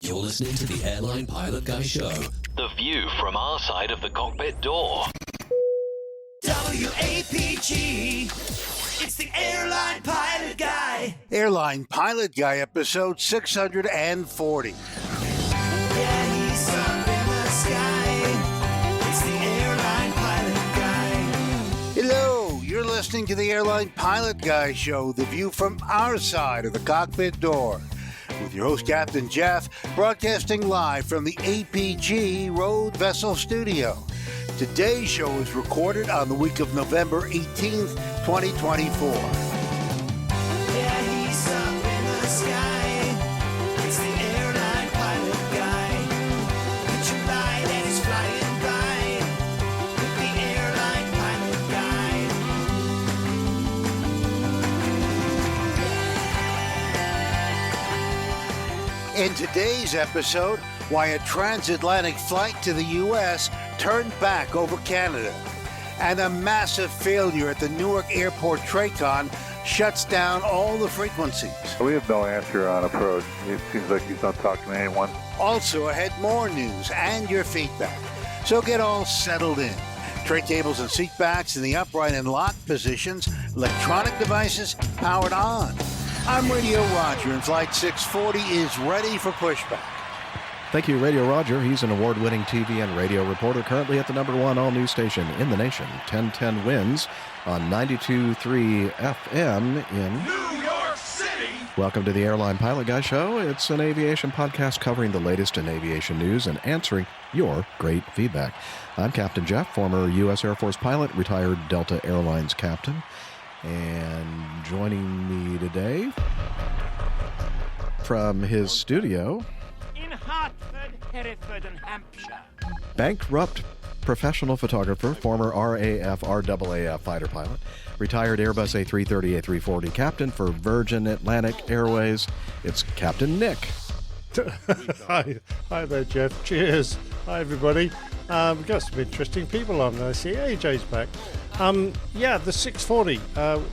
You're listening to the Airline Pilot Guy Show. The view from our side of the cockpit door. WAPG. It's the Airline Pilot Guy. Airline Pilot Guy, episode 640. Yeah, he's up in the sky. It's the Airline Pilot Guy. Hello, you're listening to the Airline Pilot Guy Show, the view from our side of the cockpit door. With your host, Captain Jeff, broadcasting live from the APG Road Vessel Studio. Today's show is recorded on the week of November 18th, 2024. Yeah, he's up in the sky. It's the Airline Pilot Guy. Put your light and he's flying by. With the Airline Pilot Guy. In today's episode, why a transatlantic flight to the U.S. turned back over Canada, and a massive failure at the Newark Airport Tracon shuts down all the frequencies. We have no answer on approach. It seems like he's not talking to anyone. Also ahead, more news and your feedback. So get all settled in. Tray tables and seat backs in the upright and lock positions, electronic devices powered on. I'm Radio Roger, and Flight 640 is ready for pushback. Thank you, Radio Roger. He's an award-winning TV and radio reporter, currently at the #1 all-news station in the nation, 1010 Winds on 92.3 FM in New York City. Welcome to the Airline Pilot Guy Show. It's an aviation podcast covering the latest in aviation news and answering your great feedback. I'm Captain Jeff, former U.S. Air Force pilot, retired Delta Airlines captain. And joining me today from his studio, Hartford, Hereford, and Hampshire. bankrupt professional photographer, former RAF, RAAF fighter pilot, retired Airbus A330, A340 captain for Virgin Atlantic Airways. It's Captain Nick. Hi there, Jeff. Cheers. Hi, everybody. We've got some interesting people on. I see AJ's back. The 640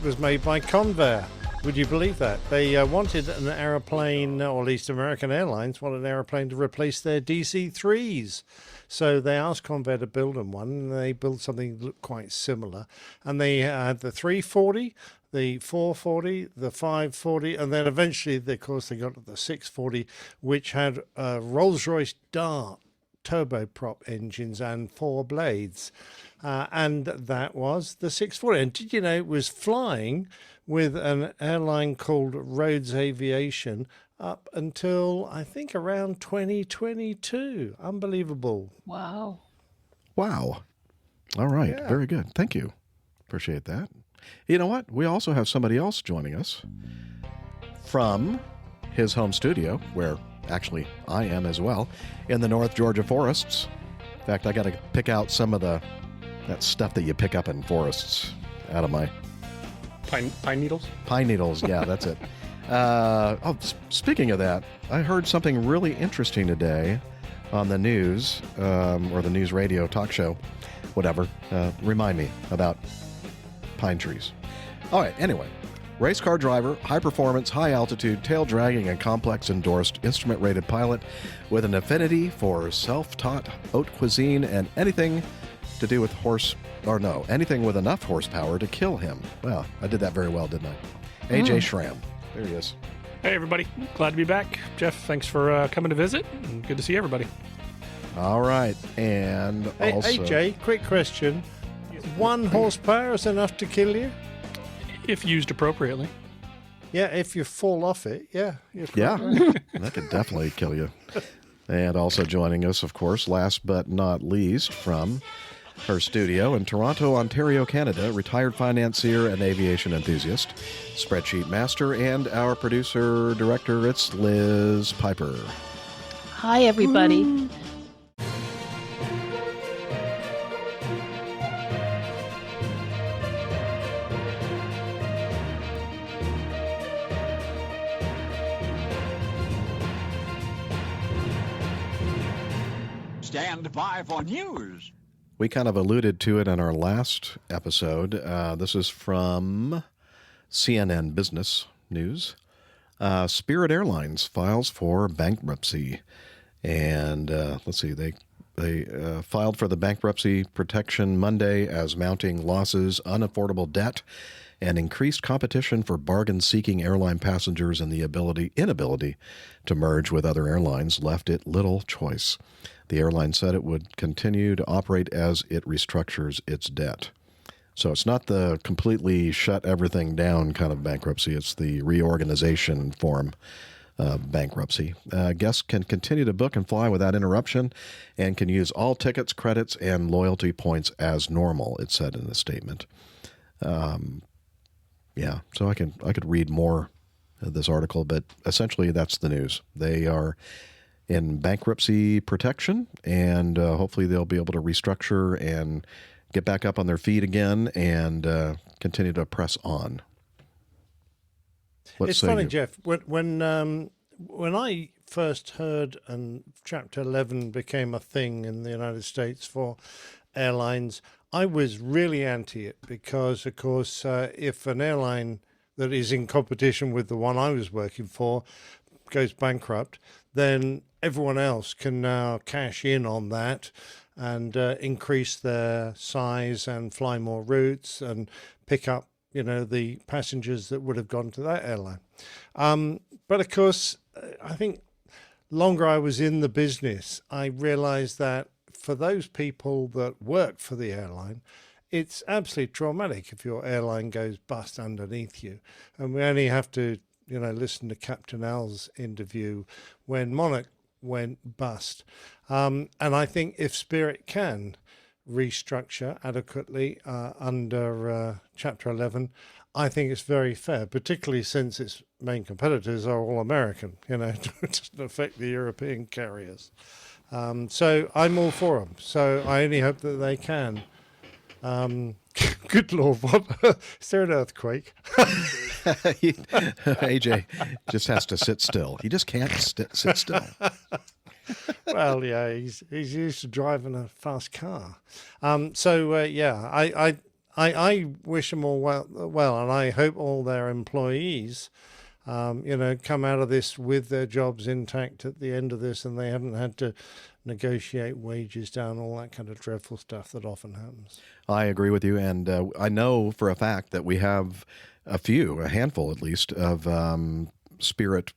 was made by Convair. Would you believe that? They wanted an aeroplane, or at least American Airlines wanted an aeroplane to replace their DC-3s. So they asked Convair to build them one, and they built something that looked quite similar. And they had the 340, the 440, the 540, and then eventually, of course, they got to the 640, which had Rolls-Royce Dart turboprop engines and 4 blades. And that was the 640. And did you know it was flying with an airline called Rhodes Aviation up until, I think, around 2022. Unbelievable. Wow. Wow. All right. Yeah. Very good. Thank you. Appreciate that. You know what? We also have somebody else joining us from his home studio, where actually I am as well, in the North Georgia forests. In fact, I got to pick out some of that stuff that you pick up in forests out of my... Pine needles? Pine needles, yeah, that's it. Speaking of that, I heard something really interesting today on the news, or the news radio talk show, whatever. Remind me about pine trees. All right, anyway. Race car driver, high performance, high altitude, tail dragging, and complex endorsed instrument rated pilot with an affinity for self-taught haute cuisine and anything to do with anything with enough horsepower to kill him. Well, I did that very well, didn't I? AJ Schramm. There he is. Hey, everybody. Glad to be back. Jeff, thanks for coming to visit. And good to see everybody. All right. And Hey, also... AJ, quick question. 1 horsepower is enough to kill you? If used appropriately. Yeah, if you fall off it, yeah. Yeah, that could definitely kill you. And also joining us, of course, last but not least, from her studio in Toronto, Ontario, Canada, retired financier and aviation enthusiast, spreadsheet master, and our producer-director, it's Liz Piper. Hi, everybody. Stand by for news. We kind of alluded to it in our last episode. This is from CNN Business News. Spirit Airlines files for bankruptcy. And let's see, they filed for the bankruptcy protection Monday as mounting losses, unaffordable debt, and increased competition for bargain-seeking airline passengers and the inability to merge with other airlines left it little choice. The airline said it would continue to operate as it restructures its debt. So it's not the completely shut everything down kind of bankruptcy. It's the reorganization form of bankruptcy. Guests can continue to book and fly without interruption and can use all tickets, credits, and loyalty points as normal, it said in the statement. Yeah, so I could read more of this article, but essentially that's the news. They are in bankruptcy protection, and hopefully they'll be able to restructure and get back up on their feet again and continue to press on. It's funny, Jeff. When I first heard and Chapter 11 became a thing in the United States for airlines, I was really anti it because, of course, if an airline that is in competition with the one I was working for goes bankrupt, then everyone else can now cash in on that and increase their size and fly more routes and pick up, the passengers that would have gone to that airline. But of course, I think longer I was in the business, I realized that for those people that work for the airline, it's absolutely traumatic if your airline goes bust underneath you. And we only have to, listen to Captain Al's interview when Monarch went bust. And I think if Spirit can restructure adequately under Chapter 11, I think it's very fair, particularly since its main competitors are all American. It doesn't affect the European carriers. So I'm all for them. So I only hope that they can. Good Lord, what? Is there an earthquake? AJ just has to sit still. He just can't sit still. Well, yeah, he's used to driving a fast car. I wish them all well, and I hope all their employees, come out of this with their jobs intact at the end of this, and they haven't had to negotiate wages down, all that kind of dreadful stuff that often happens. I agree with you, and I know for a fact that we have a handful at least, of Spirit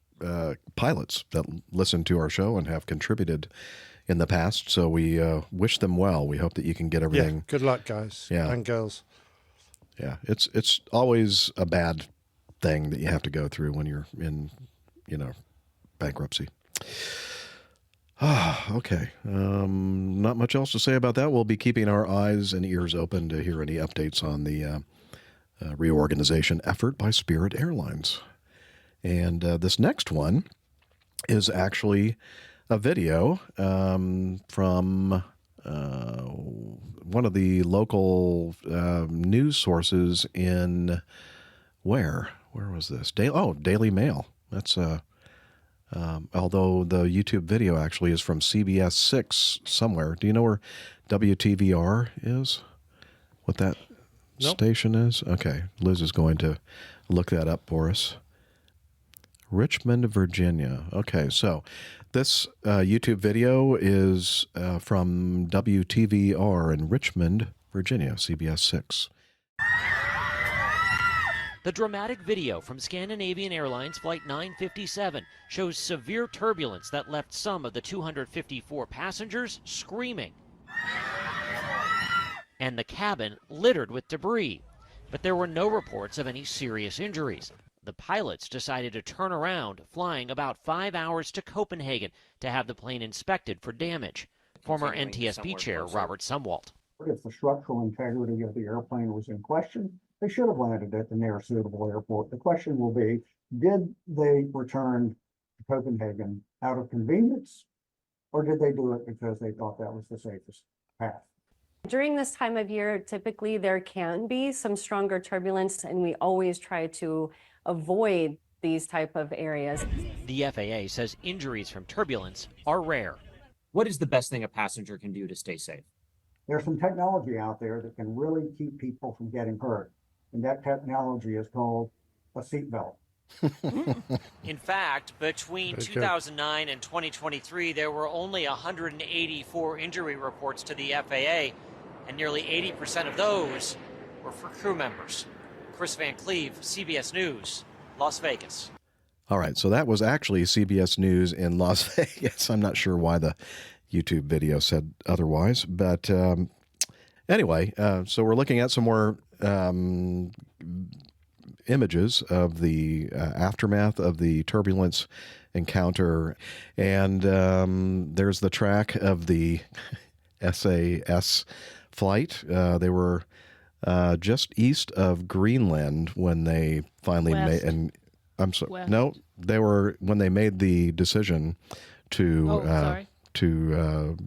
pilots that listen to our show and have contributed in the past. So we wish them well. We hope that you can get everything. Yeah, good luck, guys and girls. Yeah, it's always a bad thing that you have to go through when you're in, bankruptcy. Okay. Not much else to say about that. We'll be keeping our eyes and ears open to hear any updates on the reorganization effort by Spirit Airlines. And this next one is actually a video from one of the local news sources in where was this? Daily Mail. That's although the YouTube video actually is from CBS 6 somewhere. Do you know where WTVR is? What that station is? Okay, Liz is going to look that up for us. Richmond, Virginia. Okay, so this YouTube video is from WTVR in Richmond, Virginia, CBS 6. The dramatic video from Scandinavian Airlines Flight 957 shows severe turbulence that left some of the 254 passengers screaming, and the cabin littered with debris. But there were no reports of any serious injuries. The pilots decided to turn around, flying about 5 hours to Copenhagen to have the plane inspected for damage. Former NTSB chair Robert Sumwalt. If the structural integrity of the airplane was in question, they should have landed at the nearest suitable airport. The question will be, did they return to Copenhagen out of convenience, or did they do it because they thought that was the safest path? During this time of year, typically there can be some stronger turbulence, and we always try to avoid these type of areas. The FAA says injuries from turbulence are rare. What is the best thing a passenger can do to stay safe? There's some technology out there that can really keep people from getting hurt, and that technology is called a seatbelt. In fact, between Very good. 2009 and 2023, there were only 184 injury reports to the FAA, and nearly 80% of those were for crew members. Chris Van Cleve, CBS News, Las Vegas. All right, so that was actually CBS News in Las Vegas. I'm not sure why the YouTube video said otherwise, but anyway, so we're looking at some more images of the aftermath of the turbulence encounter, and there's the track of the SAS flight. They were just east of Greenland when they finally made, and I'm sorry, West. no, they were when they made the decision to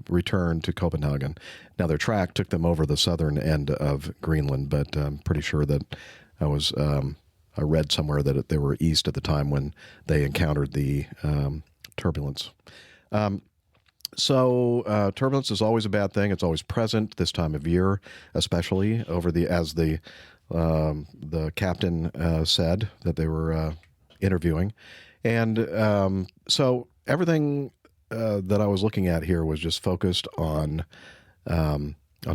return to Copenhagen. Now their track took them over the southern end of Greenland, but I'm pretty sure that I read somewhere that they were east at the time when they encountered the turbulence. So turbulence is always a bad thing. It's always present this time of year, especially as the captain said that they were interviewing. And so everything that I was looking at here was just focused on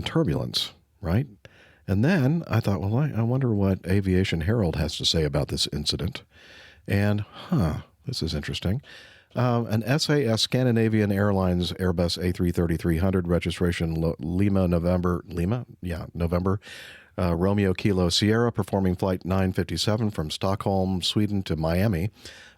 turbulence, right? And then I thought, well, I wonder what Aviation Herald has to say about this incident. And, this is interesting. An SAS Scandinavian Airlines Airbus A330-300 registration November, Romeo Kilo Sierra, performing flight 957 from Stockholm, Sweden to Miami,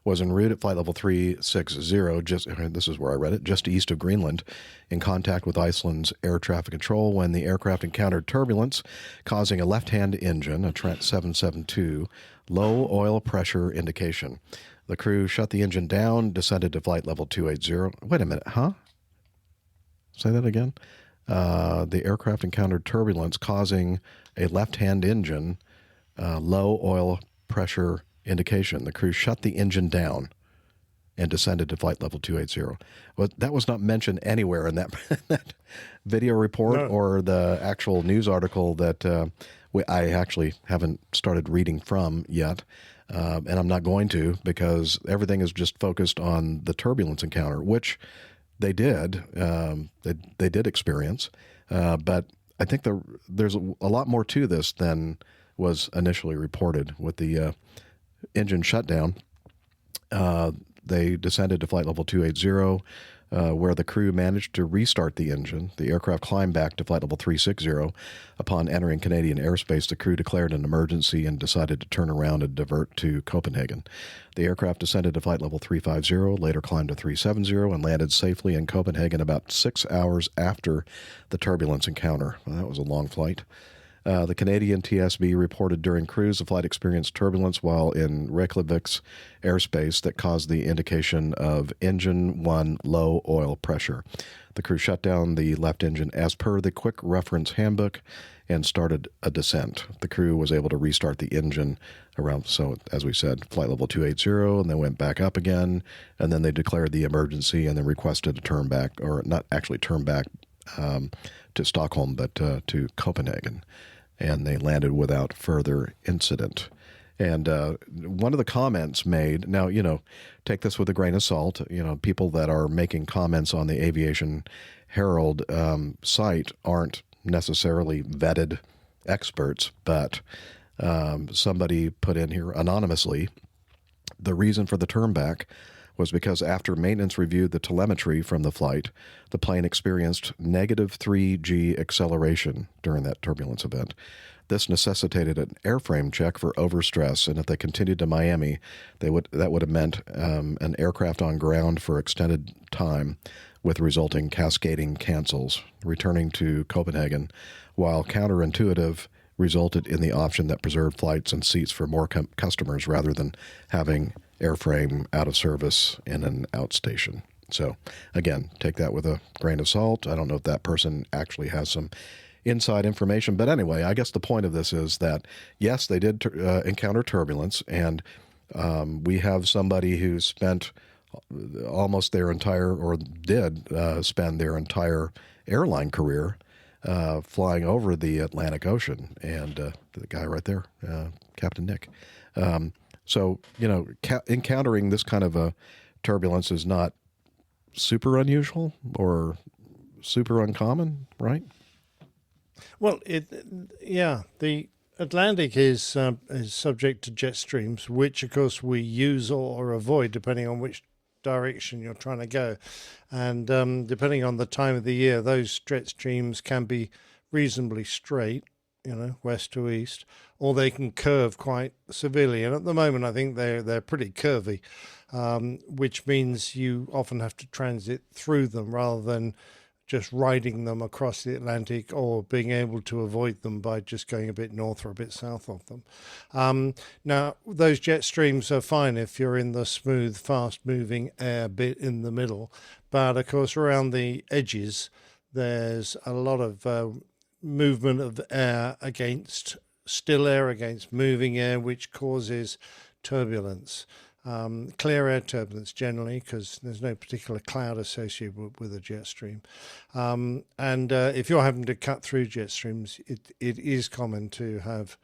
was en route at flight level 360, this is where I read it, just east of Greenland, in contact with Iceland's air traffic control when the aircraft encountered turbulence, causing a left-hand engine, a Trent 772, low oil pressure indication. The crew shut the engine down, descended to flight level 280. Wait a minute, huh? Say that again? The aircraft encountered turbulence causing a left-hand engine, low oil pressure indication. The crew shut the engine down and descended to flight level 280. Well, that was not mentioned anywhere in that, that video report or the actual news article that I actually haven't started reading from yet. And I'm not going to, because everything is just focused on the turbulence encounter, which they did. They did experience. But I think there's a lot more to this than was initially reported with the engine shutdown. They descended to flight level 280, where the crew managed to restart the engine. The aircraft climbed back to flight level 360. Upon entering Canadian airspace, the crew declared an emergency and decided to turn around and divert to Copenhagen. The aircraft descended to flight level 350, later climbed to 370, and landed safely in Copenhagen about 6 hours after the turbulence encounter. Well, that was a long flight. The Canadian TSB reported during cruise the flight experienced turbulence while in Reykjavik's airspace that caused the indication of engine 1 low oil pressure. The crew shut down the left engine as per the quick reference handbook and started a descent. The crew was able to restart the engine around, so as we said, flight level 280, and they went back up again, and then they declared the emergency and then requested to turn back, or not actually turn back to Stockholm, but to Copenhagen. And they landed without further incident. And one of the comments made, now, take this with a grain of salt, people that are making comments on the Aviation Herald site aren't necessarily vetted experts, but somebody put in here anonymously, the reason for the turn back was because after maintenance reviewed the telemetry from the flight, the plane experienced negative 3G acceleration during that turbulence event. This necessitated an airframe check for overstress, and if they continued to Miami, that would have meant an aircraft on ground for extended time with resulting cascading cancels. Returning to Copenhagen, while counterintuitive, resulted in the option that preserved flights and seats for more customers rather than having airframe out of service in an outstation. So, again, take that with a grain of salt. I don't know if that person actually has some inside information. But anyway, I guess the point of this is that, yes, they did encounter turbulence, and we have somebody who spent almost their entire, or did spend their entire airline career flying over the Atlantic Ocean, and the guy right there, Captain Nick. So, encountering this kind of a turbulence is not super unusual or super uncommon, right? Well, the Atlantic is subject to jet streams, which of course we use or avoid depending on which direction you're trying to go, and depending on the time of the year, those jet streams can be reasonably straight, west to east, or they can curve quite severely. And at the moment, I think they're pretty curvy, which means you often have to transit through them rather than just riding them across the Atlantic or being able to avoid them by just going a bit north or a bit south of them. Now, those jet streams are fine if you're in the smooth, fast-moving air bit in the middle. But, of course, around the edges, there's a lot of movement of air against still air, against moving air, which causes turbulence. Clear air turbulence generally, because there's no particular cloud associated with a jet stream. And if you're having to cut through jet streams, it is common to have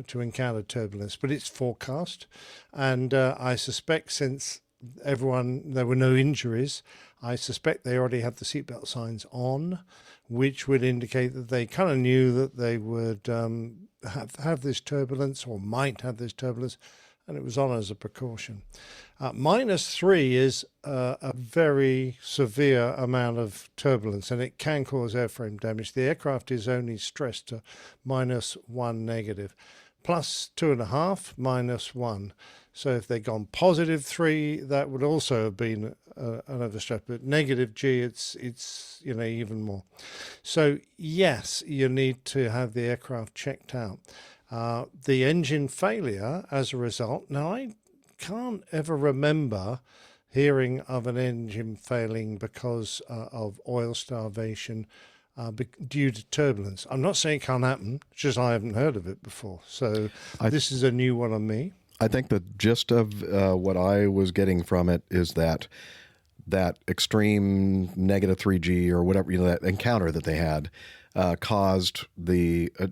to encounter turbulence, but it's forecast. And I suspect since there were no injuries, I suspect they already had the seatbelt signs on, which would indicate that they kind of knew that they would have this turbulence or might have this turbulence, and it was on as a precaution. -3 is a very severe amount of turbulence, and it can cause airframe damage. The aircraft is only stressed to -1 negative, +2.5, -1. So if they'd gone +3, that would also have been another stress. But -G, it's even more. So yes, you need to have the aircraft checked out. The engine failure as a result. Now, I can't ever remember hearing of an engine failing because of oil starvation due to turbulence. I'm not saying it can't happen, it's just I haven't heard of it before. So this is a new one on me. I think the gist of what I was getting from it is that extreme -3G or whatever, that encounter that they had caused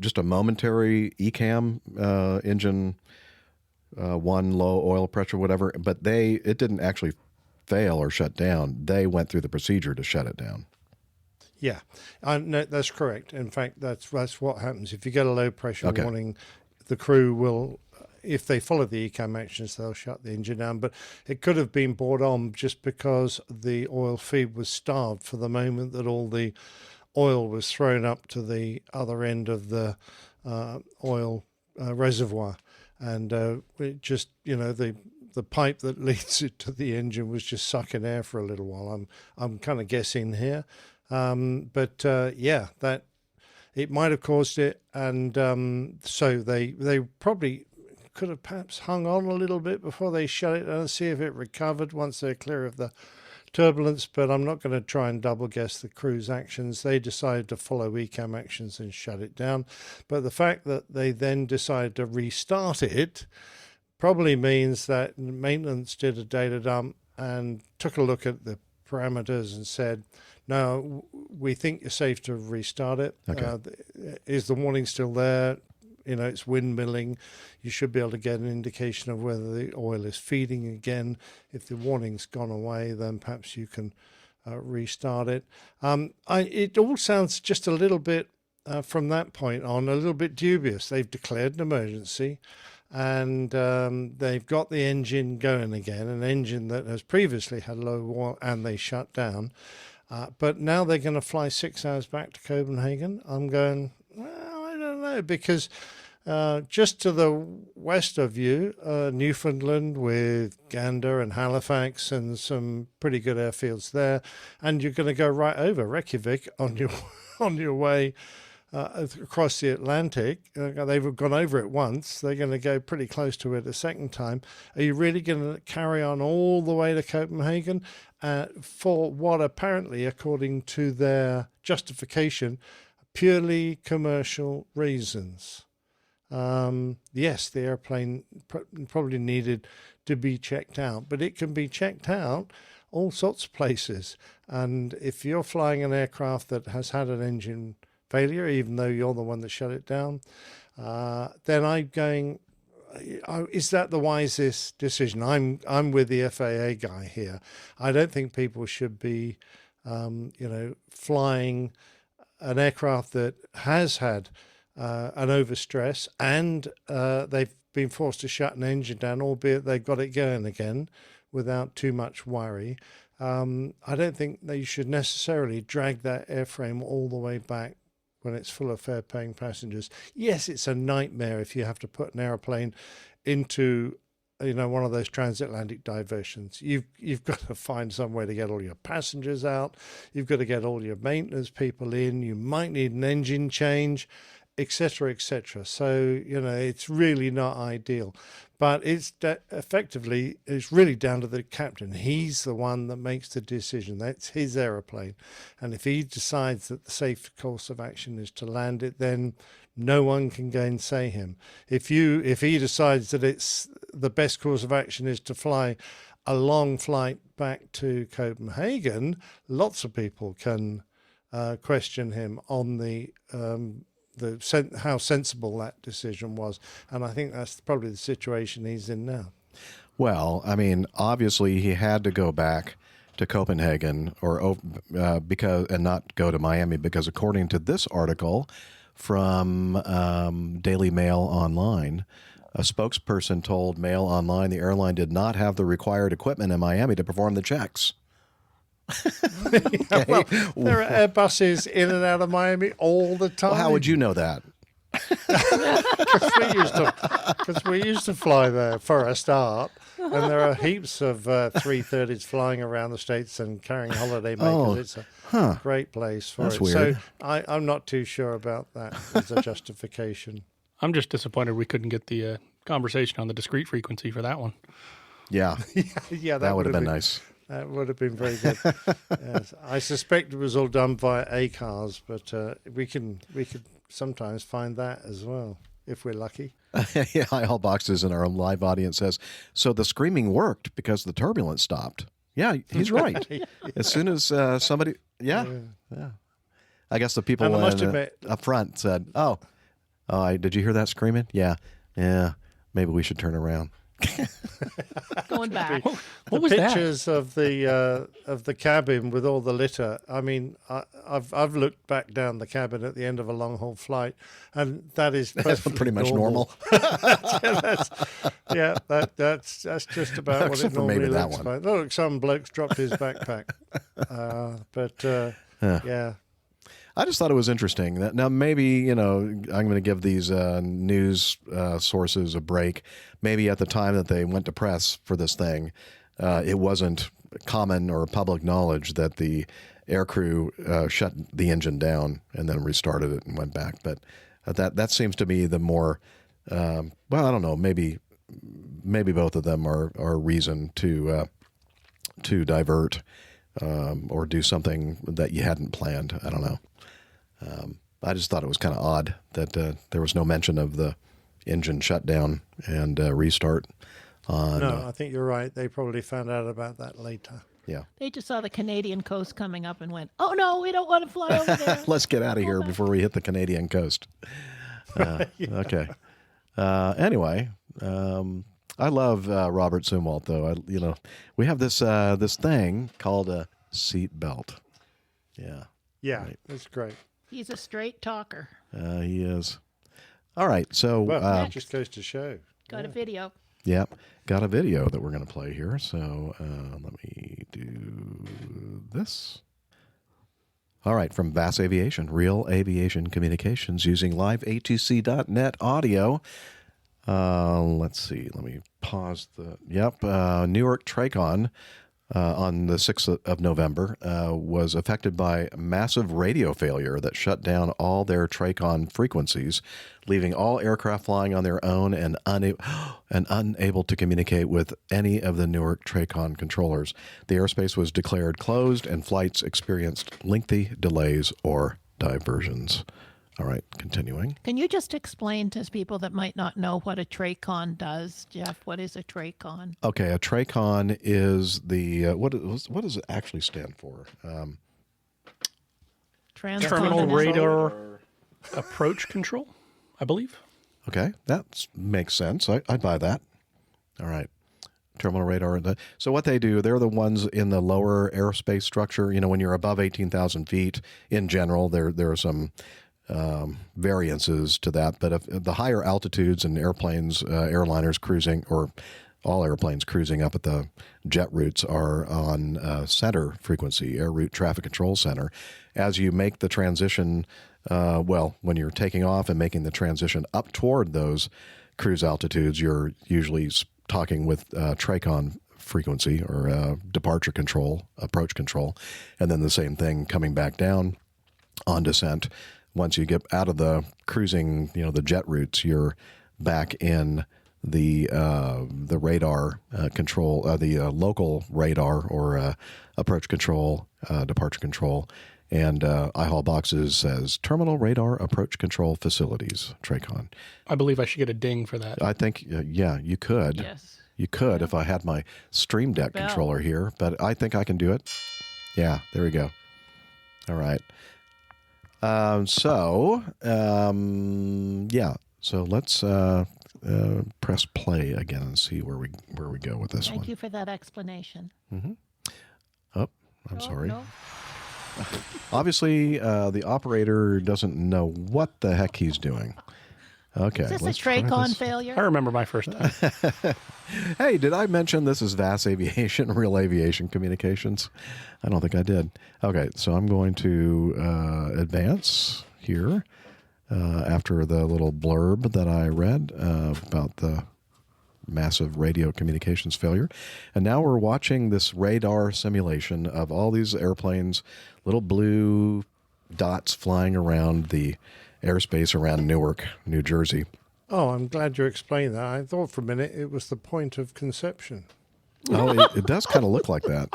just a momentary ECAM engine, one low oil pressure, whatever, but it didn't actually fail or shut down. They went through the procedure to shut it down. Yeah, no, that's correct. In fact, that's what happens. If you get a low pressure warning, the crew will, if they follow the ECAM actions, they'll shut the engine down. But it could have been brought on just because the oil feed was starved for the moment that all the oil was thrown up to the other end of the oil reservoir, and it just, the pipe that leads it to the engine was just sucking air for a little while. I'm kind of guessing here, but that it might have caused it, and so they probably could have perhaps hung on a little bit before they shut it and see if it recovered once they're clear of the turbulence, but I'm not going to try and double guess the crew's actions. They decided to follow ECAM actions and shut it down. But the fact that they then decided to restart it probably means that maintenance did a data dump and took a look at the parameters and said, no, we think you're safe to restart it. Okay. Is the warning still there? It's windmilling. You should be able to get an indication of whether the oil is feeding again. If the warning's gone away, then perhaps you can restart it. It all sounds just a little bit, from that point on, a little bit dubious. They've declared an emergency, and they've got the engine going again, an engine that has previously had low oil, and they shut down. But now they're going to fly 6 hours back to Copenhagen. I'm going, well, I don't know, because just to the west of you, Newfoundland with Gander and Halifax and some pretty good airfields there, and you're going to go right over Reykjavik on your way across the Atlantic. They've gone over it once. They're going to go pretty close to it a second time. Are you really going to carry on all the way to Copenhagen for what apparently, according to their justification, purely commercial reasons? Yes, the airplane probably needed to be checked out, but it can be checked out all sorts of places. And if you're flying an aircraft that has had an engine failure, even though you're the one that shut it down, then I'm going, is that the wisest decision? I'm with the FAA guy here. I don't think people should be, flying an aircraft that has had an overstress and they've been forced to shut an engine down, albeit they've got it going again without too much worry. I don't think that you should necessarily drag that airframe all the way back when it's full of fare-paying passengers. Yes, it's a nightmare if you have to put an airplane into, one of those transatlantic diversions. You've got to find somewhere to get all your passengers out. You've got to get all your maintenance people in. You might need an engine change, etc., etc. So, it's really not ideal. But it's effectively, it's really down to the captain. He's the one that makes the decision. That's his aeroplane. And if he decides that the safe course of action is to land it, then no one can gainsay him. If he decides that it's the best course of action is to fly a long flight back to Copenhagen, lots of people can question him on how sensible that decision was. And I think that's probably the situation he's in now. Well, I mean, obviously he had to go back to Copenhagen and not go to Miami, because according to this article from Daily Mail Online, a spokesperson told Mail Online the airline did not have the required equipment in Miami to perform the checks. Yeah, well, there are Airbuses in and out of Miami all the time. Well, how would you know that? Because we used to fly there for a start, and there are heaps of 330s flying around the States and carrying holiday makers. It's a great place for That's it. Weird. So I'm not too sure about that as a justification. I'm just disappointed we couldn't get the conversation on the discrete frequency for that one. Yeah, yeah, that would have been nice. That would have been very good. Yes, I suspect it was all done via ACARS, but we could sometimes find that as well if we're lucky. Yeah, IL Boxes in our live audience says, so the screaming worked because the turbulence stopped. Yeah, he's right. As soon as somebody, yeah. I guess the people up front said, "Oh, did you hear that screaming? Yeah, maybe we should turn around." Going back. What was pictures of the cabin with all the litter. I mean, I've looked back down the cabin at the end of a long haul flight, and that is pretty much normal. That's just about what it Except for normally maybe that looks one. like. Look, some bloke's dropped his backpack, yeah. I just thought it was interesting. Now, maybe, I'm going to give these news sources a break. Maybe at the time that they went to press for this thing, it wasn't common or public knowledge that the aircrew shut the engine down and then restarted it and went back. But that seems to be the more, I don't know, maybe both of them are reason to divert or do something that you hadn't planned. I don't know. I just thought it was kind of odd that there was no mention of the engine shutdown and restart. No, I think you're right. They probably found out about that later. Yeah. They just saw the Canadian coast coming up and went, "Oh no, we don't want to fly over there. Let's get out of here before we hit the Canadian coast." Okay. Anyway, I love Robert Zumwalt, though. We have this thing called a seat belt. Yeah. Yeah, right. That's great. He's a straight talker. He is. All right, so that just goes to show. Got a video. Yep, got a video that we're going to play here. So let me do this. All right, from Bass Aviation, Real Aviation Communications, using live A2C.net audio. Let's see. Let me pause the. Yep, Newark Tracon. On the 6th of November, was affected by massive radio failure that shut down all their Tracon frequencies, leaving all aircraft flying on their own and unable to communicate with any of the Newark Tracon controllers. The airspace was declared closed, and flights experienced lengthy delays or diversions. All right, continuing. Can you just explain to people that might not know what a Tracon does, Jeff? What is a Tracon? Okay, a Tracon is the what does it actually stand for? Terminal Radar Approach Control, I believe. Okay, that makes sense. I'd buy that. All right. Terminal radar. So what they do, they're the ones in the lower aerospace structure. You know, when you're above 18,000 feet, in general, there are some variances to that. But if the higher altitudes and airplanes, airliners cruising, or all airplanes cruising up at the jet routes are on center frequency, air route traffic control center. As you make the transition, when you're taking off and making the transition up toward those cruise altitudes, you're usually talking with TRACON frequency or departure control, approach control, and then the same thing coming back down on descent. Once you get out of the cruising, the jet routes, you're back in the radar control, the local radar or approach control, departure control, and IHAL boxes says Terminal Radar Approach Control Facilities, TRACON. I believe I should get a ding for that. I think, you could. Yes. You could if I had my Stream Deck controller here, but I think I can do it. Yeah, there we go. All right. So let's press play again and see where we go with this one. Thank you for that explanation. Mm-hmm. Oh, I'm sorry. No. Obviously, the operator doesn't know what the heck he's doing. Okay. Is this a TRACON failure? I remember my first time. Hey, did I mention this is VAS Aviation, Real Aviation Communications? I don't think I did. Okay, so I'm going to advance here after the little blurb that I read about the massive radio communications failure. And now we're watching this radar simulation of all these airplanes, little blue dots flying around the airspace around Newark, New Jersey. Oh, I'm glad you explained that. I thought for a minute it was the point of conception. Oh, it does kind of look like that.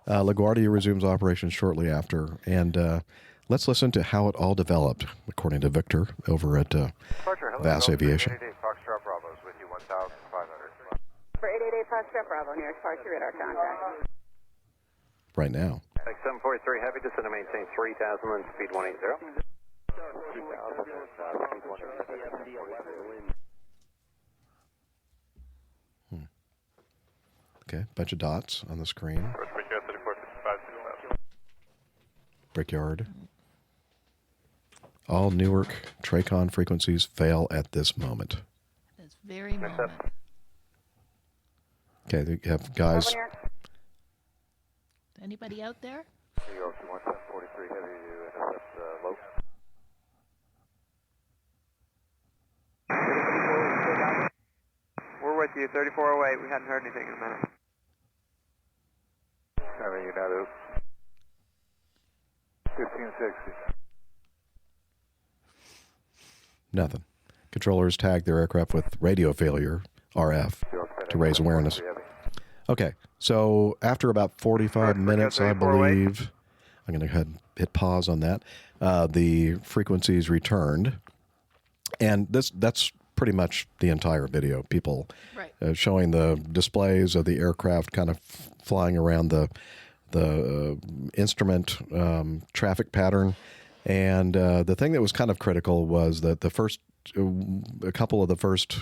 LaGuardia resumes operations shortly after. And let's listen to how it all developed, according to Victor over at VAS Aviation. 888 Foxtrot Bravo is with you, 1,500. For 888 Foxtrot Bravo, New York Departure radar contact. Right now. X743 Heavy, descend to maintain 3,000 and speed 180. Okay, bunch of dots on the screen. Brickyard. All Newark TRACON frequencies fail at this moment. This very moment. Okay, they have guys. Anybody out there? New York 1743 Heavy, low. We're with you, 3408. We hadn't heard anything in a minute. Having you now to 1560. Nothing. Controllers tagged their aircraft with radio failure, RF, to raise awareness. Okay, so after about 45 minutes, I believe, I'm going to hit pause on that, the frequencies returned. And that's pretty much the entire video. People showing the displays of the aircraft kind of flying around the instrument traffic pattern. And the thing that was kind of critical was that a couple of the first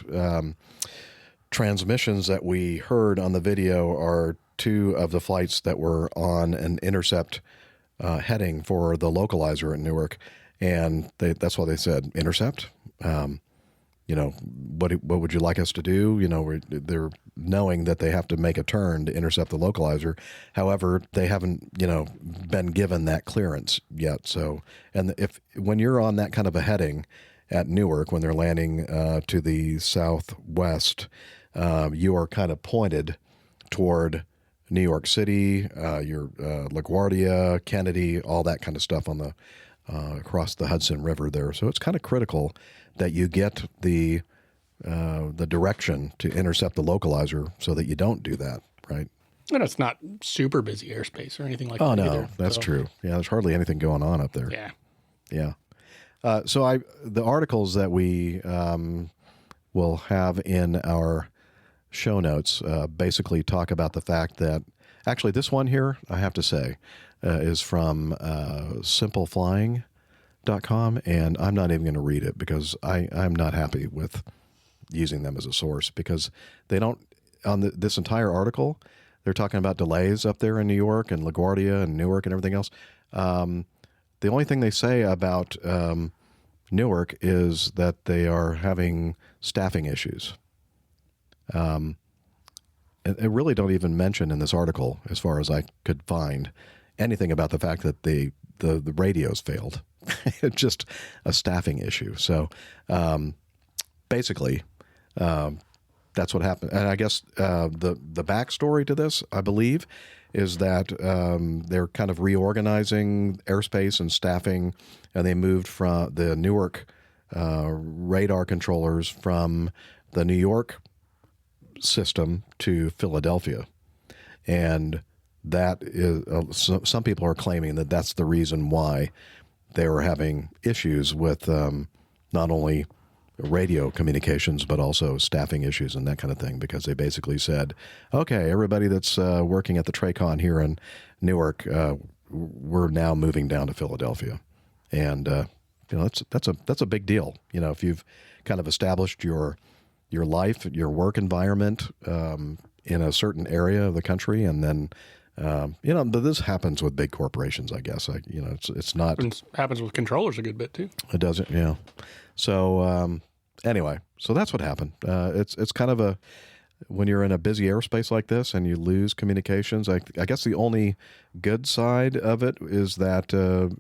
transmissions that we heard on the video are two of the flights that were on an intercept heading for the localizer at Newark. And that's why they said intercept. What would you like us to do? They're knowing that they have to make a turn to intercept the localizer. However, they haven't, been given that clearance yet. So, and when you're on that kind of a heading at Newark, when they're landing to the southwest, you are kind of pointed toward New York City, your LaGuardia, Kennedy, all that kind of stuff on the across the Hudson River there. So it's kind of critical that you get the direction to intercept the localizer so that you don't do that, right? And it's not super busy airspace or anything like that. Oh, no, either, that's true. Yeah, there's hardly anything going on up there. Yeah. Yeah. So the articles that we will have in our show notes basically talk about the fact that, actually this one here, I have to say, is from Simple Flying, and I'm not even going to read it because I'm not happy with using them as a source, because they don't, on this entire article, they're talking about delays up there in New York and LaGuardia and Newark and everything else. The only thing they say about Newark is that they are having staffing issues. And they really don't even mention in this article, as far as I could find, anything about the fact that the radios failed. It's just a staffing issue. So basically, that's what happened. And I guess the backstory to this, I believe, is that they're kind of reorganizing airspace and staffing, and they moved from the Newark radar controllers from the New York system to Philadelphia. And that is, some people are claiming that that's the reason why they were having issues with not only radio communications, but also staffing issues and that kind of thing, because they basically said, okay, everybody that's working at the TRACON here in Newark, we're now moving down to Philadelphia. And, that's a big deal. If you've kind of established your life, your work environment in a certain area of the country, and then, but this happens with big corporations, I guess. It's not... It happens with controllers a good bit, too. It doesn't, yeah. So, anyway, so that's what happened. It's kind of when you're in a busy airspace like this and you lose communications, I guess the only good side of it is that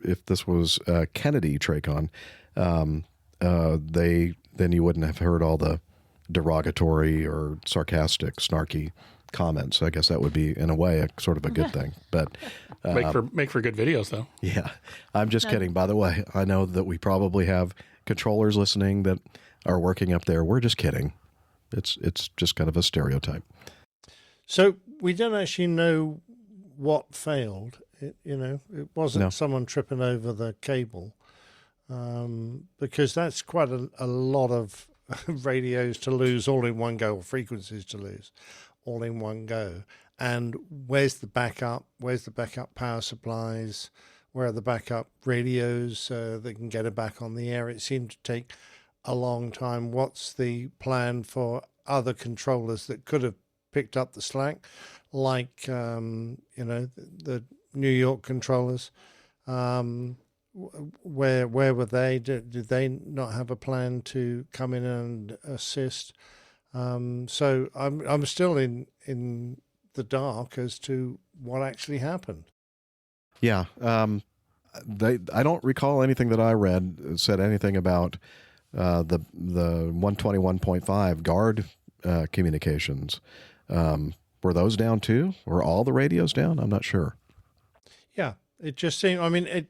if this was Kennedy TRACON, then you wouldn't have heard all the derogatory or sarcastic, snarky comments. I guess that would be, in a way, a sort of a good thing. But make for good videos, though. Yeah, I'm just kidding. By the way, I know that we probably have controllers listening that are working up there. We're just kidding. It's just kind of a stereotype. So we don't actually know what failed. It wasn't someone tripping over the cable, because that's quite a lot of radios to lose all in one go, or frequencies to lose all in one go. And where's the backup? Where's the backup power supplies? Where are the backup radios that can get it back on the air? It seemed to take a long time. What's the plan for other controllers that could have picked up the slack, like the New York controllers? Where were they? Did they not have a plan to come in and assist? So I'm still in the dark as to what actually happened. Yeah, I don't recall anything that I read said anything about the 121.5 guard communications. Were those down too? Were all the radios down? I'm not sure. Yeah, it just seemed. I mean,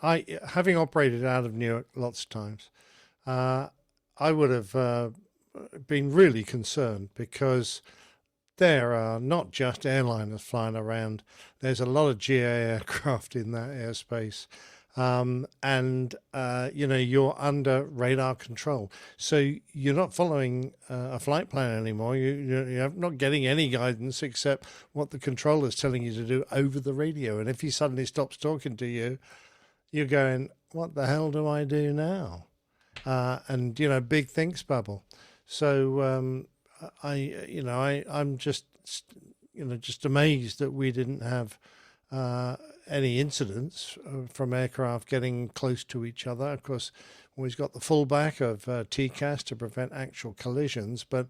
I having operated out of Newark lots of times, I would have been really concerned, because there are not just airliners flying around. There's a lot of GA aircraft in that airspace. And you're under radar control. So you're not following a flight plan anymore. You're not getting any guidance except what the controller's telling you to do over the radio. And if he suddenly stops talking to you, you're going, what the hell do I do now? And big thinks bubble. So I'm just amazed that we didn't have any incidents from aircraft getting close to each other. Of course, we've got the fallback of TCAS to prevent actual collisions, but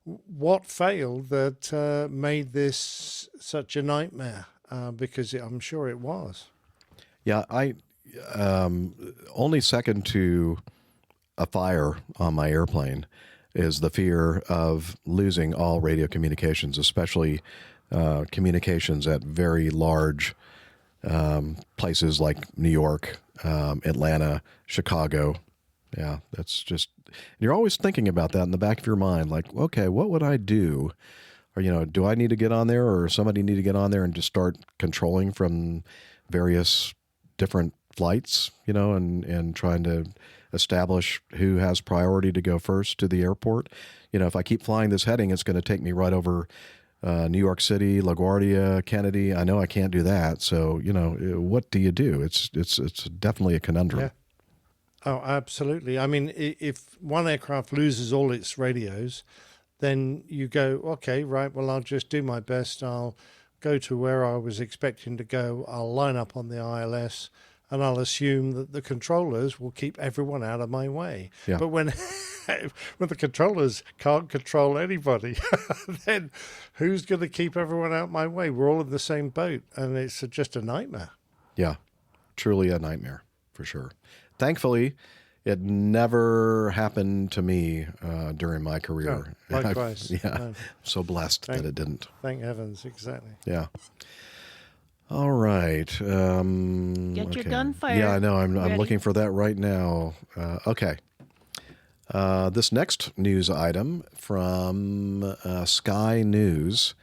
what failed that made this such a nightmare? Because I'm sure it was. Yeah, I only second to a fire on my airplane is the fear of losing all radio communications, especially communications at very large places like New York, Atlanta, Chicago. Yeah, that's just, you're always thinking about that in the back of your mind, like, okay, what would I do? Or, do I need to get on there, or somebody need to get on there and just start controlling from various different flights, and trying to establish who has priority to go first to the airport. If I keep flying this heading, it's going to take me right over New York City, LaGuardia, Kennedy. I know I can't do that. So, what do you do? It's definitely a conundrum. Yeah. Oh, absolutely. I mean, if one aircraft loses all its radios, then you go, okay, right, well, I'll just do my best. I'll go to where I was expecting to go. I'll line up on the ILS, and I'll assume that the controllers will keep everyone out of my way. Yeah. But when the controllers can't control anybody, then who's going to keep everyone out of my way? We're all in the same boat, and it's just a nightmare. Yeah, truly a nightmare, for sure. Thankfully, it never happened to me during my career. Oh, likewise. I'm so blessed that it didn't. Thank heavens, exactly. Yeah. All right. Get your Gunfire. Yeah, I know. I'm ready. looking for that right now. Okay. This next news item from Sky News.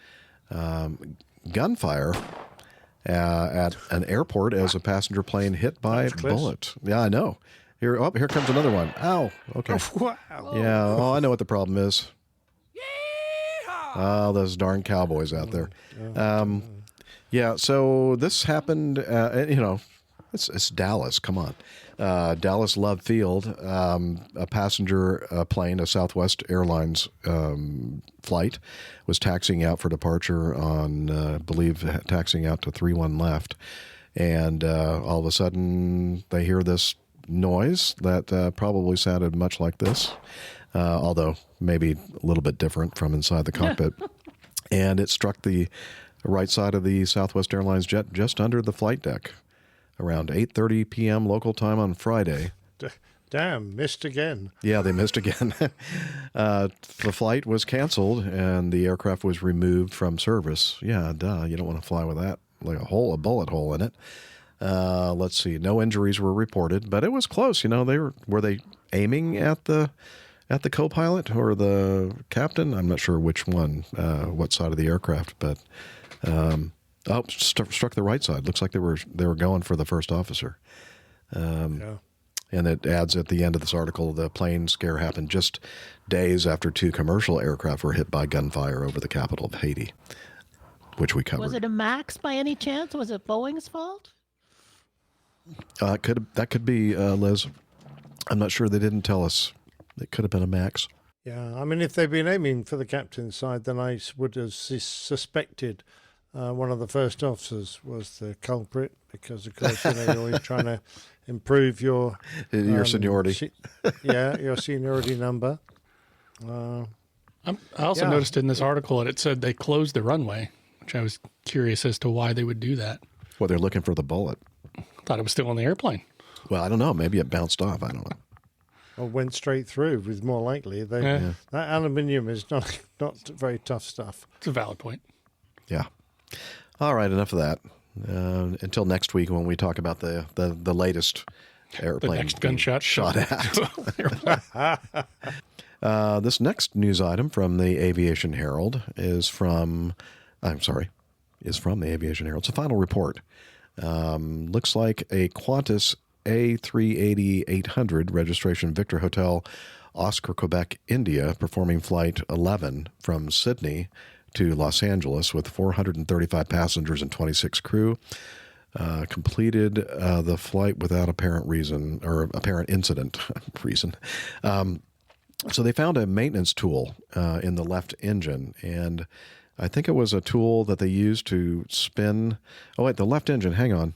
Gunfire at an airport as a passenger plane hit by a bullet. Yeah, I know. Here comes another one. Ow. Okay. Wow. Yeah. Oh, I know what the problem is. Oh, those darn cowboys out there. Yeah. So this happened. It's Dallas. Come on. Dallas Love Field. A passenger plane, a Southwest Airlines flight, was taxiing out for departure on, I believe, taxiing out to 31 left. And all of a sudden, they hear this noise that probably sounded much like this, although maybe a little bit different from inside the cockpit. And it struck the right side of the Southwest Airlines jet just under the flight deck around 8:30 p.m. local time on Friday. Damn, missed again. Yeah, they missed again. The flight was canceled and the aircraft was removed from service. Yeah, duh. You don't want to fly with that, like a bullet hole in it. Let's see. No injuries were reported, but it was close. Were they aiming at the co-pilot or the captain? I'm not sure which one, what side of the aircraft, but struck the right side. Looks like they were going for the first officer. Yeah. And it adds at the end of this article, the plane scare happened just days after 2 commercial aircraft were hit by gunfire over the capital of Haiti, which we covered. Was it a MAX by any chance? Was it Boeing's fault? That could be, Liz. I'm not sure. They didn't tell us. It could have been a MAX. Yeah, I mean, if they'd been aiming for the captain's side, then I would have suspected one of the first officers was the culprit, because, of course, you're always trying to improve your seniority. Your seniority number. I also noticed in this article that it said they closed the runway, which I was curious as to why they would do that. Well, they're looking for the bullet. I thought it was still on the airplane. Well, I don't know. Maybe it bounced off. I don't know. Or went straight through, was more likely. That aluminium is not very tough stuff. It's a valid point. Yeah. All right, enough of that. Until next week when we talk about the latest airplane. The next gunshot shot at. This next news item from the Aviation Herald is from the Aviation Herald. It's a final report. Looks like a Qantas A380-800 registration Victor Hotel, Oscar, Quebec, India, performing flight 11 from Sydney to Los Angeles with 435 passengers and 26 crew, completed the flight without apparent reason or apparent incident reason. So they found a maintenance tool in the left engine, and I think it was a tool that they used to spin. Oh, wait, the left engine. Hang on.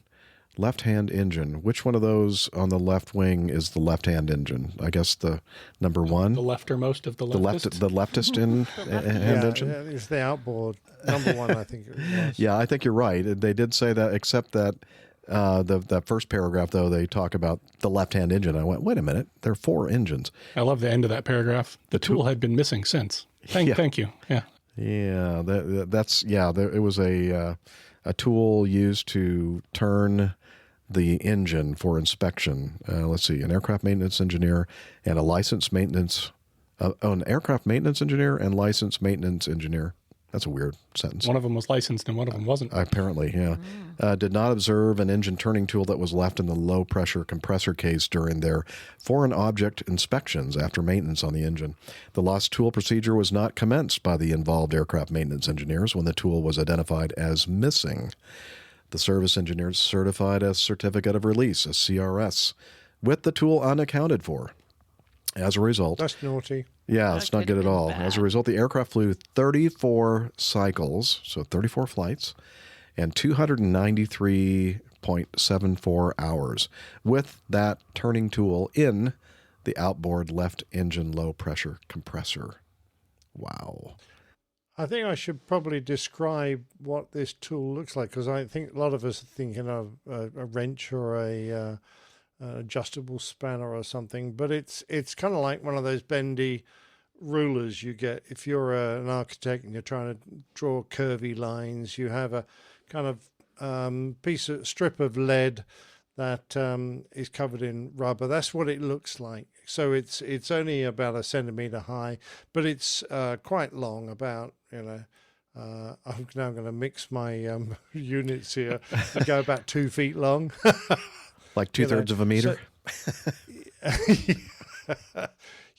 Left-hand engine. Which one of those on the left wing is the left-hand engine? I guess the number one. The leftermost of the leftist. The leftist hand engine. Yeah, it's the outboard number one. I think it was. Yeah, I think you're right. They did say that, except that the first paragraph, though, they talk about the left-hand engine. I went, wait a minute, there are 4 engines. I love the end of that paragraph. The tool had been missing since. Thank you. Yeah. Yeah, it was a tool used to turn the engine for inspection. Let's see, an aircraft maintenance engineer and a licensed maintenance, an aircraft maintenance engineer and licensed maintenance engineer. That's a weird sentence. One of them was licensed and one of them wasn't. Apparently, yeah. Did not observe an engine turning tool that was left in the low-pressure compressor case during their foreign object inspections after maintenance on the engine. The lost tool procedure was not commenced by the involved aircraft maintenance engineers when the tool was identified as missing. The service engineers certified a certificate of release, a CRS, with the tool unaccounted for. As a result... That's naughty. Yeah, it's not good at all. As a result, the aircraft flew 34 cycles, so 34 flights, and 293.74 hours with that turning tool in the outboard left engine low-pressure compressor. Wow. I think I should probably describe what this tool looks like, because I think a lot of us are thinking of a wrench or a adjustable spanner or something, but it's kind of like one of those bendy rulers you get if you're an architect and you're trying to draw curvy lines. You have a kind of strip of lead that is covered in rubber. That's what it looks like. So it's only about 1 centimeter high, but it's quite long, about, I'm now going to mix my units here and go about 2 feet long. Like 2/3 of a meter?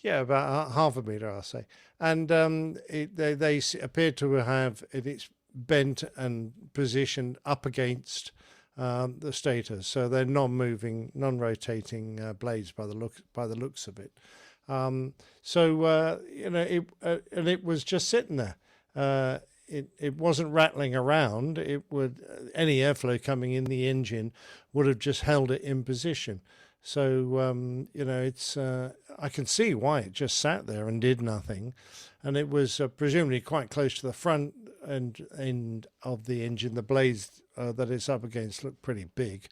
Yeah, about half a meter, I'll say. And they appear to have it's bent and positioned up against the stator, so they're non-moving, non-rotating blades by the looks of it. And it was just sitting there. It wasn't rattling around. Any airflow coming in the engine would have just held it in position. So it's I can see why it just sat there and did nothing, and it was presumably quite close to the front end of the engine. The blades that it's up against look pretty big,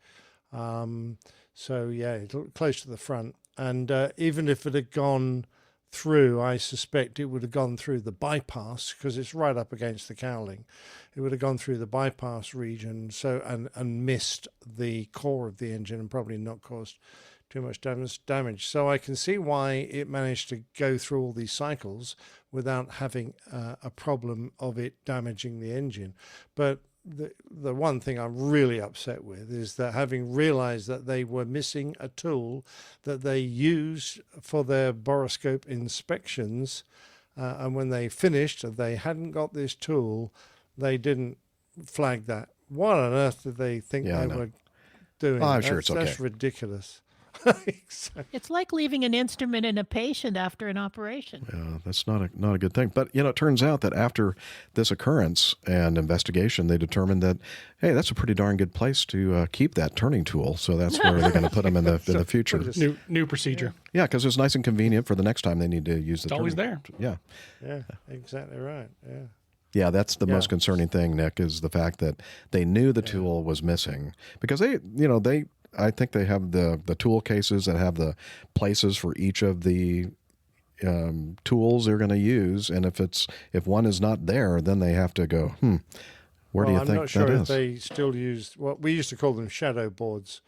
so yeah, it looked close to the front. And even if it had gone through, I suspect it would have gone through the bypass, because it's right up against the cowling. It would have gone through the bypass region, and missed the core of the engine and probably not caused too much damage. So I can see why it managed to go through all these cycles without having a problem of it damaging the engine. But the one thing I'm really upset with is that, having realized that they were missing a tool that they used for their borescope inspections, and when they finished and they hadn't got this tool, they didn't flag that. What on earth did they think were doing? Oh, I'm sure it's okay. That's ridiculous. It's like leaving an instrument in a patient after an operation. Yeah, that's not a good thing. But, it turns out that after this occurrence and investigation, they determined that, hey, that's a pretty darn good place to keep that turning tool. So that's where they're going to put them in the future. New procedure. Yeah, because it's nice and convenient for the next time they need to use the turning. It's always there. Yeah. Yeah, exactly right. Yeah. Yeah, that's the most concerning thing, Nick, is the fact that they knew the tool was missing, because I think they have the tool cases that have the places for each of the tools they're going to use, and if one is not there, then they have to go, where do you think that is? I'm not sure if they still use what we used to call them shadow boards.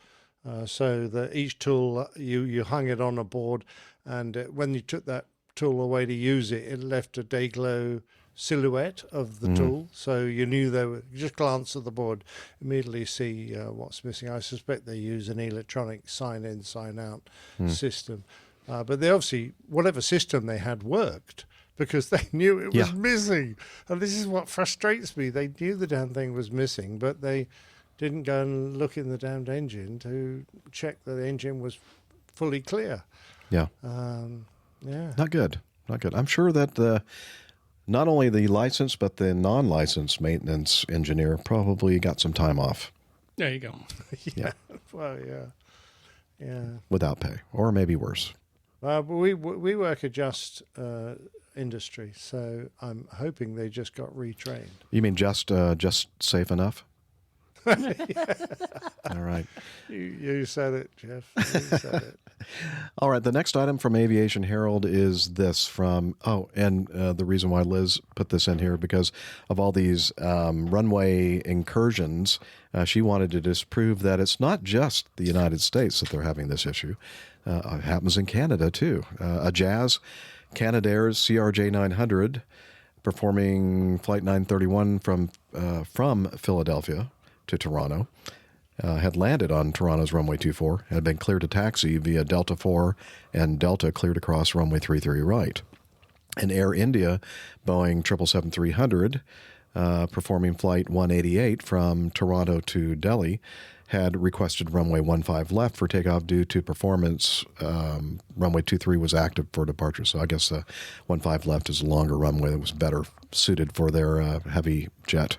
So that each tool, you hung it on a board, and when you took that tool away to use it, it left a day glow silhouette of the tool, so you knew you just glance at the board, immediately see what's missing. I suspect they use an electronic sign in, sign out system, but they obviously, whatever system they had worked, because they knew it was missing. And this is what frustrates me. They knew the damn thing was missing, but they didn't go and look in the damned engine to check that the engine was fully clear. Yeah. Not good. I'm sure that not only the licensed, but the non-licensed maintenance engineer probably got some time off. There you go. Yeah. Well, yeah. Without pay, or maybe worse. But we work a just industry, so I'm hoping they just got retrained. You mean just safe enough? All right. You said it, Jeff. You said it. All right. The next item from Aviation Herald is this the reason why Liz put this in here, because of all these runway incursions, she wanted to disprove that it's not just the United States that they're having this issue. It happens in Canada, too. A Jazz Canadair's CRJ 900 performing Flight 931 from Philadelphia to Toronto. Had landed on Toronto's runway 24, had been cleared to taxi via Delta 4 and Delta cleared across runway 33 right. And Air India Boeing 777-300, performing Flight 188 from Toronto to Delhi, had requested runway 15 left for takeoff due to performance. Runway 23 was active for departure, so I guess 15 left is a longer runway that was better suited for their heavy jet.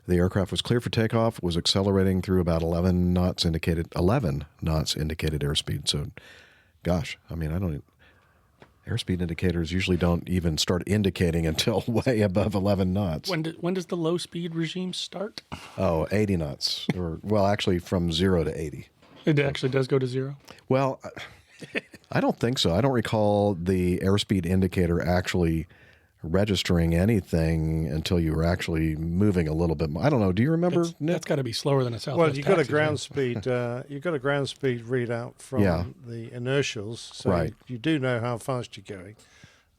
The aircraft was cleared for takeoff, was accelerating through about 11 knots indicated airspeed. So, gosh, I mean, airspeed indicators usually don't even start indicating until way above 11 knots. When does the low speed regime start? Oh, 80 knots. Well, actually from 0 to 80. It actually does go to 0? Well, I don't think so. I don't recall the airspeed indicator actually registering anything until you were actually moving a little bit more. I don't know. Do you remember, Nick? That's got to be slower than a Southwest Well, you've got a taxi, ground right? speed. You've got a ground speed readout from the inertials, so Right. you do know how fast you're going.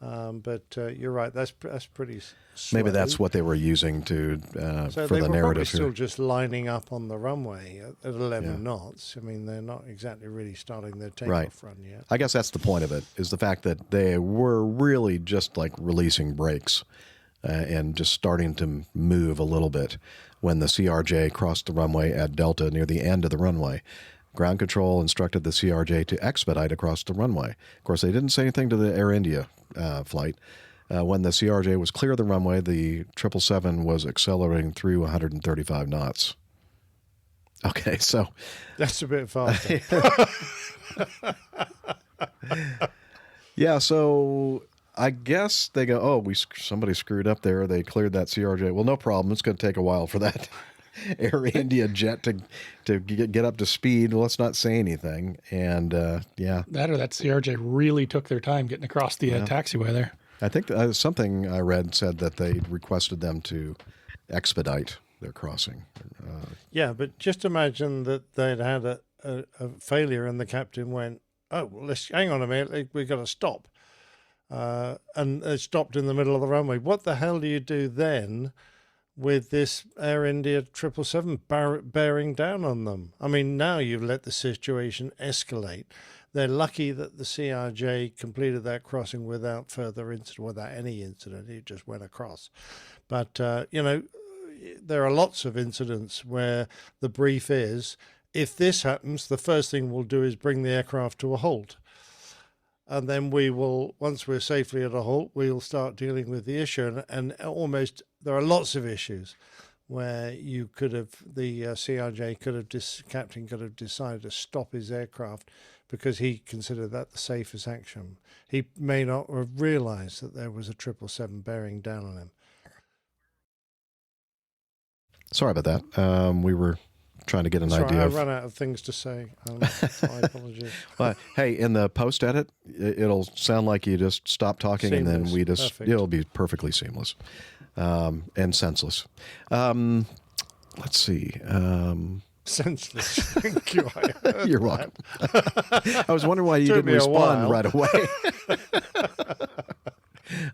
But you're right. That's pretty slow. Maybe that's what they were using to So for they the were probably narrative still here. just lining up on the runway at 11 Yeah. knots. I mean, they're not exactly really starting their takeoff Right. run yet. I guess that's the point of it, is the fact that they were really just like releasing brakes and just starting to move a little bit when the CRJ crossed the runway at Delta near the end of the runway. Ground control instructed the CRJ to expedite across the runway. Of course, they didn't say anything to the Air India flight. When the CRJ was clear of the runway, the 777 was accelerating through 135 knots. Okay, so That's a bit faster. yeah, so I guess they go, oh, somebody screwed up there. They cleared that CRJ. Well, no problem. It's going to take a while for that Air India jet to get up to speed. Let's not say anything. And yeah. That or that CRJ really took their time getting across the taxiway there. I think something I read said that they requested them to expedite their crossing. Yeah, but just imagine that they'd had a failure and the captain went, oh, well, let's hang on a minute, we've got to stop. And it stopped in the middle of the runway. What the hell do you do then with this Air India 777 bearing down on them? I mean, now you've let the situation escalate. They're lucky that the CRJ completed that crossing without further incident, without any incident. It just went across. But, there are lots of incidents where the brief is, if this happens, the first thing we'll do is bring the aircraft to a halt. And then we will, once we're safely at a halt, we'll start dealing with the issue. And almost, there are lots of issues where you could have, the CRJ captain could have decided to stop his aircraft because he considered that the safest action. He may not have realized that there was a 777 bearing down on him. Sorry about that. We were trying to get an idea. I of... ran out of things to say. I apologize. Well, hey, in the post edit, it'll sound like you just stop talking and then we just, Perfect. it'll be perfectly seamless and senseless. Let's see. Senseless. Thank you. I heard You're that. welcome. I was wondering why you Took didn't me a respond while. right away.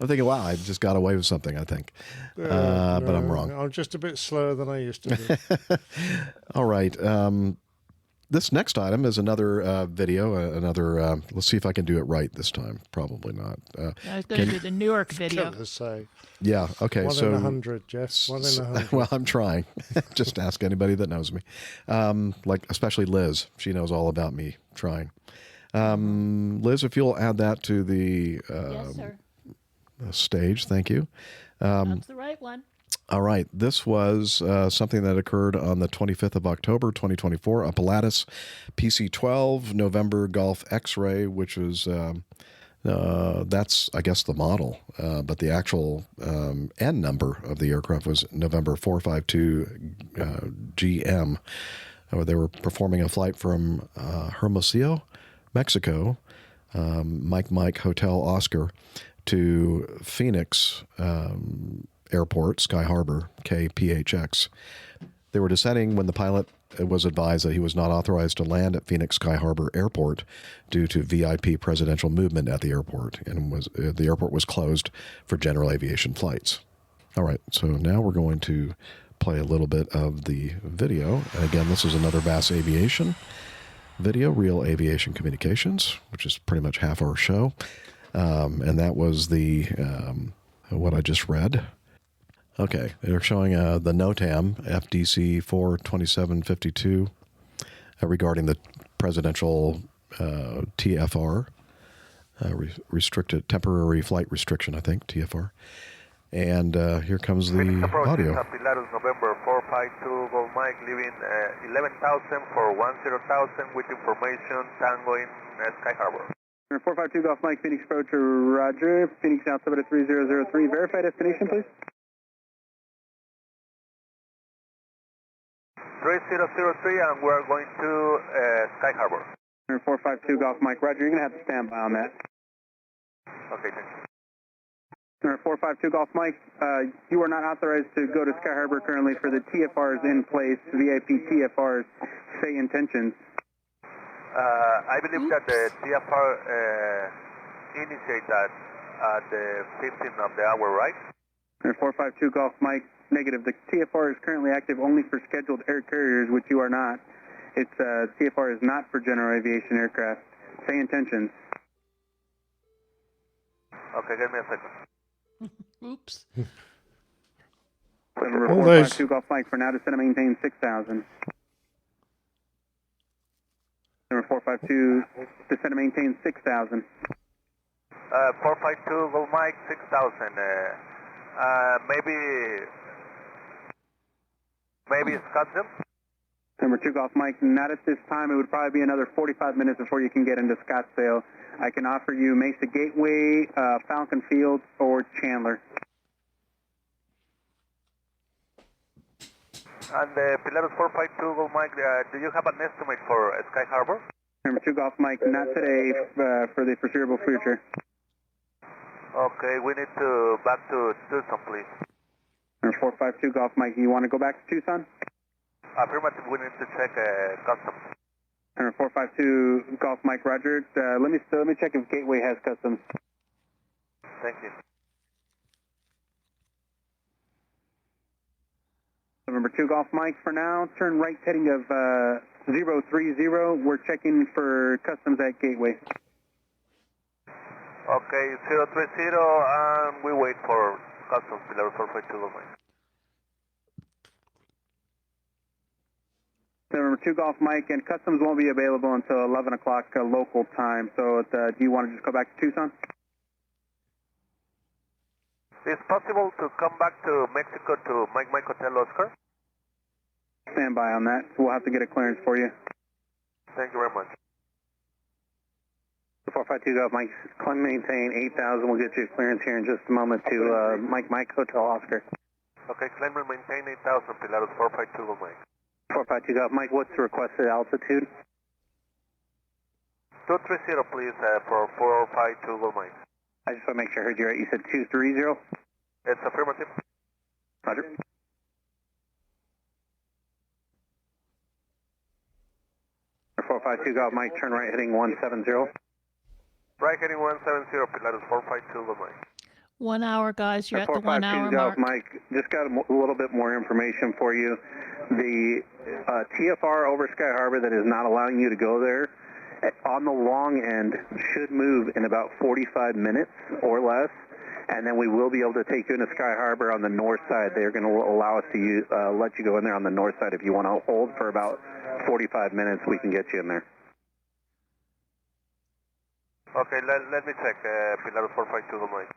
I'm thinking, wow, I just got away with something, I think. But I'm wrong. I'm just a bit slower than I used to be. All right. This next item is another video, let's see if I can do it right this time. Probably not. I was going to do the Newark video. Gonna say. Yeah, okay. 1 so in 100, Jeff. 1 in 100. Well, I'm trying. Just ask anybody that knows me. Especially Liz. She knows all about me trying. Liz, if you'll add that to the Yes, sir. stage, thank you. That's the right one. All right. This was something that occurred on the 25th of October, 2024, a Pilatus PC-12 November Golf X-Ray, which was, that's, I guess, the model. But the actual N number of the aircraft was November 452 GM. They were performing a flight from Hermosillo, Mexico, Mike Hotel Oscar, to Phoenix Airport, Sky Harbor, KPHX. They were descending when the pilot was advised that he was not authorized to land at Phoenix Sky Harbor Airport due to VIP presidential movement at the airport, and the airport was closed for general aviation flights. All right, so now we're going to play a little bit of the video. And again, this is another Bass Aviation video, Real Aviation Communications, which is pretty much half our show. And that was the what I just read. Okay, they're showing the NOTAM FDC 42752 regarding the presidential TFR, restricted temporary flight restriction, I think, TFR. And here comes the audio. Pilatus November 452, Gold Mike, leaving 11,000 for 10,000 with information, Tango in Sky Harbor. 452 Golf Mike, Phoenix approach, Roger. Phoenix now 73003. Verify destination, please. 3003, and we're going to Sky Harbor. 452 Golf Mike, Roger. You're going to have to stand by on that. Okay, thank you. 452 Golf Mike, you are not authorized to go to Sky Harbor currently for the TFRs in place, VIP TFRs, say intentions. I believe that the TFR initiate that at the 15th of the hour, right? 452 Golf Mike, negative. The TFR is currently active only for scheduled air carriers, which you are not. It's TFR is not for general aviation aircraft. Say intentions. Okay, give me a second. Oops. Number 452 Golf Mike, for now descend and maintain 6,000. Number 452, descend and maintain 6,000. 452 Gold Mike, 6,000. Maybe Scottsdale? Number 2 Golf Mike, not at this time. It would probably be another 45 minutes before you can get into Scottsdale. I can offer you Mesa Gateway, Falcon Field, or Chandler. And Pilatus 452 Gold Mike, do you have an estimate for Sky Harbor? Number 2 Golf Mike, not today, for the foreseeable future. Okay, we need to back to Tucson, please. Number 452 Golf Mike, you want to go back to Tucson? Affirmative, we need to check customs. Number 452 Golf Mike, Roger. Let me check if Gateway has customs. Thank you. Number 2 Golf Mike, for now, turn right heading of 030. We're checking for customs at Gateway. Okay, 030, and we wait for customs, Pilar 452 Gold Mike. Number 2 Golf Mike, and customs won't be available until 11 o'clock local time, so do you want to just go back to Tucson? Is it possible to come back to Mexico to Mike Hotel Oscar? Stand by on that. We'll have to get a clearance for you. Thank you very much. 452 Golf Mike, climb maintain 8,000. We'll get you a clearance here in just a moment to Mike Hotel Oscar. Okay, climb and maintain 8,000, Pilatus 452 Gold Mike. 452 Golf Mike, what's the requested altitude? 230, please, for 452 Gold Mike. I just want to make sure I heard you right. You said 230? It's affirmative. Roger. For 452 Golf Mike, turn right heading 170. Right heading 170, Pilatus 452 Gold Mike. 1 hour, guys. You're at the 1 hour mark. Mike, just got a little bit more information for you. The TFR over Sky Harbor that is not allowing you to go there, on the long end, should move in about 45 minutes or less, and then we will be able to take you into Sky Harbor on the north side. They're going to allow us to let you go in there on the north side. If you want to hold for about 45 minutes, we can get you in there. Okay, let me check, Pilatus 452 Gold Mike.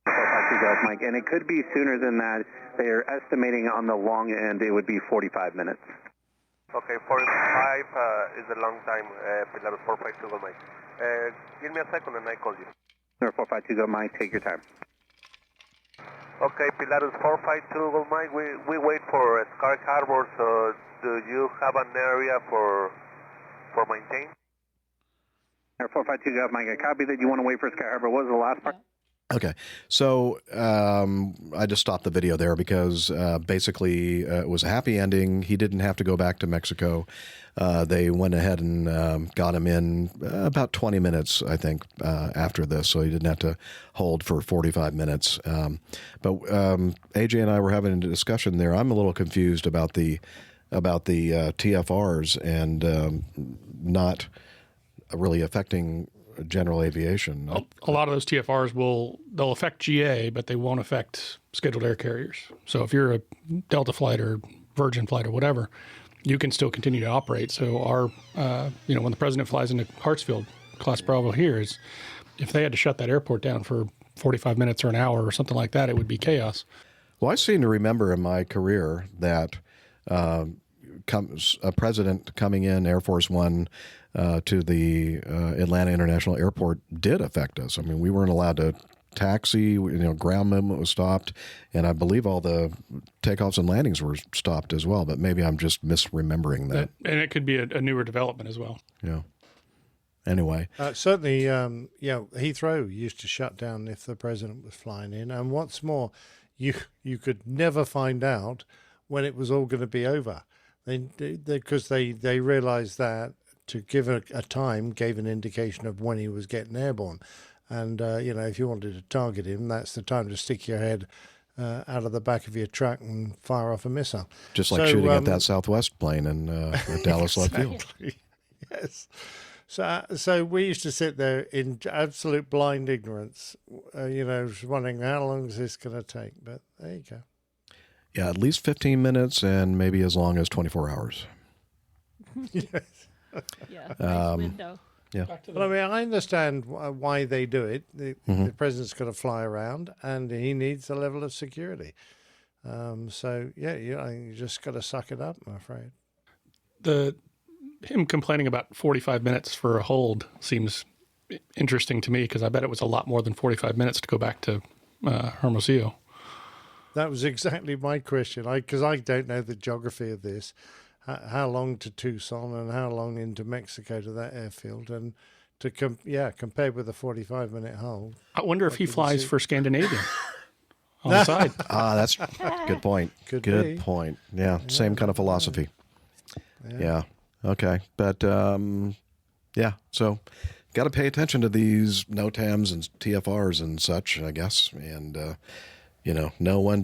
452 Golf Mike, and it could be sooner than that. They are estimating on the long end it would be 45 minutes. Okay, 45 is a long time, Pilatus 452 Gold Mike. Give me a second and I call you. 452 Golf Mike, take your time. Okay, Pilatus 452 Gold Mike, we wait for Sky Harbor, so do you have an area for maintain? 452 Golf Mike, a copy that you want to wait for Sky Harbor. What was the last part? Okay, so I just stopped the video there because basically it was a happy ending. He didn't have to go back to Mexico. They went ahead and got him in about 20 minutes, I think, after this, so he didn't have to hold for 45 minutes. But AJ and I were having a discussion there. I'm a little confused about the TFRs and not really affecting general aviation. A lot of those TFRs they'll affect GA, but they won't affect scheduled air carriers. So if you're a Delta flight or Virgin flight or whatever, you can still continue to operate. So our, when the president flies into Hartsfield, Class Bravo here is, if they had to shut that airport down for 45 minutes or an hour or something like that, it would be chaos. Well, I seem to remember in my career that a president coming in Air Force One to the Atlanta International Airport did affect us. I mean, we weren't allowed to taxi, ground movement was stopped, and I believe all the takeoffs and landings were stopped as well, but maybe I'm just misremembering that. And it could be a newer development as well. Yeah. Anyway. Certainly, Heathrow used to shut down if the president was flying in, and what's more, you could never find out when it was all going to be over. Because they realized that to give a time gave an indication of when he was getting airborne. And, if you wanted to target him, that's the time to stick your head out of the back of your truck and fire off a missile. Just like shooting at that Southwest plane in Dallas Love Field. Yes. So we used to sit there in absolute blind ignorance, wondering how long is this going to take. But there you go. Yeah, at least 15 minutes and maybe as long as 24 hours. Yes. Yeah, nice window. Yeah. Well, I mean, I understand why they do it. The president's got to fly around, and he needs a level of security. You just got to suck it up, I'm afraid. Him complaining about 45 minutes for a hold seems interesting to me, because I bet it was a lot more than 45 minutes to go back to Hermosillo. That was exactly my question, because I don't know the geography of this. How long to Tucson and how long into Mexico to that airfield, and to compare with a 45-minute hold. I wonder if he flies for Scandinavian on the side. That's a good point. Good point. Yeah, same kind of philosophy. Yeah. Okay. But so got to pay attention to these NOTAMs and TFRs and such, I guess, and know when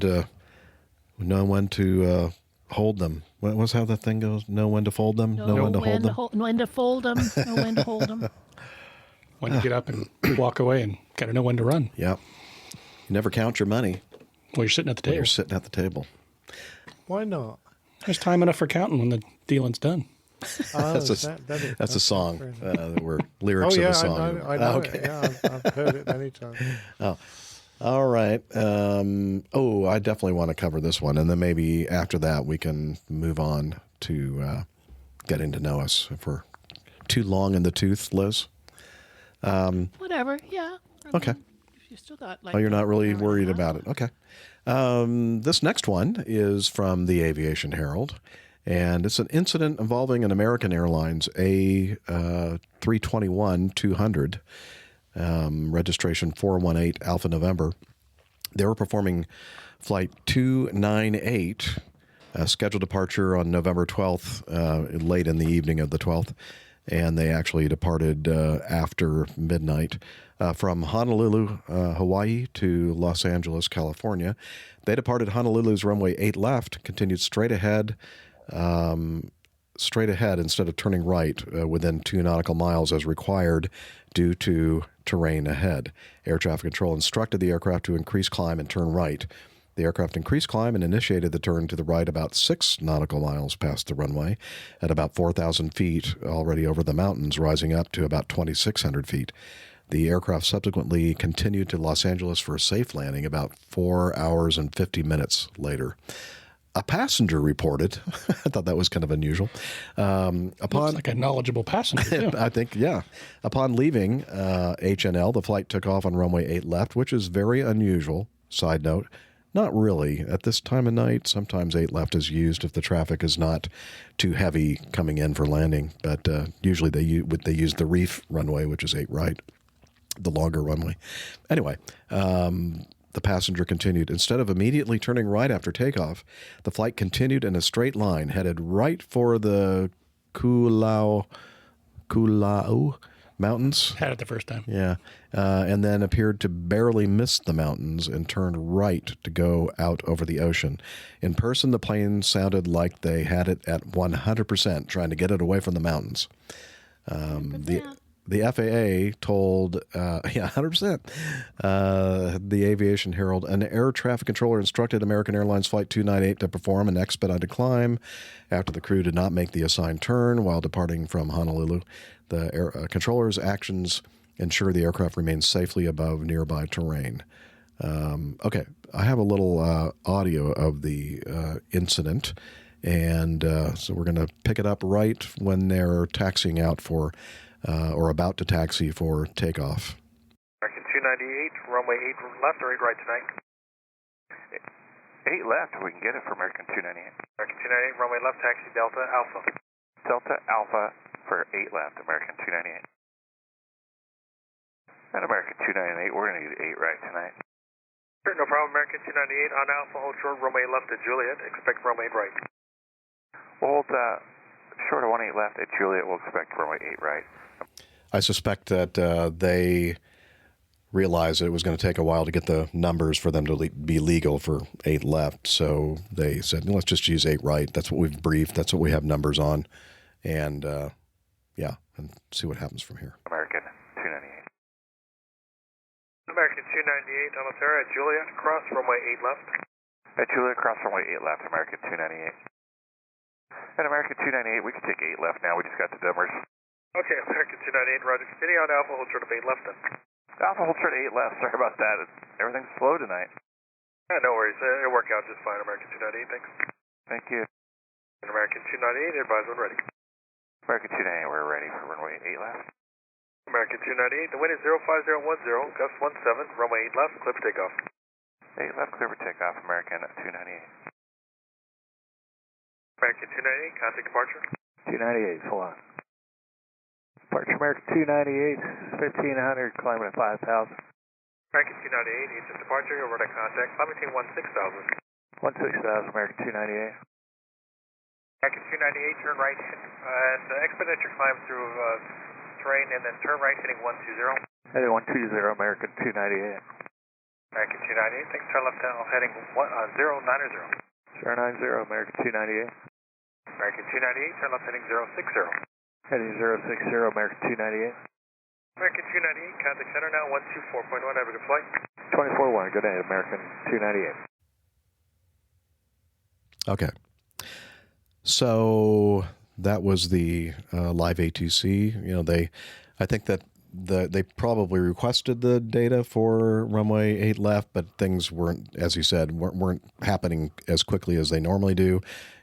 to hold them. What was how the thing goes? Know when to fold them. Know when to hold them. When to fold them. Know when to hold them. When to get up and walk away, and got to know when to run. Yeah. You never count your money. Well, you're sitting at the table. You're sitting at the table. Why not? There's time enough for counting when the dealing's done. That's a song. That were lyrics of a song. I know it. Yeah, I've heard it many times. Oh. All right. I definitely want to cover this one, and then maybe after that we can move on to getting to know us. If we're too long in the tooth, Liz. Whatever. Yeah. Okay. You still got you're not really worried about it. Okay. This next one is from the Aviation Herald, and it's an incident involving an American Airlines A321-200. Registration 418 Alpha November. They were performing flight 298, scheduled departure on November 12th, late in the evening of the 12th, and they actually departed after midnight from Honolulu, Hawaii to Los Angeles, California. They departed Honolulu's runway 8 left, continued straight ahead instead of turning right within 2 nautical miles as required due to terrain ahead. Air traffic control instructed the aircraft to increase climb and turn right. The aircraft increased climb and initiated the turn to the right about 6 nautical miles past the runway at about 4,000 feet, already over the mountains, rising up to about 2,600 feet. The aircraft subsequently continued to Los Angeles for a safe landing about 4 hours and 50 minutes later. A passenger reported, I thought that was kind of unusual. Looks like a knowledgeable passenger. I think, yeah. Upon leaving HNL, the flight took off on runway 8 left, which is very unusual. Side note, not really. At this time of night, sometimes 8 left is used if the traffic is not too heavy coming in for landing. But usually they use the reef runway, which is 8 right. the longer runway. Anyway, the passenger continued. Instead of immediately turning right after takeoff, the flight continued in a straight line, headed right for the Kulau Mountains. Had it the first time. Yeah. And then appeared to barely miss the mountains and turned right to go out over the ocean. In person, the plane sounded like they had it at 100%, trying to get it away from the mountains. The FAA told, 100%, the Aviation Herald, an air traffic controller instructed American Airlines Flight 298 to perform an expedited climb after the crew did not make the assigned turn while departing from Honolulu. The controller's actions ensure the aircraft remains safely above nearby terrain. Okay, I have a little audio of the incident, and so we're going to pick it up right when they're taxiing out for or about to taxi for takeoff. American 298, runway 8 left or 8 right tonight? 8 left, we can get it for American 298. American 298, runway left, taxi Delta Alpha. Delta Alpha for 8 left, American 298. And American 298, we're going to get 8 right tonight. Sure, no problem, American 298 on Alpha, hold short, runway left at Juliet, expect runway 8 right. We'll hold short of 18 left at Juliet, we'll expect runway 8 right. I suspect that they realized that it was going to take a while to get the numbers for them to be legal for 8 left. So they said, let's just use 8 right. That's what we've briefed. That's what we have numbers on. And, and see what happens from here. American 298. American 298, Almatera at Juliet, cross runway 8 left. At Juliet, cross runway 8 left, American 298. And American 298, we can take 8 left now. We just got the numbers. Okay, American 298, roger. Continue on Alpha, hold short of 8 left then. Alpha, hold short of 8 left. Sorry about that. Everything's slow tonight. Yeah, no worries. It'll work out just fine, American 298. Thanks. Thank you. And American 298, advise when ready. American 298, we're ready for runway 8 left. American 298, the wind is 05010, gust 17, runway 8 left, clear for takeoff. 8 left, clear for takeoff, American 298. American 298, contact departure. 298, hold on. Departure American 298, 1500, climbing at 5,000. American 298, Eastern departure, overnight contact, climb between 16,000. 16,000, American 298. American 298, turn right, and expedite your climb through terrain, and then turn right, heading 120. Heading 120, American 298. American 298, thanks, turn left now, heading 090. 090, American 298. American 298, turn left, heading 060. Heading 060, American 298. American 298, contact center now, 124.1, have a good flight. 24-1, good day, American 298. Okay. So that was the live ATC. I think that they probably requested the data for runway 8 left, but things weren't, as you said, weren't happening as quickly as they normally do.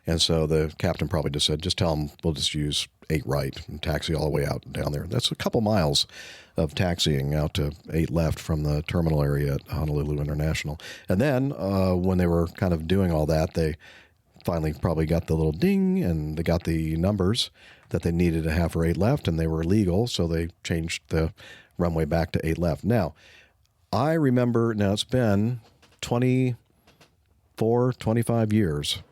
And so the captain probably just said, just tell them we'll just use 8 right and taxi all the way out and down there. That's a couple miles of taxiing out to 8 left from the terminal area at Honolulu International. And then when they were kind of doing all that, they finally probably got the little ding and they got the numbers that they needed to have for 8 left, and they were legal, so they changed the runway back to 8 left. Now, I remember, it's been 24, 25 years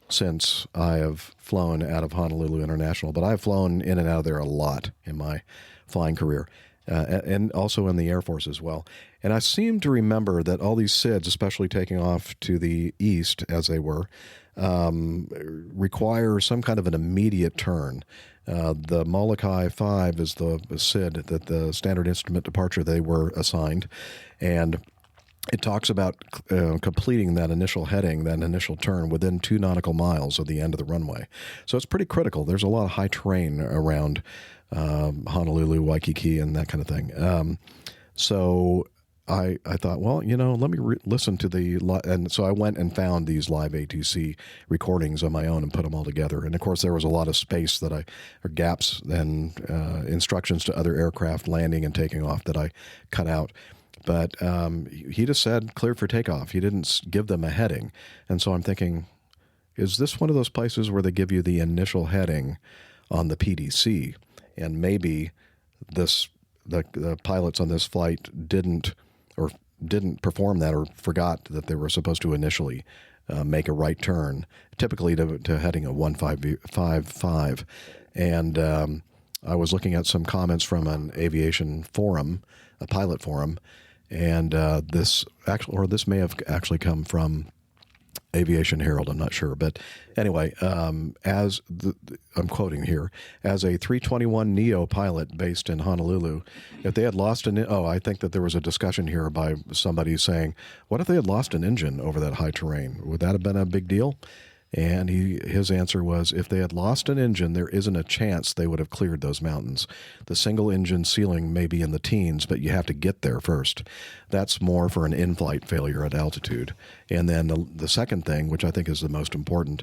since I have flown out of Honolulu International, but I've flown in and out of there a lot in my flying career, and also in the Air Force as well. And I seem to remember that all these SIDs, especially taking off to the east as they were, require some kind of an immediate turn. The Molokai 5 is the SID, that the standard instrument departure they were assigned, and it talks about completing that initial heading, that initial turn, within 2 nautical miles of the end of the runway. So it's pretty critical. There's a lot of high terrain around Honolulu, Waikiki, and that kind of thing. So I thought, well, let me listen to and so I went and found these live ATC recordings on my own and put them all together. And of course, there was a lot of space or gaps and instructions to other aircraft landing and taking off that I cut out. But he just said clear for takeoff. He didn't give them a heading. And so I'm thinking, is this one of those places where they give you the initial heading on the PDC? And maybe this the pilots on this flight didn't perform that, or forgot that they were supposed to initially make a right turn, typically to heading a 1555. And I was looking at some comments from an aviation forum, a pilot forum, and this may have actually come from Aviation Herald, I'm not sure. But anyway, I'm quoting here, as a 321neo pilot based in Honolulu, if they had lost I think that there was a discussion here by somebody saying, what if they had lost an engine over that high terrain? Would that have been a big deal? And his answer was, if they had lost an engine, there isn't a chance they would have cleared those mountains. The single engine ceiling may be in the teens, but you have to get there first. That's more for an in-flight failure at altitude. And then the second thing, which I think is the most important,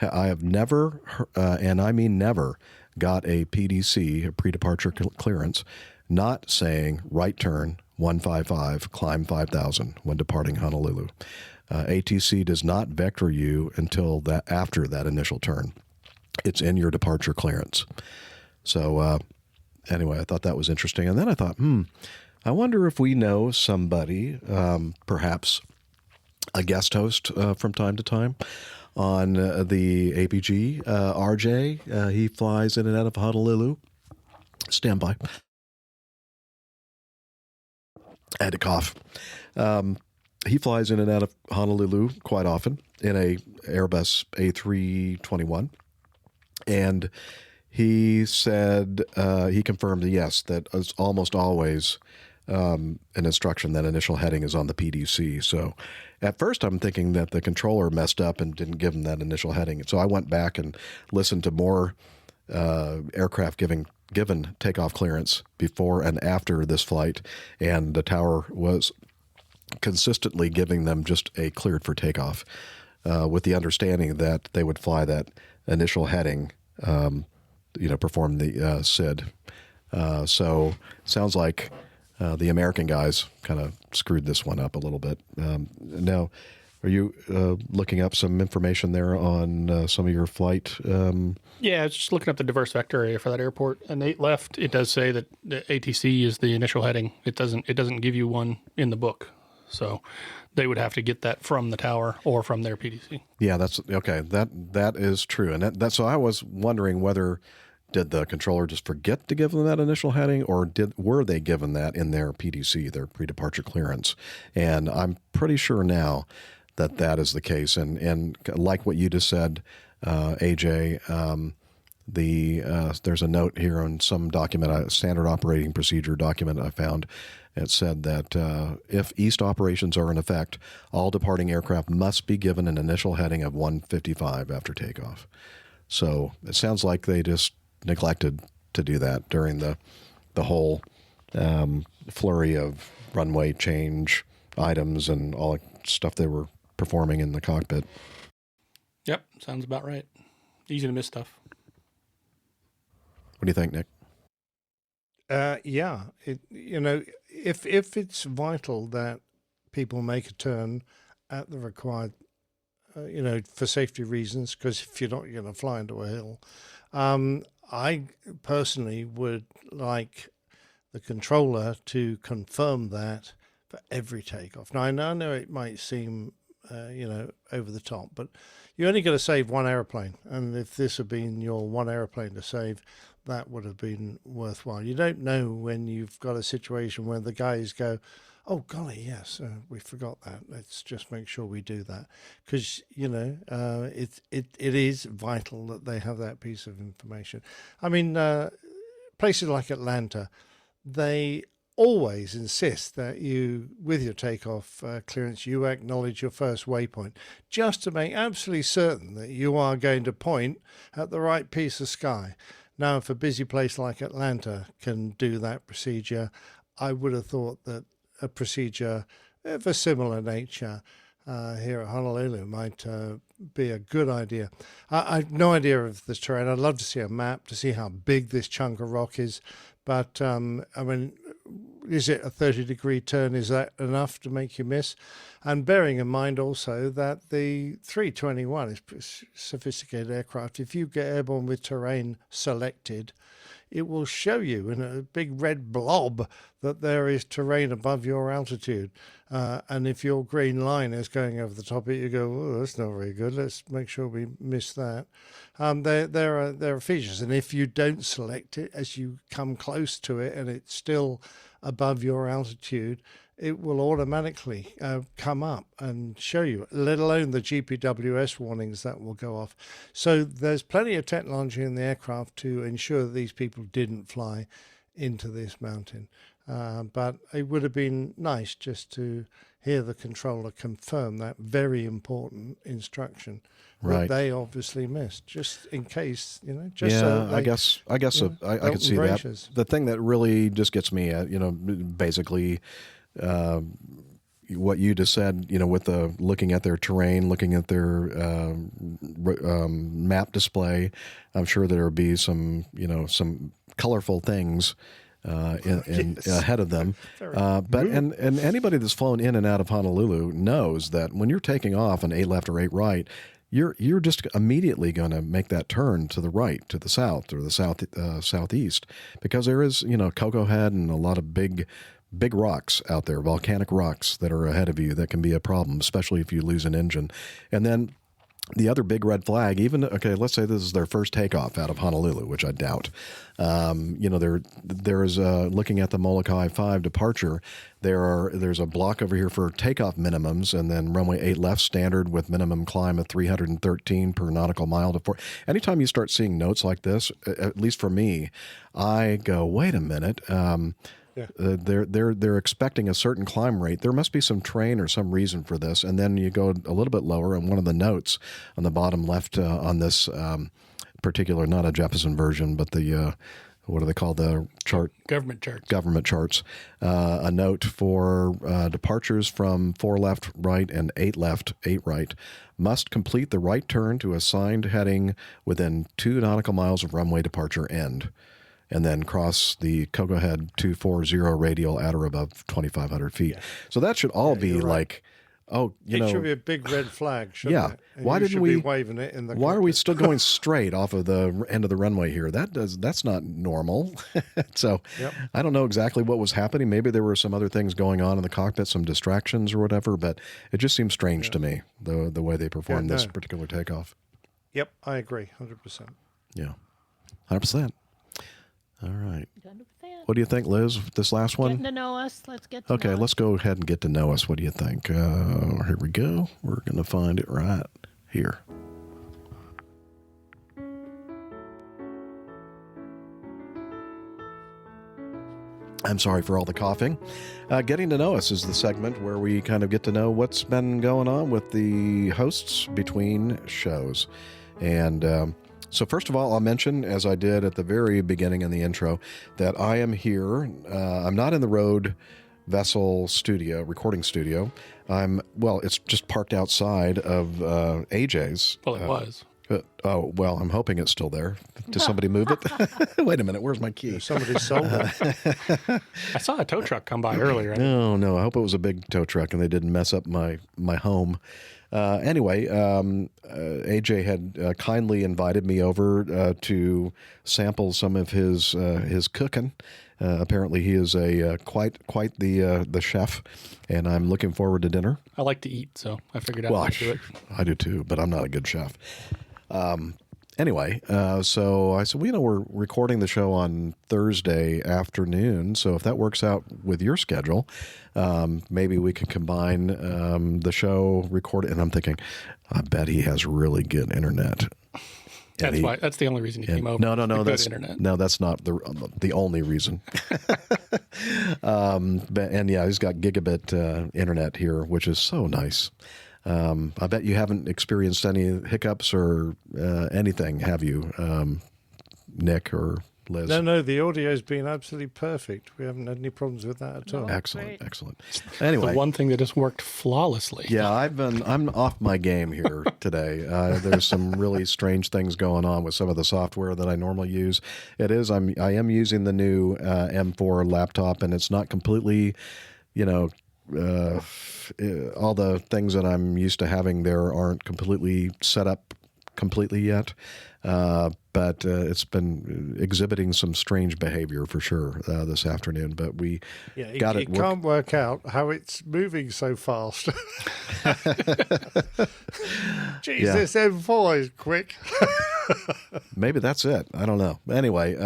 I have never, and I mean never, got a PDC, a pre-departure clearance, not saying right turn, 155, climb 5,000 when departing Honolulu. ATC does not vector you until after that initial turn. It's in your departure clearance. So anyway, I thought that was interesting. And then I thought, I wonder if we know somebody, perhaps a guest host from time to time on the APG. RJ, he flies in and out of Honolulu. Stand by. I had to cough. He flies in and out of Honolulu quite often in a Airbus A321. And he said, he confirmed, yes, that it's almost always an instruction that initial heading is on the PDC. So at first I'm thinking that the controller messed up and didn't give him that initial heading. So I went back and listened to more aircraft given takeoff clearance before and after this flight, and the tower was consistently giving them just a cleared for takeoff, with the understanding that they would fly that initial heading, perform the SID. So sounds like the American guys kind of screwed this one up a little bit. Now, are you looking up some information there on some of your flight? Yeah, I was just looking up the diverse vector area for that airport. And Nate left. It does say that the ATC is the initial heading. It doesn't give you one in the book. So they would have to get that from the tower or from their PDC. Yeah, that's okay. That is true. And that's so I was wondering whether did the controller just forget to give them that initial heading, or were they given that in their PDC, their pre-departure clearance? And I'm pretty sure now that is the case. And like what you just said, AJ, there's a note here on some document, a standard operating procedure document I found. It said that if east operations are in effect, all departing aircraft must be given an initial heading of 155 after takeoff. So it sounds like they just neglected to do that during the whole flurry of runway change items and all the stuff they were performing in the cockpit. Yep, sounds about right. Easy to miss stuff. What do you think, Nick? Yeah, if it's vital that people make a turn at the required, for safety reasons, because if you're not going to fly into a hill, I personally would like the controller to confirm that for every takeoff. Now, I know it might seem, over the top, but you're only going to save one airplane. And if this had been your one airplane to save, that would have been worthwhile. You don't know when you've got a situation where the guys go, oh, golly, yes, we forgot that. Let's just make sure we do that. Because, it is vital that they have that piece of information. I mean, places like Atlanta, they always insist that you, with your takeoff clearance, you acknowledge your first waypoint, just to make absolutely certain that you are going to point at the right piece of sky. Now, if a busy place like Atlanta can do that procedure, I would have thought that a procedure of a similar nature here at Honolulu might be a good idea. I have no idea of this terrain. I'd love to see a map to see how big this chunk of rock is. But, is it a 30-degree turn? Is that enough to make you miss? And bearing in mind also that the 321 is a sophisticated aircraft. If you get airborne with terrain selected, it will show you in a big red blob that there is terrain above your altitude. And if your green line is going over the top of it, you go, oh, that's not very good. Let's make sure we miss that. There are features. And if you don't select it as you come close to it and it's still above your altitude, it will automatically come up and show you, let alone the GPWS warnings that will go off. So there's plenty of technology in the aircraft to ensure that these people didn't fly into this mountain. But it would have been nice just to hear the controller confirm that very important instruction that they obviously missed, just in case, just so they, I guess I could see that. The thing that really just gets me, basically what you just said, with the looking at their terrain, looking at their map display, I'm sure there will be some colorful things ahead of them. And anybody that's flown in and out of Honolulu knows that when you're taking off an 8 left or 8 right, you're just immediately going to make that turn to the right, to the south or the southeast, because there is Cocoa Head and a lot of big rocks out there, volcanic rocks that are ahead of you that can be a problem, especially if you lose an engine. And then the other big red flag, let's say this is their first takeoff out of Honolulu, which I doubt. There is looking at the Molokai 5 departure. There's a block over here for takeoff minimums, and then runway 8 left standard with minimum climb of 313 per nautical mile to 4. Anytime you start seeing notes like this, at least for me, I go, wait a minute. They're expecting a certain climb rate. There must be some terrain or some reason for this. And then you go a little bit lower, and one of the notes on the bottom left on this particular, not a Jeppesen version, but the what do they call the chart? Government charts. Government charts. A note for departures from 4 left, right, and 8 left, 8 right must complete the right turn to assigned heading within 2 nautical miles of runway departure end, and then cross the Cocoa Head 240 radial at or above 2,500 feet. Yeah. So that should all be like, it should be a big red flag, shouldn't it? And why didn't we be waving it in the Why are we still going straight off of the end of the runway here? That's not normal. So I don't know exactly what was happening. Maybe there were some other things going on in the cockpit, some distractions or whatever, but it just seems strange to me, the way they performed this particular takeoff. Yep, I agree, 100%. Yeah, 100%. All right. 100%. What do you think, Liz, this last one? Getting to know us. Let's get to know us. Let's go ahead and get to know us. What do you think? Here we go. We're going to find it right here. I'm sorry for all the coughing. Getting to know us is the segment where we kind of get to know what's been going on with the hosts between shows. And so first of all, I'll mention, as I did at the very beginning in the intro, that I am here. I'm not in the Road Vessel studio, recording studio. It's just parked outside of AJ's. Well, it was. I'm hoping it's still there. Did somebody move it? Wait a minute, where's my key? Somebody sold it. I saw a tow truck come by earlier. No, I hope it was a big tow truck and they didn't mess up my home. Anyway, AJ had kindly invited me over to sample some of his cooking. Apparently, he is quite the chef, and I'm looking forward to dinner. I like to eat, so I figured out how to do it. I do too, but I'm not a good chef. Anyway, so I said, we're recording the show on Thursday afternoon, so if that works out with your schedule, maybe we can combine the show, record it. And I'm thinking, I bet he has really good internet. That's the only reason he came over. No, that's internet. No, that's not the only reason. He's got gigabit internet here, which is so nice. I bet you haven't experienced any hiccups or anything, have you, Nick or Liz. No, the audio's been absolutely perfect. We haven't had any problems with that at all. Excellent. Anyway, the one thing that just worked flawlessly. Yeah, I'm off my game here today. There's some really strange things going on with some of the software that I normally use. I am using the new M4 laptop, and it's not completely, all the things that I'm used to having there aren't completely set up completely yet. But it's been exhibiting some strange behavior for sure this afternoon. But we got it. You can't work out how it's moving so fast. Jeez, this M4 is quick. Maybe that's it. I don't know. Anyway,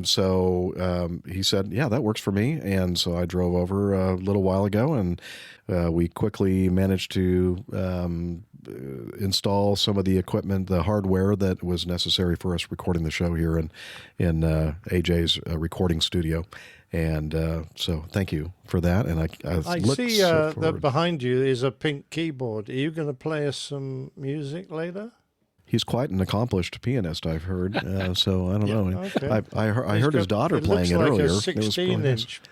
so he said, yeah, that works for me. And so I drove over a little while ago, and we quickly managed to install some of the equipment, the hardware that was necessary for us recording the show here in AJ's recording studio. And so thank you for that. And I see that behind you is a pink keyboard. Are you going to play us some music later? He's quite an accomplished pianist, I've heard. So I don't know. Okay. I heard his daughter playing it earlier. It looks like a 16-inch.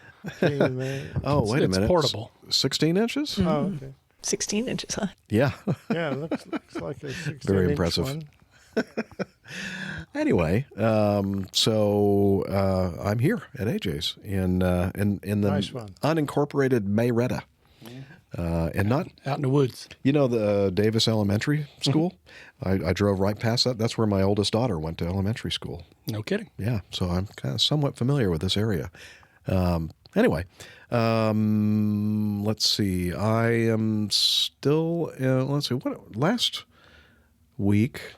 Oh, wait a minute. It's portable. 16 inches? Oh, okay. 16 inches, huh? Yeah. Yeah, it looks like a 16-inch Very impressive. one. Anyway, so I'm here at AJ's in the nice one. unincorporated Mayretta. And not out in the woods. You know the Davis Elementary School? I drove right past that. That's where my oldest daughter went to elementary school. No kidding. Yeah, so I'm kind of somewhat familiar with this area. Anyway, let's see. I am still, let's see, last week,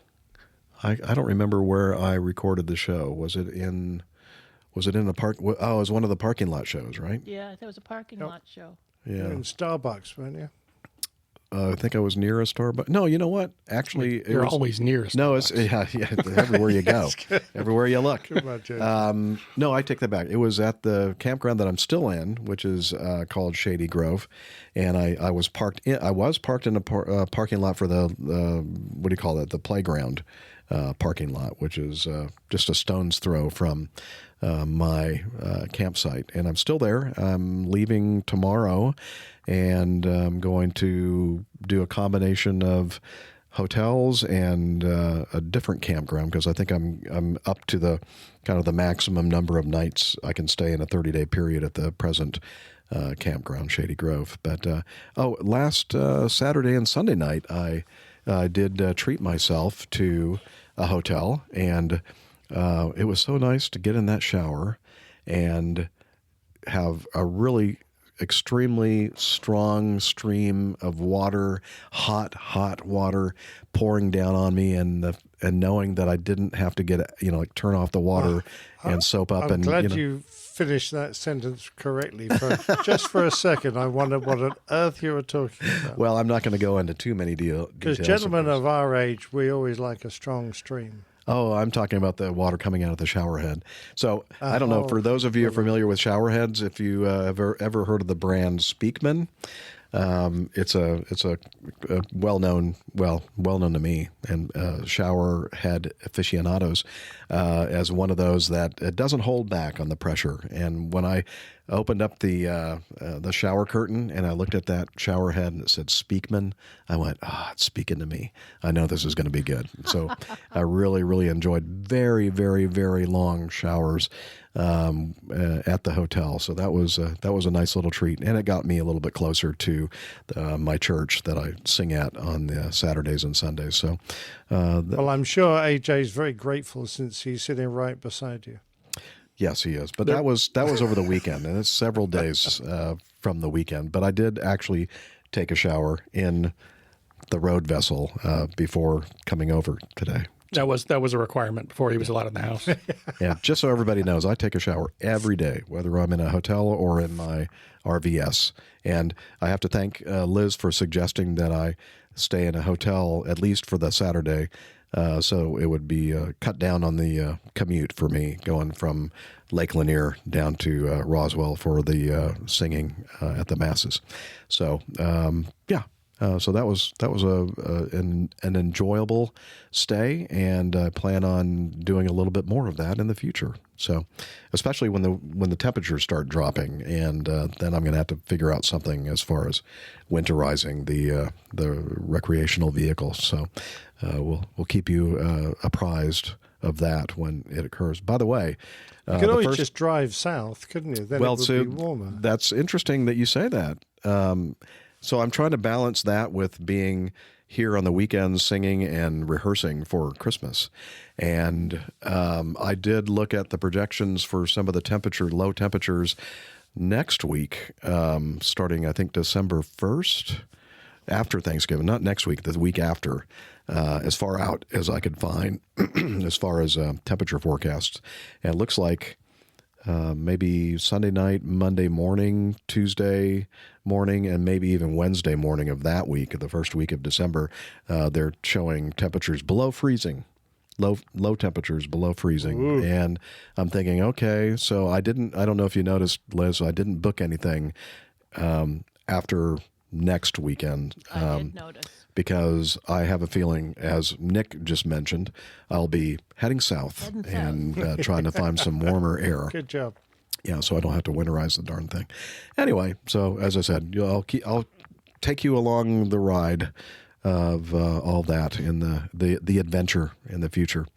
I don't remember where I recorded the show. Was it in a park? Oh, it was one of the parking lot shows, right? Yeah, there was a parking lot show. Yeah. You're in Starbucks, weren't you? I think I was near a Starbucks. No, you know what? Actually, you're always near a Starbucks. No, it's everywhere you go, everywhere you look. Too much, yeah. No, I take that back. It was at the campground that I'm still in, which is called Shady Grove, and I was parked in a parking lot for the what do you call it? The playground parking lot, which is just a stone's throw from my campsite, and I'm still there. I'm leaving tomorrow, and I'm going to do a combination of hotels and a different campground because I think I'm up to the kind of the maximum number of nights I can stay in a 30-day period at the present campground, Shady Grove. But last Saturday and Sunday night, I did treat myself to a hotel, and it was so nice to get in that shower and have a really extremely strong stream of water, hot water pouring down on me, and knowing that I didn't have to get turn off the water and soap up. I'm glad you finished that sentence correctly. Just for a second, I wondered what on earth you were talking about. Well, I'm not going to go into too many details. Because gentlemen of our age, we always like a strong stream. Oh, I'm talking about the water coming out of the shower head. So I don't know. For those of you who are familiar with shower heads, if you have ever heard of the brand Speakman, it's a well-known to me and shower head aficionados as one of those that it doesn't hold back on the pressure. And when I opened up the shower curtain and I looked at that shower head and it said Speakman, I went, it's speaking to me. I know this is going to be good. So I really, really enjoyed very, very, very long showers at the hotel. So that was a nice little treat, and it got me a little bit closer to my church that I sing at on the Saturdays and Sundays. So, well, I'm sure AJ's very grateful since he's sitting right beside you. Yes, he is. But that was over the weekend, and it's several days from the weekend. But I did actually take a shower in the road vessel before coming over today. That was a requirement before he was allowed in the house. Yeah, just so everybody knows, I take a shower every day, whether I'm in a hotel or in my RVS. And I have to thank Liz for suggesting that I stay in a hotel at least for the Saturday, so it would be cut down on the commute for me going from Lake Lanier down to Roswell for the singing at the masses. So, yeah. So that was an enjoyable stay, and I plan on doing a little bit more of that in the future. So, especially when the temperatures start dropping, and then I'm going to have to figure out something as far as winterizing the recreational vehicles. So, we'll keep you apprised of that when it occurs. By the way, you could always just drive south, couldn't you? Then it would be warmer. That's interesting that you say that. So I'm trying to balance that with being here on the weekends singing and rehearsing for Christmas. And I did look at the projections for some of the low temperatures next week, starting, I think, December 1st, after Thanksgiving, not next week, the week after, as far out as I could find as far as temperature forecasts. And it looks like maybe Sunday night, Monday morning, Tuesday morning, and maybe even Wednesday morning of that week, the first week of December, they're showing temperatures below freezing, low temperatures below freezing. Ooh. And I'm thinking, okay, so I don't know if you noticed, Liz, I didn't book anything after next weekend. I did notice. Because I have a feeling, as Nick just mentioned, I'll be heading south and trying to find some warmer air. Good job. Yeah, so I don't have to winterize the darn thing. Anyway, so as I said, I'll take you along the ride of all that in the adventure in the future.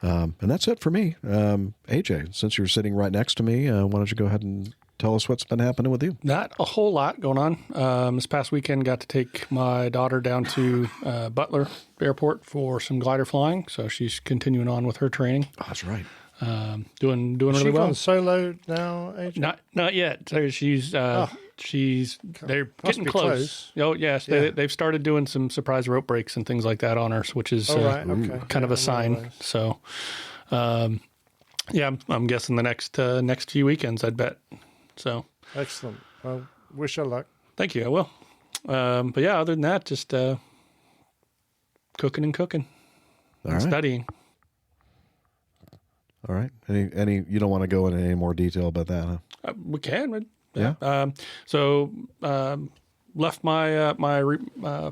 And that's it for me. AJ, since you're sitting right next to me, why don't you go ahead and tell us what's been happening with you? Not a whole lot going on. This past weekend, got to take my daughter down to Butler Airport for some glider flying. So she's continuing on with her training. Oh, that's right. Doing Is really she well. gone solo now, AJ? Not yet. So they're getting close. Oh yes, they've started doing some surprise rope breaks and things like that on her, which is kind of a sign. So, I'm guessing the next few weekends, I'd bet. So excellent. Well, wish her luck. Thank you. I will. But yeah, other than that, just cooking and studying. All right. Any? You don't want to go into any more detail about that, huh? We can. But, yeah. Left my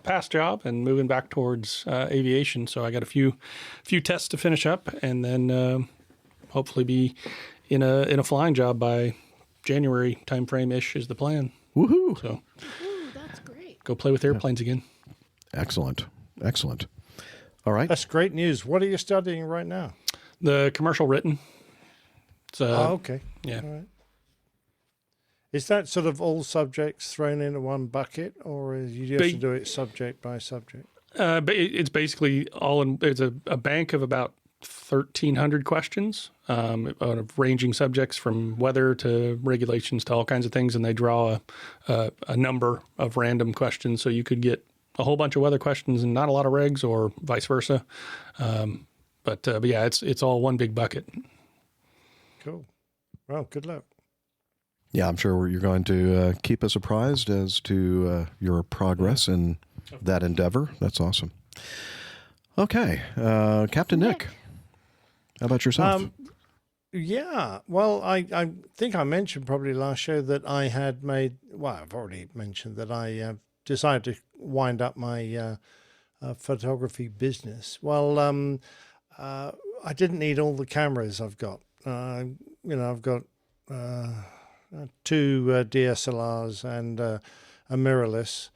past job and moving back towards aviation. So I got a few tests to finish up, and then hopefully be in a flying job by January timeframe ish is the plan. Woohoo! So, that's great. Go play with airplanes again. Excellent. All right. That's great news. What are you studying right now? The commercial written. So, okay. Yeah. All right. Is that sort of all subjects thrown into one bucket, or you have to do it subject by subject? But it's basically all in. It's a bank of about 1,300 questions, of ranging subjects from weather to regulations to all kinds of things, and they draw a number of random questions, so you could get a whole bunch of weather questions and not a lot of regs, or vice versa. But yeah, it's all one big bucket. Cool. Well, good luck. Yeah, I'm sure you're going to keep us apprised as to your progress in that endeavor. That's awesome. Okay, Captain Nick, how about yourself? Yeah, well, I think I mentioned probably last show that I had made, well, I've already mentioned that I decided to wind up my photography business. Well, I didn't need all the cameras I've got. I've got 2 DSLRs and a mirrorless.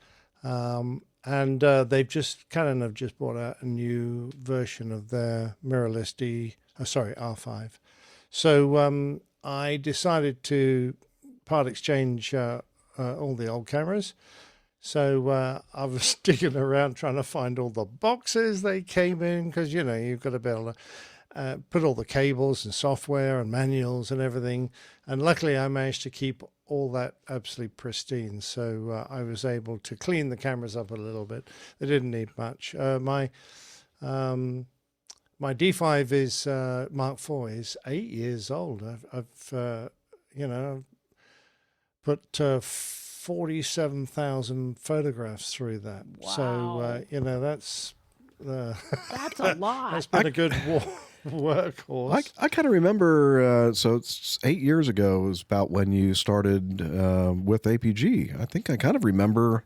And they've Canon have just brought out a new version of their mirrorless R5. So I decided to part exchange all the old cameras. So I was digging around trying to find all the boxes they came in, because, you've got to be able to put all the cables and software and manuals and everything. And luckily I managed to keep all that absolutely pristine. So I was able to clean the cameras up a little bit. They didn't need much. My D5 is Mark IV is 8 years old. I've put 47,000 photographs through that. Wow. So that's a lot. That's been a good workhorse. I kind of remember, so it's 8 years ago is about when you started with APG. I think I kind of remember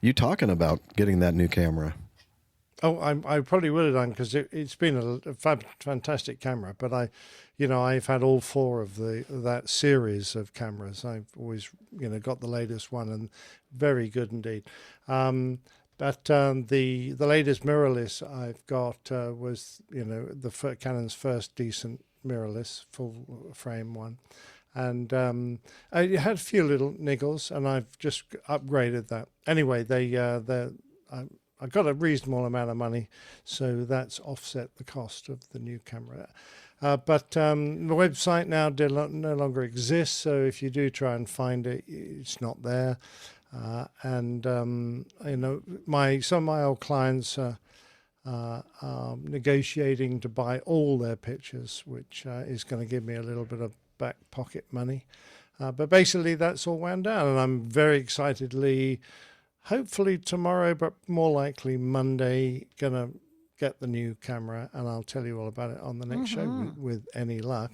you talking about getting that new camera? Oh, I probably would have done because it's been a fantastic camera. But I've had all 4 of that series of cameras. I've always, got the latest one, and very good indeed. But the latest mirrorless I've got was Canon's first decent mirrorless full frame one, and I had a few little niggles, and I've just upgraded that. Anyway, I got a reasonable amount of money, so that's offset the cost of the new camera. But the website now no longer exists, so if you do try and find it, it's not there. And some of my old clients are negotiating to buy all their pictures, which is going to give me a little bit of back pocket money. But basically, that's all wound down, and I'm very excitedly, hopefully tomorrow, but more likely Monday, going to get the new camera, and I'll tell you all about it on the next show with any luck.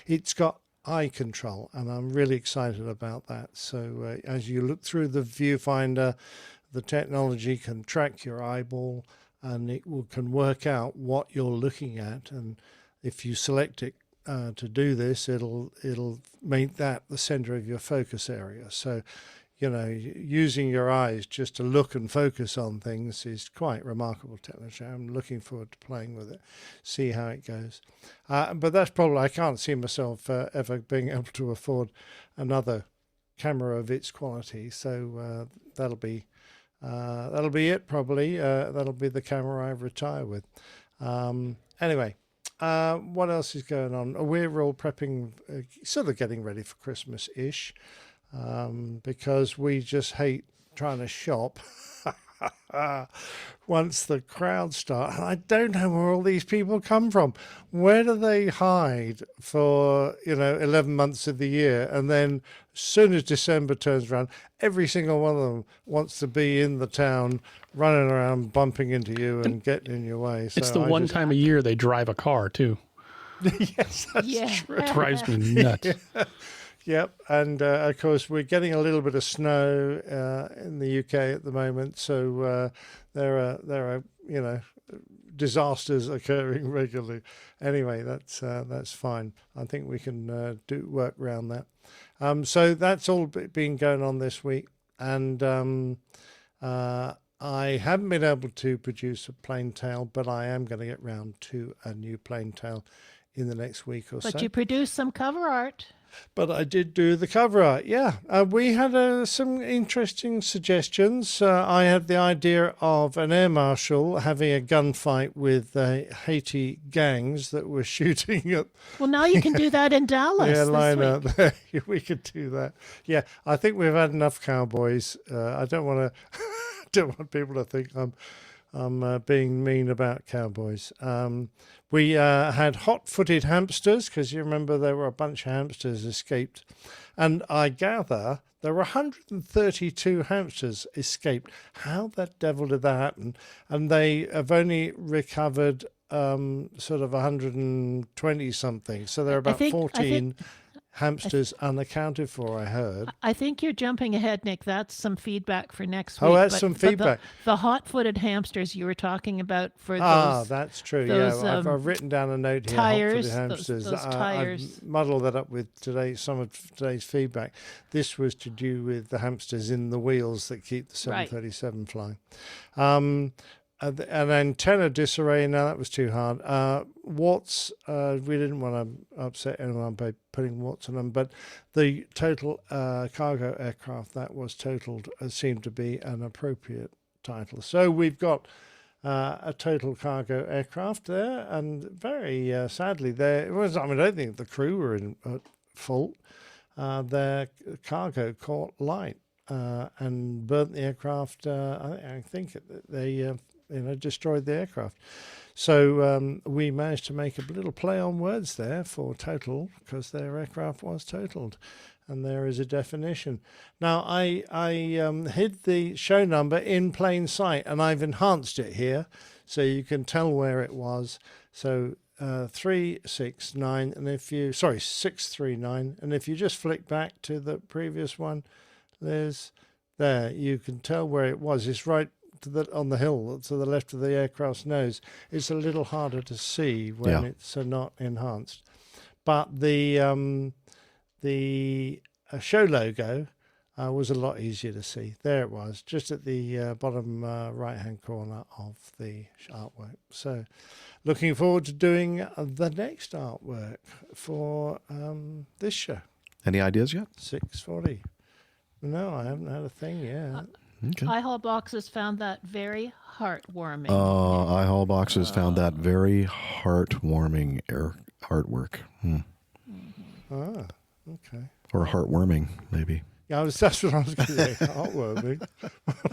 It's got eye control, and I'm really excited about that. So as you look through the viewfinder, the technology can track your eyeball, and it can work out what you're looking at. And if you select it to do this, it'll make that the center of your focus area. So using your eyes just to look and focus on things is quite remarkable technology. I'm looking forward to playing with it, see how it goes. But that's probably, I can't see myself ever being able to afford another camera of its quality. So that'll be it probably. That'll be the camera I retire with. Anyway, what else is going on? We're all prepping, sort of getting ready for Christmas-ish. Because we just hate trying to shop once the crowds start. And I don't know where all these people come from. Where do they hide for, 11 months of the year? And then as soon as December turns around, every single one of them wants to be in the town, running around, bumping into you and getting in your way. So it's the one time a year they drive a car, too. Yes, that's true. It drives me nuts. Yep, and of course we're getting a little bit of snow in the UK at the moment, so there are disasters occurring regularly. Anyway, that's fine. I think we can work around that. So that's all been going on this week, and I haven't been able to produce a plain tale, but I am going to get round to a new plain tale in the next week or so. But you produced some cover art. But I did do the cover art, yeah. We had some interesting suggestions. I had the idea of an air marshal having a gunfight with Haiti gangs that were shooting at... Well, now you can do that in Dallas. Yeah, line this out there. We could do that. Yeah, I think we've had enough cowboys. I don't want people to think I'm being mean about cowboys. We had hot-footed hamsters, because you remember there were a bunch of hamsters escaped. And I gather there were 132 hamsters escaped. How the devil did that happen? And they have only recovered sort of 120-something. So there are about 14 hamsters unaccounted for, I heard. I think you're jumping ahead, Nick. That's some feedback for next week. Oh, that's some feedback. The hot-footed hamsters you were talking about for those... Ah, that's true. Those, yeah, I've written down a note here. Tires, hot-footed hamsters. those tires. I muddled that up with some of today's feedback. This was to do with the hamsters in the wheels that keep the 737 flying. An antenna disarray, now that was too hard. Watts, we didn't want to upset anyone by putting watts on them, but the total cargo aircraft that was totaled seemed to be an appropriate title. So we've got a total cargo aircraft there, and very sadly, I don't think the crew were at fault. Their cargo caught light and burnt the aircraft. I think they destroyed the aircraft. So we managed to make a little play on words there for total, because their aircraft was totaled, and there is a definition. Now, I hid the show number in plain sight, and I've enhanced it here so you can tell where it was. So 369, and 639, and if you just flick back to the previous one, there's there. You can tell where it was. It's right on the hill to the left of the aircraft's nose. It's a little harder to see when it's not enhanced. But the show logo was a lot easier to see. There it was, just at the bottom right-hand corner of the artwork. So looking forward to doing the next artwork for this show. Any ideas yet? 640. No, I haven't had a thing yet. Okay. iHall Boxes found that very heartwarming. iHall Boxes found that very heartwarming artwork. Ah, okay. Or heartwarming, maybe. Yeah, that's what I was going to say. Heartwarming.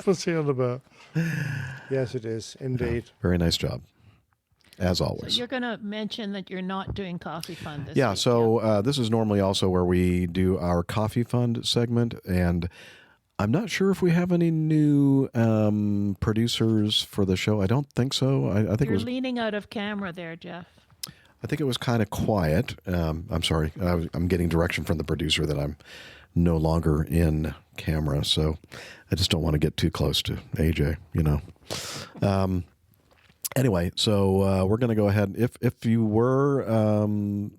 What's he on about? Yes, it is, indeed. Yeah, very nice job, as always. So you're going to mention that you're not doing Coffee Fund this week. Yeah, so this is normally also where we do our Coffee Fund segment, and I'm not sure if we have any new producers for the show. I don't think so. I think you're leaning out of camera there, Jeff. I think it was kind of quiet. I'm sorry. I'm getting direction from the producer that I'm no longer in camera, so I just don't want to get too close to AJ, you know. Anyway, so we're going to go ahead. If you were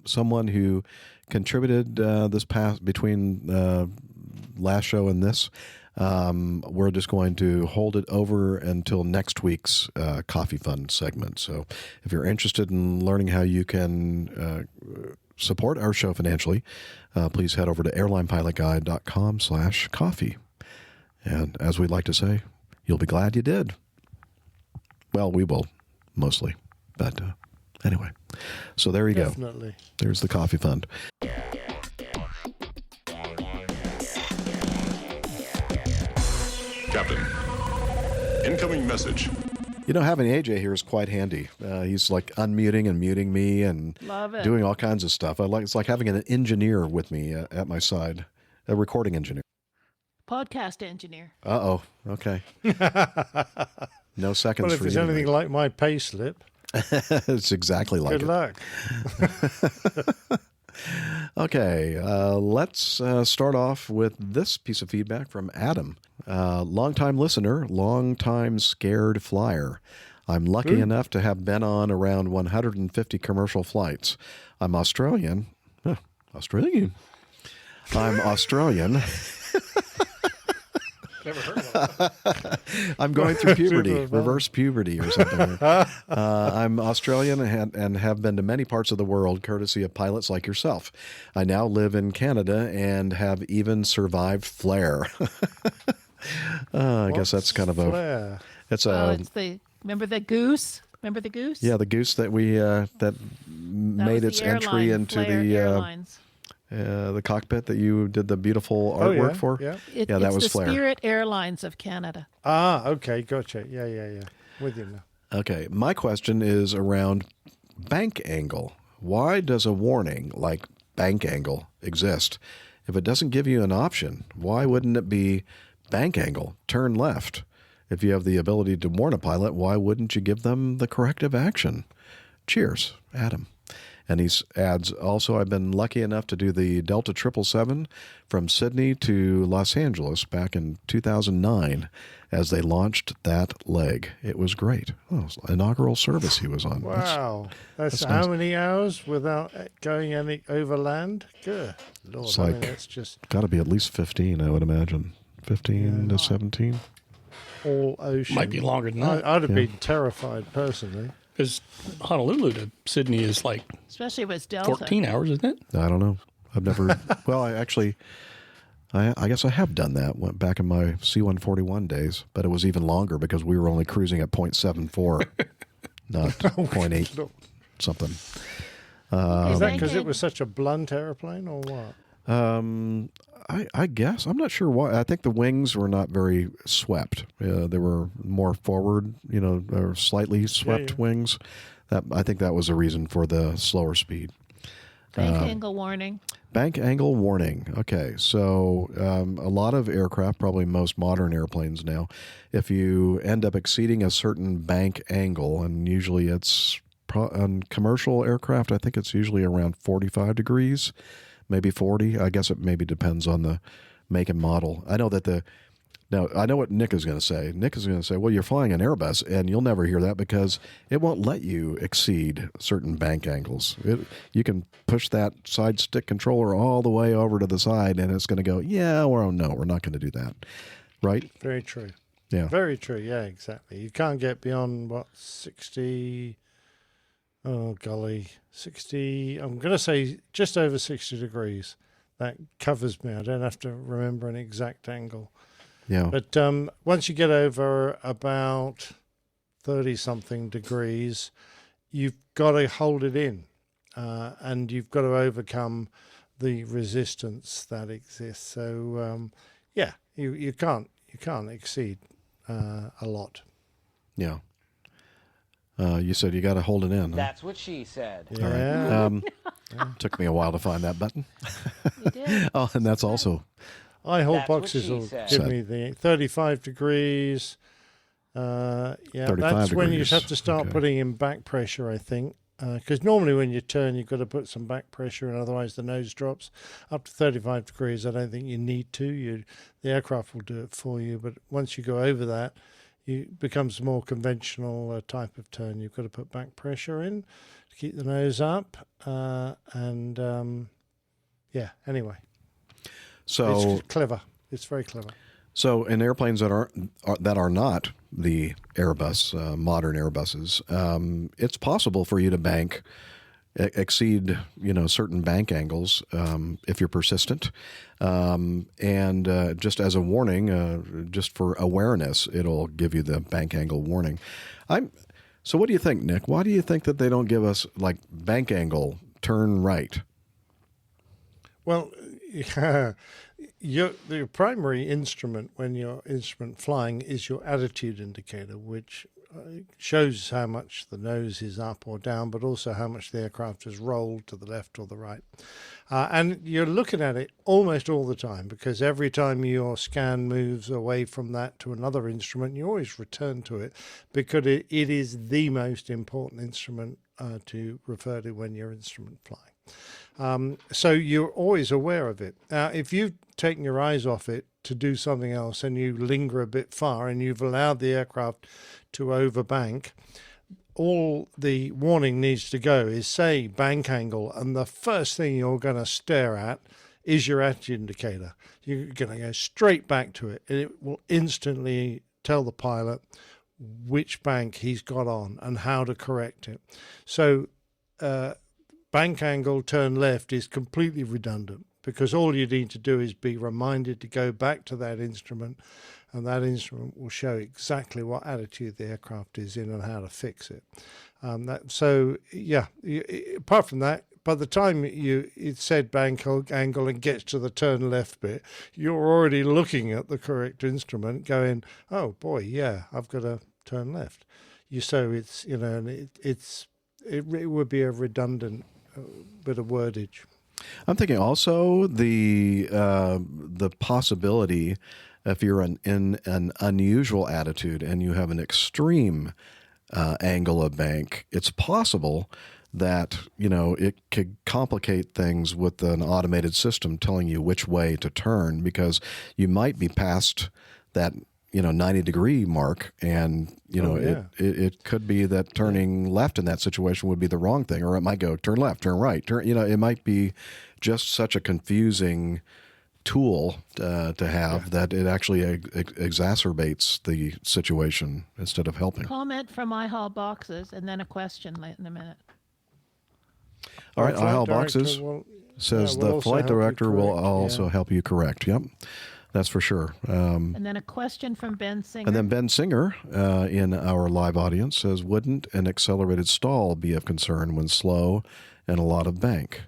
someone who contributed this past between last show and this, we're just going to hold it over until next week's Coffee Fund segment. So if you're interested in learning how you can support our show financially, please head over to airlinepilotguide.com/coffee. And as we like to say, you'll be glad you did. Well, we will, mostly. But anyway, so there you Definitely. go. There's the Coffee Fund. Captain, incoming message. You know, having AJ here is quite handy. He's like unmuting and muting me and doing all kinds of stuff. It's like having an engineer with me at my side, a recording engineer. Podcast engineer. Uh-oh. Okay. No seconds well, for if you. it's anything like my pay slip. It's exactly like Good luck. Okay, let's start off with this piece of feedback from Adam. Long-time listener, long-time scared flyer. I'm lucky enough to have been on around 150 commercial flights. I'm Australian. Australian? I'm Australian. Never heard of that. I'm going through puberty, reverse puberty or something. I'm Australian and have been to many parts of the world, courtesy of pilots like yourself. I now live in Canada and have even survived flare. I guess that's kind of flare? It's the remember the goose? Remember the goose? Yeah, the goose that we that made its entry into the cockpit that you did the beautiful artwork for. Yeah, that was the Flare. Spirit Airlines of Canada. Ah, okay, gotcha. Yeah. With you now. Okay, my question is around bank angle. Why does a warning like bank angle exist? If it doesn't give you an option, why wouldn't it be bank angle, turn left? If you have the ability to warn a pilot, why wouldn't you give them the corrective action? Cheers, Adam. And he adds, also, I've been lucky enough to do the Delta 777 from Sydney to Los Angeles back in 2009 as they launched that leg. It was great. Oh, it was inaugural service he was on. Wow. That's how nice. many hours without going any overland? Good Lord, It's I like, mean, that's just got to be at least 15, I would imagine. 15 to 17. all ocean. Might be longer than that. I'd have been terrified, personally. Because Honolulu to Sydney is like Especially if it's Delta. 14 hours, isn't it? I don't know. I've never, well, I guess I have done that. Went back in my C-141 days, but it was even longer because we were only cruising at 0.74, not 0.8 something. Is that because it was such a blunt airplane or what? I guess. I'm not sure why. I think the wings were not very swept. They were more forward, or slightly swept wings. I think that was the reason for the slower speed. Bank angle warning. Bank angle warning. Okay, so a lot of aircraft, probably most modern airplanes now, if you end up exceeding a certain bank angle, and usually it's on commercial aircraft, I think it's usually around 45 degrees, maybe 40. I guess it maybe depends on the make and model. I know that the Now, I know what Nick is going to say. Nick is going to say, well, you're flying an Airbus, and you'll never hear that because it won't let you exceed certain bank angles. You can push that side stick controller all the way over to the side, and it's going to go, yeah, well, no, we're not going to do that. Right? Very true. Yeah. Very true. Yeah, exactly. You can't get beyond, 60... Oh, golly. 60... I'm going to say just over 60 degrees. That covers me. I don't have to remember an exact angle. Yeah. But once you get over about 30-something degrees, you've got to hold it in, and you've got to overcome the resistance that exists. So, you can't exceed a lot. Yeah. You said you got to hold it in. Huh? That's what she said. Yeah. All right. Took me a while to find that button. You did. Oh, and that's also... I hold That's what boxes she will said. give me the 35 degrees. 35 that's when you degrees. have to start Okay. putting in back pressure, I think. Because normally when you turn, you've got to put some back pressure, and otherwise the nose drops. Up to 35 degrees, I don't think you need to. The aircraft will do it for you. But once you go over that, it becomes a more conventional type of turn. You've got to put back pressure in to keep the nose up. Anyway. So It's clever. It's very clever. So in airplanes that are not the Airbus, modern Airbuses, it's possible for you to exceed certain bank angles if you're persistent. And just as a warning, just for awareness, it'll give you the bank angle warning. So what do you think, Nick? Why do you think that they don't give us like bank angle, turn right? Well, the primary instrument when you're instrument flying is your attitude indicator, which shows how much the nose is up or down, but also how much the aircraft has rolled to the left or the right. And you're looking at it almost all the time, because every time your scan moves away from that to another instrument, you always return to it, because it is the most important instrument to refer to when you're instrument flying. So you're always aware of it. If you've taken your eyes off it to do something else and you linger a bit far and you've allowed the aircraft to overbank, all the warning needs to go is say bank angle, and the first thing you're going to stare at is your attitude indicator. You're going to go straight back to it, and it will instantly tell the pilot which bank he's got on and how to correct it. So bank angle, turn left is completely redundant, because all you need to do is be reminded to go back to that instrument, and that instrument will show exactly what attitude the aircraft is in and how to fix it. Apart from that, by the time it said bank angle and gets to the turn left bit, you're already looking at the correct instrument going, oh boy, yeah, I've got to turn left. It would be a redundant bit of wordage. I'm thinking also the possibility, if you're in an unusual attitude and you have an extreme angle of bank, it's possible that it could complicate things with an automated system telling you which way to turn, because you might be past that 90-degree mark, and it could be that turning left in that situation would be the wrong thing, or it might go turn left, turn right, it might be just such a confusing tool to have that it actually exacerbates the situation instead of helping. Comment from iHall Boxes, and then a question in a minute. All right, iHall Boxes says the flight director will also help you correct. Yep. That's for sure. And then a question from Ben Singer. And then Ben Singer in our live audience says, wouldn't an accelerated stall be of concern when slow and a lot of bank?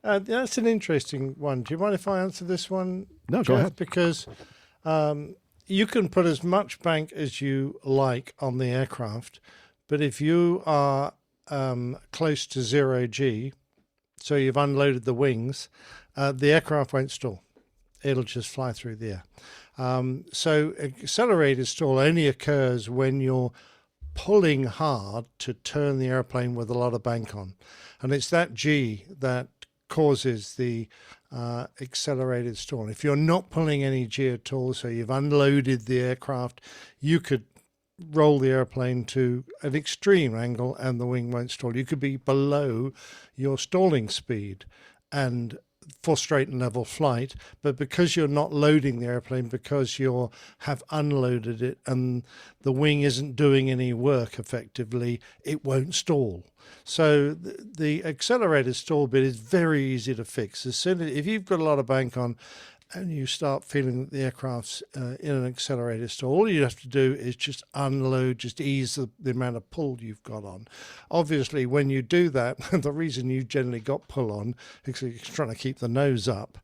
That's an interesting one. Do you mind if I answer this one? No, Jeff? go ahead. Because you can put as much bank as you like on the aircraft, but if you are close to 0G, so you've unloaded the wings, the aircraft won't stall. It'll just fly through the air. So accelerated stall only occurs when you're pulling hard to turn the airplane with a lot of bank on. And it's that G that causes the accelerated stall. If you're not pulling any G at all, so you've unloaded the aircraft, you could roll the airplane to an extreme angle and the wing won't stall. You could be below your stalling speed and for straight and level flight, but because you're not loading the airplane, because you have unloaded it and the wing isn't doing any work effectively, it won't stall. So the accelerated stall bit is very easy to fix. As soon as, if you've got a lot of bank on and you start feeling that the aircraft's in an accelerated stall, all you have to do is just unload, just ease the amount of pull you've got on. Obviously, when you do that, the reason you generally got pull on is you're trying to keep the nose up.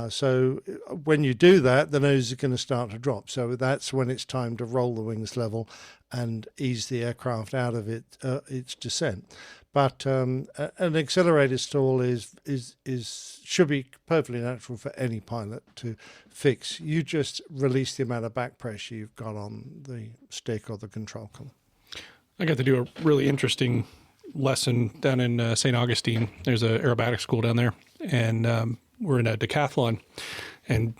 So when you do that, the nose is going to start to drop. So that's when it's time to roll the wings level and ease the aircraft out of its descent. But an accelerated stall should be perfectly natural for any pilot to fix. You just release the amount of back pressure you've got on the stick or the control column. I got to do a really interesting lesson down in St. Augustine. There's an aerobatics school down there, and we're in a decathlon. And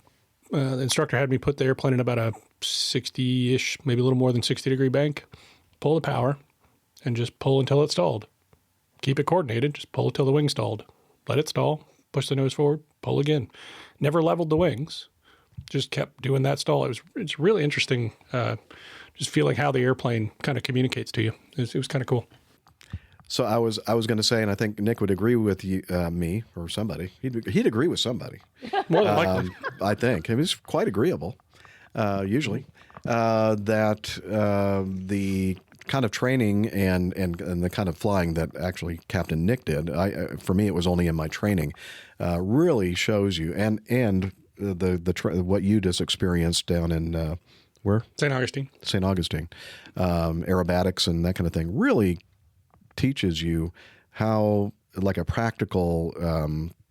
the instructor had me put the airplane in about a 60-ish, maybe a little more than 60-degree bank, pull the power, and just pull until it stalled. Keep it coordinated, just pull till the wing stalled. Let it stall, push the nose forward, pull again. Never leveled the wings, just kept doing that stall. It's really interesting, just feeling how the airplane kind of communicates to you. It was kind of cool. So I was going to say, and I think Nick would agree with you, me or somebody. He'd agree with somebody. More than likely. I think. It was quite agreeable, usually, that the kind of training and the kind of flying that actually Captain Nick did, for me it was only in my training, really shows you, and what you just experienced down in where? St. Augustine. St. Augustine. Aerobatics and that kind of thing really teaches you how, like a practical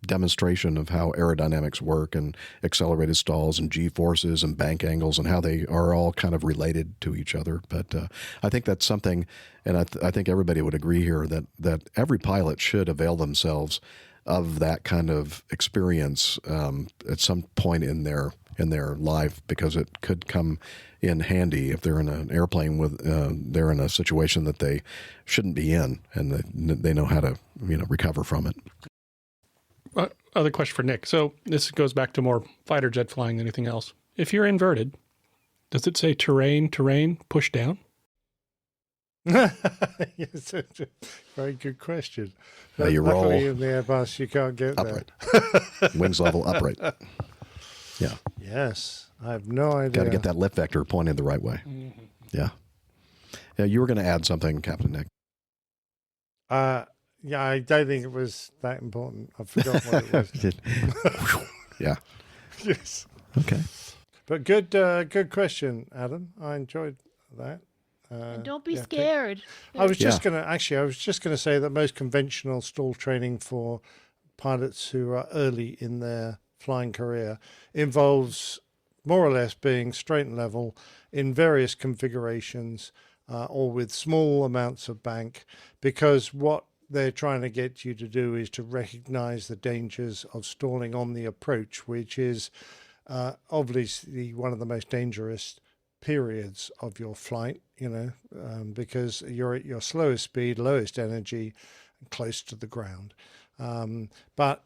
demonstration of how aerodynamics work and accelerated stalls and G-forces and bank angles and how they are all kind of related to each other. But I think that's something, and I think everybody would agree here, that every pilot should avail themselves of that kind of experience at some point in their life, because it could come in handy if they're in an airplane with they're in a situation that they shouldn't be in, and they know how to recover from it. Other question for Nick. So this goes back to more fighter jet flying than anything else. If you're inverted, does it say terrain, push down? Yes, very good question. You roll. Luckily in the Airbus, you can't get upright. Wings level upright. Yeah. Yes, I have no idea. Got to get that lift vector pointed the right way. Mm-hmm. Yeah. Yeah, you were going to add something, Captain Nick. Yeah, I don't think it was that important. I forgot what it was. Yeah. Yes. Okay. But good question, Adam. I enjoyed that. And don't be scared. I was just going to say that most conventional stall training for pilots who are early in their flying career involves more or less being straight and level in various configurations or with small amounts of bank, because what they're trying to get you to do is to recognize the dangers of stalling on the approach, which is obviously one of the most dangerous periods of your flight, because you're at your slowest speed, lowest energy, close to the ground. But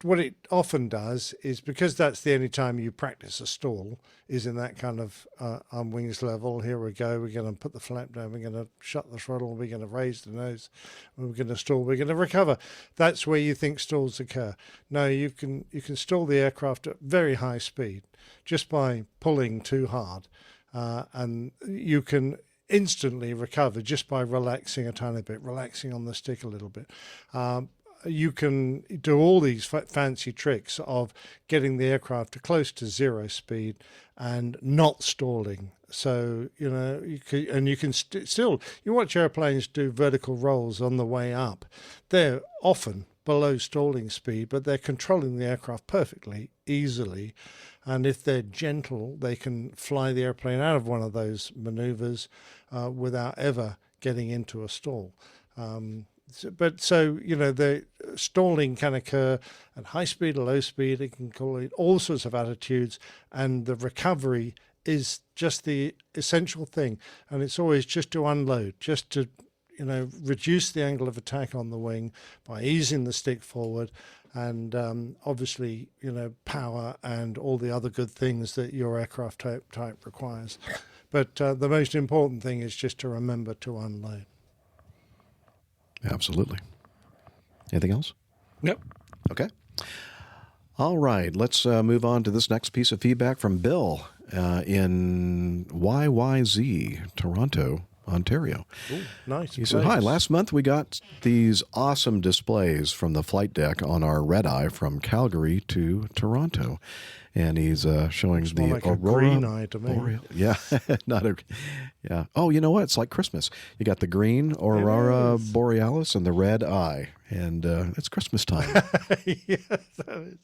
what it often does is, because that's the only time you practice a stall, is in that kind of on wings level. Here we go. We're going to put the flap down. We're going to shut the throttle. We're going to raise the nose. We're going to stall. We're going to recover. That's where you think stalls occur. No, you can stall the aircraft at very high speed just by pulling too hard, and you can instantly recover just by relaxing a tiny bit, relaxing on the stick a little bit. You can do all these fancy tricks of getting the aircraft to close to zero speed and not stalling. So, you can still, you watch airplanes do vertical rolls on the way up. They're often below stalling speed, but they're controlling the aircraft perfectly, easily. And if they're gentle, they can fly the airplane out of one of those maneuvers without ever getting into a stall. stalling can occur at high speed or low speed. It can call it all sorts of attitudes, and the recovery is just the essential thing. And it's always just to unload, just to reduce the angle of attack on the wing by easing the stick forward, and obviously, power and all the other good things that your aircraft type requires. But the most important thing is just to remember to unload. Absolutely. Anything else? Nope. Okay. All right. Let's move on to this next piece of feedback from Bill in YYZ, Toronto, Ontario. Ooh, nice. He said, "Hi, last month we got these awesome displays from the flight deck on our red eye from Calgary to Toronto." And he's showing Looks the more like a Aurora green eye to me. Boreal. Yeah, yeah. Oh, you know what? It's like Christmas. You got the green Aurora Borealis and the red eye, and it's Christmas time. Yeah, that is.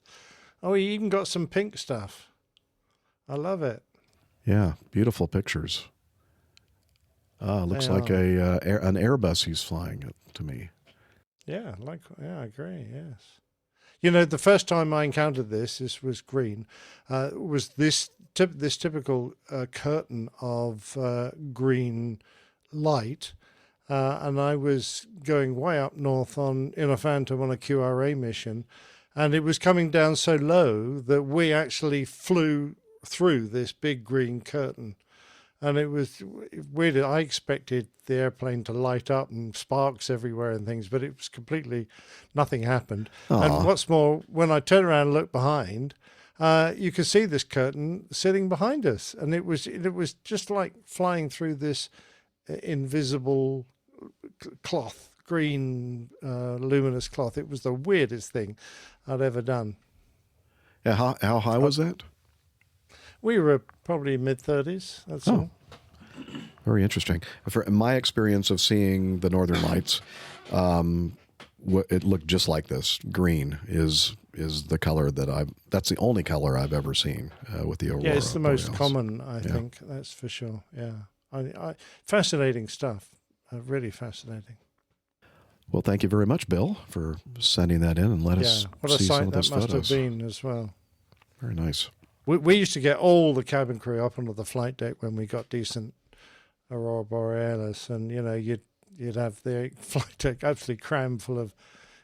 Oh, he even got some pink stuff. I love it. Yeah, beautiful pictures. Looks They like are. an Airbus he's flying to me. Yeah, I agree. Yes. The first time I encountered this was green, was this typical curtain of green light, and I was going way up north in a Phantom on a QRA mission, and it was coming down so low that we actually flew through this big green curtain. And it was weird. I expected the airplane to light up and sparks everywhere and things, but it was nothing happened. Aww. And what's more, when I turned around and looked behind, you could see this curtain sitting behind us. And it was just like flying through this invisible cloth, green, luminous cloth. It was the weirdest thing I'd ever done. Yeah, how high was that? We were probably mid-30s, that's all. Very interesting. In my experience of seeing the Northern Lights, it looked just like this. Green is the color that's the only color I've ever seen with the Aurora. Yeah, it's the most Borealis. common, I think, that's for sure, yeah. Fascinating stuff, really fascinating. Well, thank you very much, Bill, for sending that in and let us what a see sight some of those that must photos. have been as well. Very nice. We used to get all the cabin crew up onto the flight deck when we got decent Aurora Borealis, and you'd have the flight deck absolutely crammed full of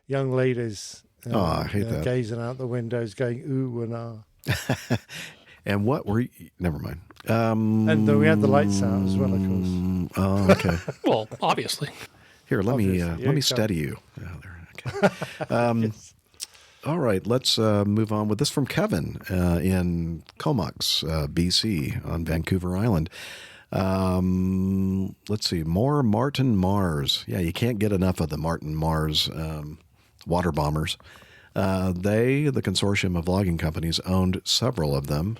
young ladies. I hate that. Gazing out the windows, going ooh and ah. And what were you? Never mind. And then we had the lights out as well, of course. Oh, okay. Well, obviously. Here, let me Obviously. steady you. Oh, there. Okay. Yes. All right, let's move on with this from Kevin in Comox, BC, on Vancouver Island. Let's see, more Martin Mars. Yeah, you can't get enough of the Martin Mars water bombers. The consortium of logging companies, owned several of them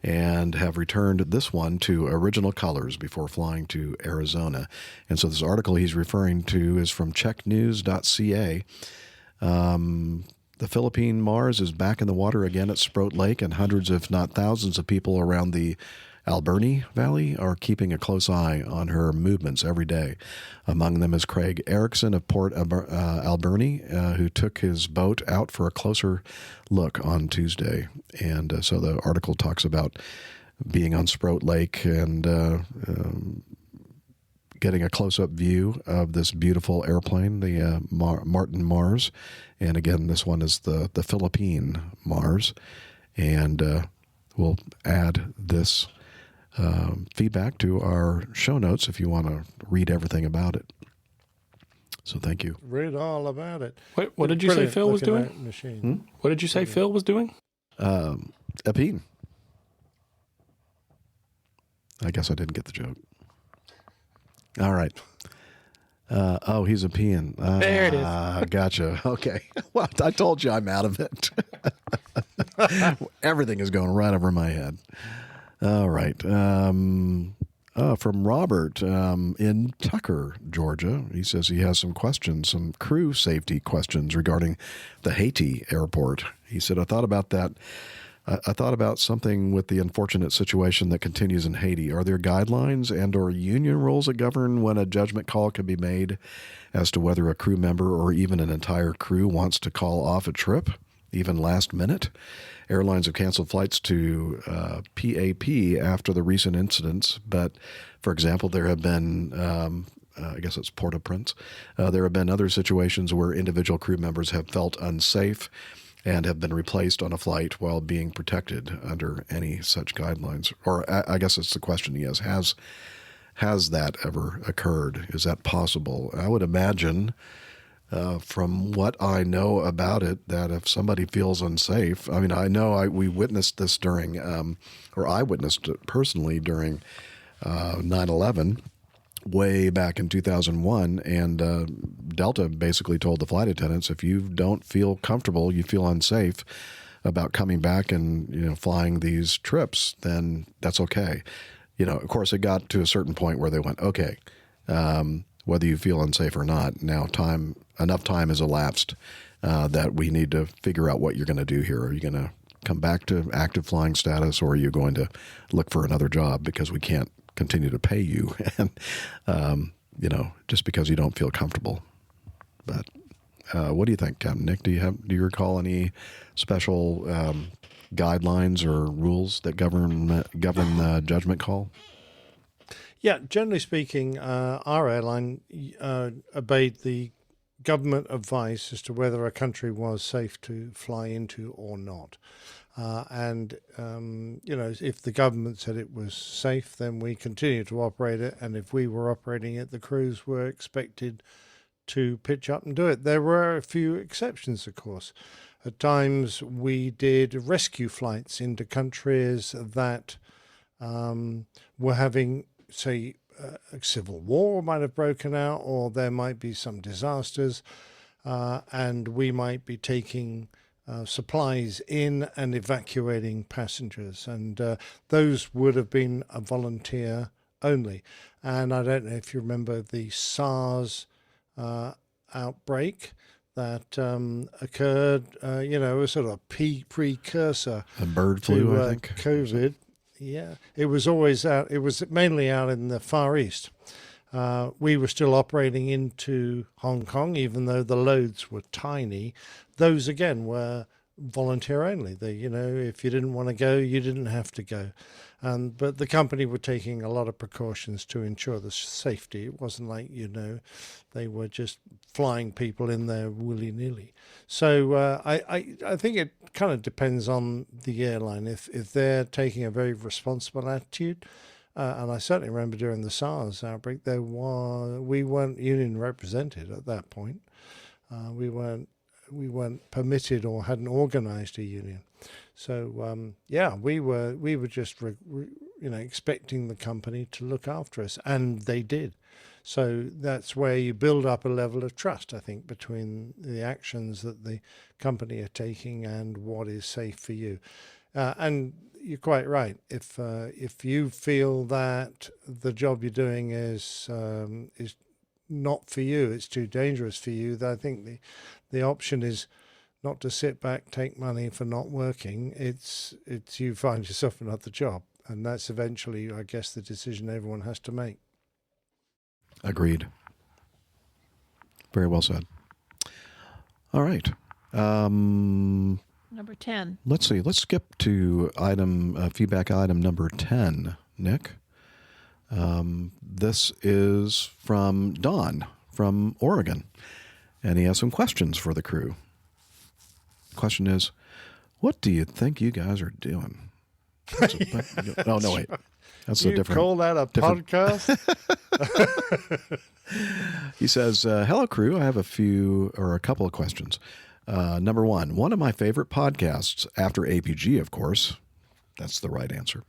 and have returned this one to original colors before flying to Arizona. And so this article he's referring to is from checknews.ca. The Philippine Mars is back in the water again at Sproat Lake, and hundreds, if not thousands, of people around the Alberni Valley are keeping a close eye on her movements every day. Among them is Craig Erickson of Port Alberni, who took his boat out for a closer look on Tuesday. And so the article talks about being on Sproat Lake and getting a close-up view of this beautiful airplane, the Martin Mars. And again, this one is the Philippine Mars. And we'll add this feedback to our show notes if you want to read everything about it. So thank you. Read all about it. Wait, what did you say Phil was doing? Machine. What did you say Phil was doing? A peen. I guess I didn't get the joke. All right. He's a peeing. There it is. Gotcha. Okay. Well, I told you I'm out of it. Everything is going right over my head. All right. From Robert in Tucker, Georgia. He says he has some questions, some crew safety questions regarding the Haiti airport. He said, I thought about that I thought about something with the unfortunate situation that continues in Haiti. Are there guidelines and or union rules that govern when a judgment call can be made as to whether a crew member or even an entire crew wants to call off a trip, even last minute? Airlines have canceled flights to PAP after the recent incidents, but, for example, there have been, I guess it's Port-au-Prince, there have been other situations where individual crew members have felt unsafe and have been replaced on a flight while being protected under any such guidelines. Or I guess it's the question he has that ever occurred? Is that possible? I would imagine, from what I know about it, that if somebody feels unsafe, I mean, I know we witnessed this during, or I witnessed it personally during 9/11, way back in 2001, and Delta basically told the flight attendants, if you don't feel comfortable, you feel unsafe about coming back and flying these trips, then that's okay. Of course, it got to a certain point where they went, okay, whether you feel unsafe or not, now enough time has elapsed that we need to figure out what you're going to do here. Are you going to come back to active flying status, or are you going to look for another job because we can't continue to pay you, and just because you don't feel comfortable? But what do you think, Captain Nick? Do you recall any special guidelines or rules that govern the judgment call? Yeah, generally speaking, our airline obeyed the government advice as to whether a country was safe to fly into or not. If the government said it was safe, then we continued to operate it. And if we were operating it, the crews were expected to pitch up and do it. There were a few exceptions, of course. At times, we did rescue flights into countries that were having, say, a civil war might have broken out, or there might be some disasters, and we might be taking supplies in and evacuating passengers, and those would have been a volunteer only. And I don't know if you remember the SARS outbreak that occurred, a sort of precursor. A bird flu, to, I think. COVID. Yeah, it was always out. It was mainly out in the Far East. We were still operating into Hong Kong, even though the loads were tiny. Those, again, were volunteer only. If you didn't want to go, you didn't have to go. But the company were taking a lot of precautions to ensure the safety. It wasn't like, they were just flying people in there willy-nilly. So I think it kind of depends on the airline. If they're taking a very responsible attitude, and I certainly remember during the SARS outbreak, we weren't union represented at that point. We weren't permitted or hadn't organized a union. So we were just expecting the company to look after us, and they did. So that's where you build up a level of trust, I think, between the actions that the company are taking and what is safe for you. And you're quite right. If you feel that the job you're doing is not for you, it's too dangerous for you, then I think the option is not to sit back, take money for not working. It's you find yourself another job, and that's eventually, I guess, the decision everyone has to make. Agreed. Very well said. All right. Number 10. Let's see. Let's skip to feedback item number 10, Nick. This is from Don from Oregon, and he has some questions for the crew. The question is, what do you think you guys are doing? Oh, no, wait. That's a different. You call that a podcast? He says, hello, crew. I have a couple of questions. Number one of my favorite podcasts, after APG, of course, that's the right answer,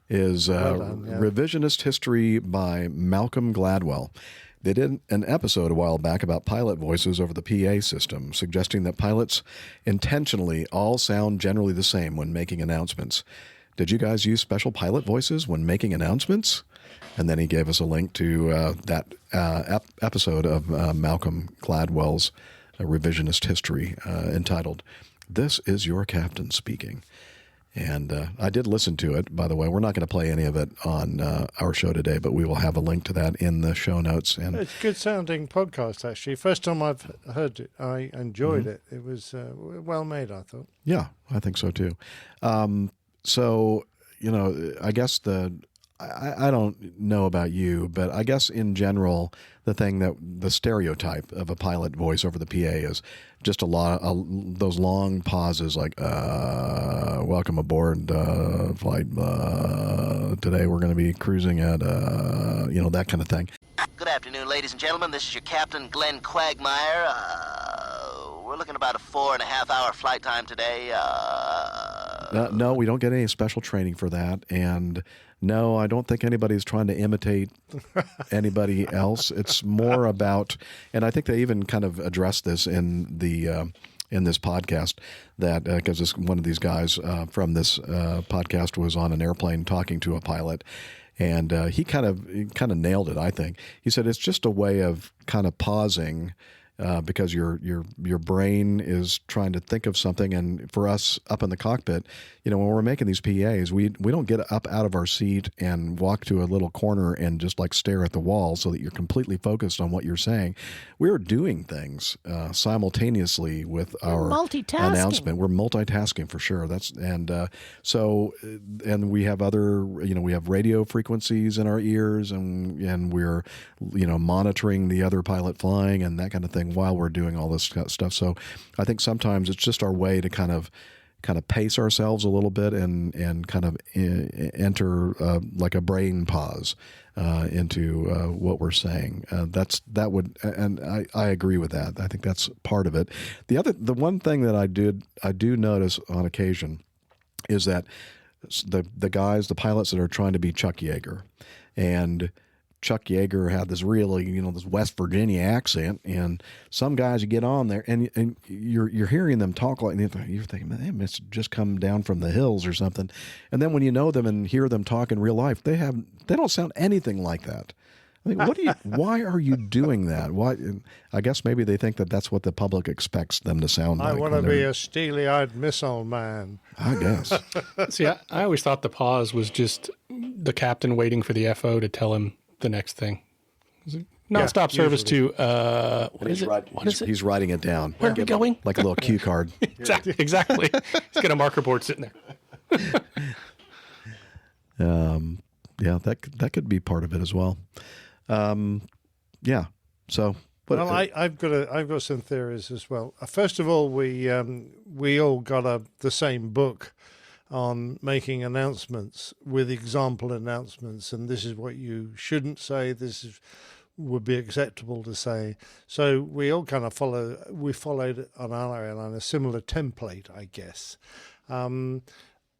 is Revisionist History by Malcolm Gladwell. They did an episode a while back about pilot voices over the PA system, suggesting that pilots intentionally all sound generally the same when making announcements. Did you guys use special pilot voices when making announcements? And then he gave us a link to that episode of Malcolm Gladwell's Revisionist History entitled, This is Your Captain Speaking. And I did listen to it, by the way. We're not going to play any of it on our show today, but we will have a link to that in the show notes. And it's a good sounding podcast, actually. First time I've heard it, I enjoyed it. It was well made, I thought. Yeah, I think so too. So, I guess I don't know about you, but I guess in general, the stereotype of a pilot voice over the PA is just those long pauses like, welcome aboard flight. Today we're going to be cruising at, that kind of thing. Good afternoon, ladies and gentlemen. This is your captain, Glenn Quagmire. We're looking about a 4.5-hour flight time today. No, we don't get any special training for that. And no, I don't think anybody's trying to imitate anybody else. It's more about, and I think they even kind of addressed this in this podcast, that because one of these guys from this podcast was on an airplane talking to a pilot, and he kind of nailed it. I think he said it's just a way of kind of pausing. Because your brain is trying to think of something, and for us up in the cockpit, when we're making these PAs, we don't get up out of our seat and walk to a little corner and just like stare at the wall so that you're completely focused on what you're saying. We're doing things simultaneously with our announcement. We're multitasking for sure. And we have other, we have radio frequencies in our ears, and we're monitoring the other pilot flying and that kind of thing while we're doing all this stuff. So I think sometimes it's just our way to kind of pace ourselves a little bit and kind of enter like a brain pause into what we're saying. I agree with that. I think that's part of it. The one thing that I do notice on occasion is that the pilots that are trying to be Chuck Yeager, and Chuck Yeager had this really, this West Virginia accent, and some guys you get on there and you're hearing them talk like you're thinking, man, they must just come down from the hills or something. And then when you know them and hear them talk in real life, they don't sound anything like that. I mean, why are you doing that? Why? I guess maybe they think that that's what the public expects them to sound like. I want to be a steely-eyed missile man. I guess. See, I always thought the pause was just the captain waiting for the FO to tell him the next thing. Non-stop service to what is it? He's writing it down. Where are we going? Like a little cue card. Exactly. He's got a marker board sitting there. Yeah, that could be part of it as well. Yeah. So, well, I've got some theories as well. First of all, we all got the same book on making announcements with example announcements, and this is what you shouldn't say. Would be acceptable to say. So we all kind of followed on our airline a similar template, I guess. And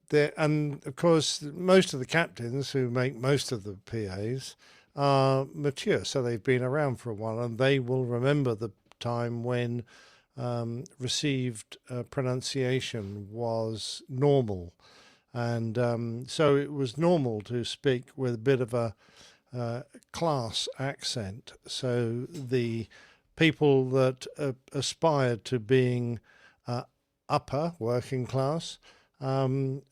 of course, most of the captains who make most of the PAs are mature, so they've been around for a while, and they will remember the time when received pronunciation was normal. And so it was normal to speak with a bit of a class accent. So the people that aspired to being upper working class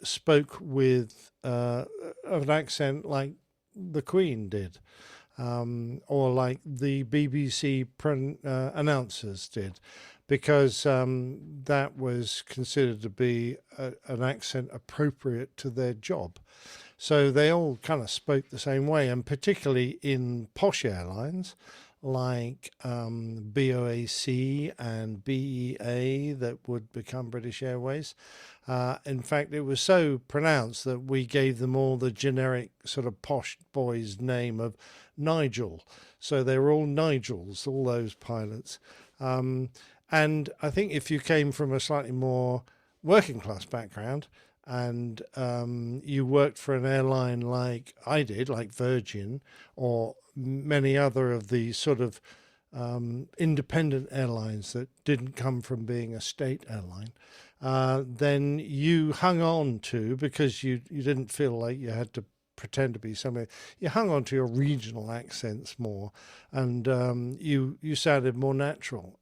spoke with an accent like the Queen did, or like the BBC announcers did, because that was considered to be an accent appropriate to their job. So they all kind of spoke the same way, and particularly in posh airlines like BOAC and BEA that would become British Airways. In fact, it was so pronounced that we gave them all the generic sort of posh boy's name of Nigel. So they were all Nigels, all those pilots. And I think if you came from a slightly more working class background and you worked for an airline like I did, like Virgin, or many other of the sort of independent airlines that didn't come from being a state airline, then you hung on to, because you didn't feel like you had to pretend to be somebody, you hung on to your regional accents more, and you sounded more natural,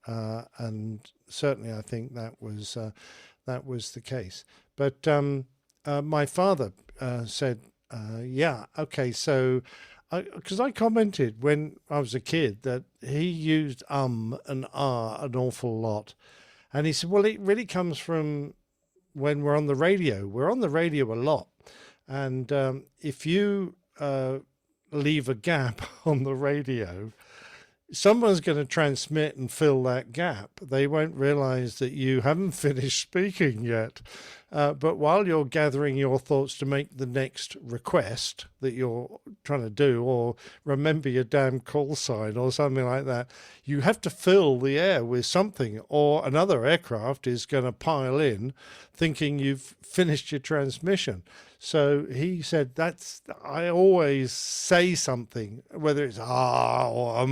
and certainly I think that was the case. But my father said, yeah, okay, so, because I commented when I was a kid that he used and an awful lot. And he said, well, it really comes from when we're on the radio. We're on the radio a lot. And if you leave a gap on the radio, someone's going to transmit and fill that gap. They won't realize that you haven't finished speaking yet. But while you're gathering your thoughts to make the next request that you're trying to do, or remember your damn call sign or something like that, you have to fill the air with something, or another aircraft is going to pile in thinking you've finished your transmission. So he said, I always say something, whether it's or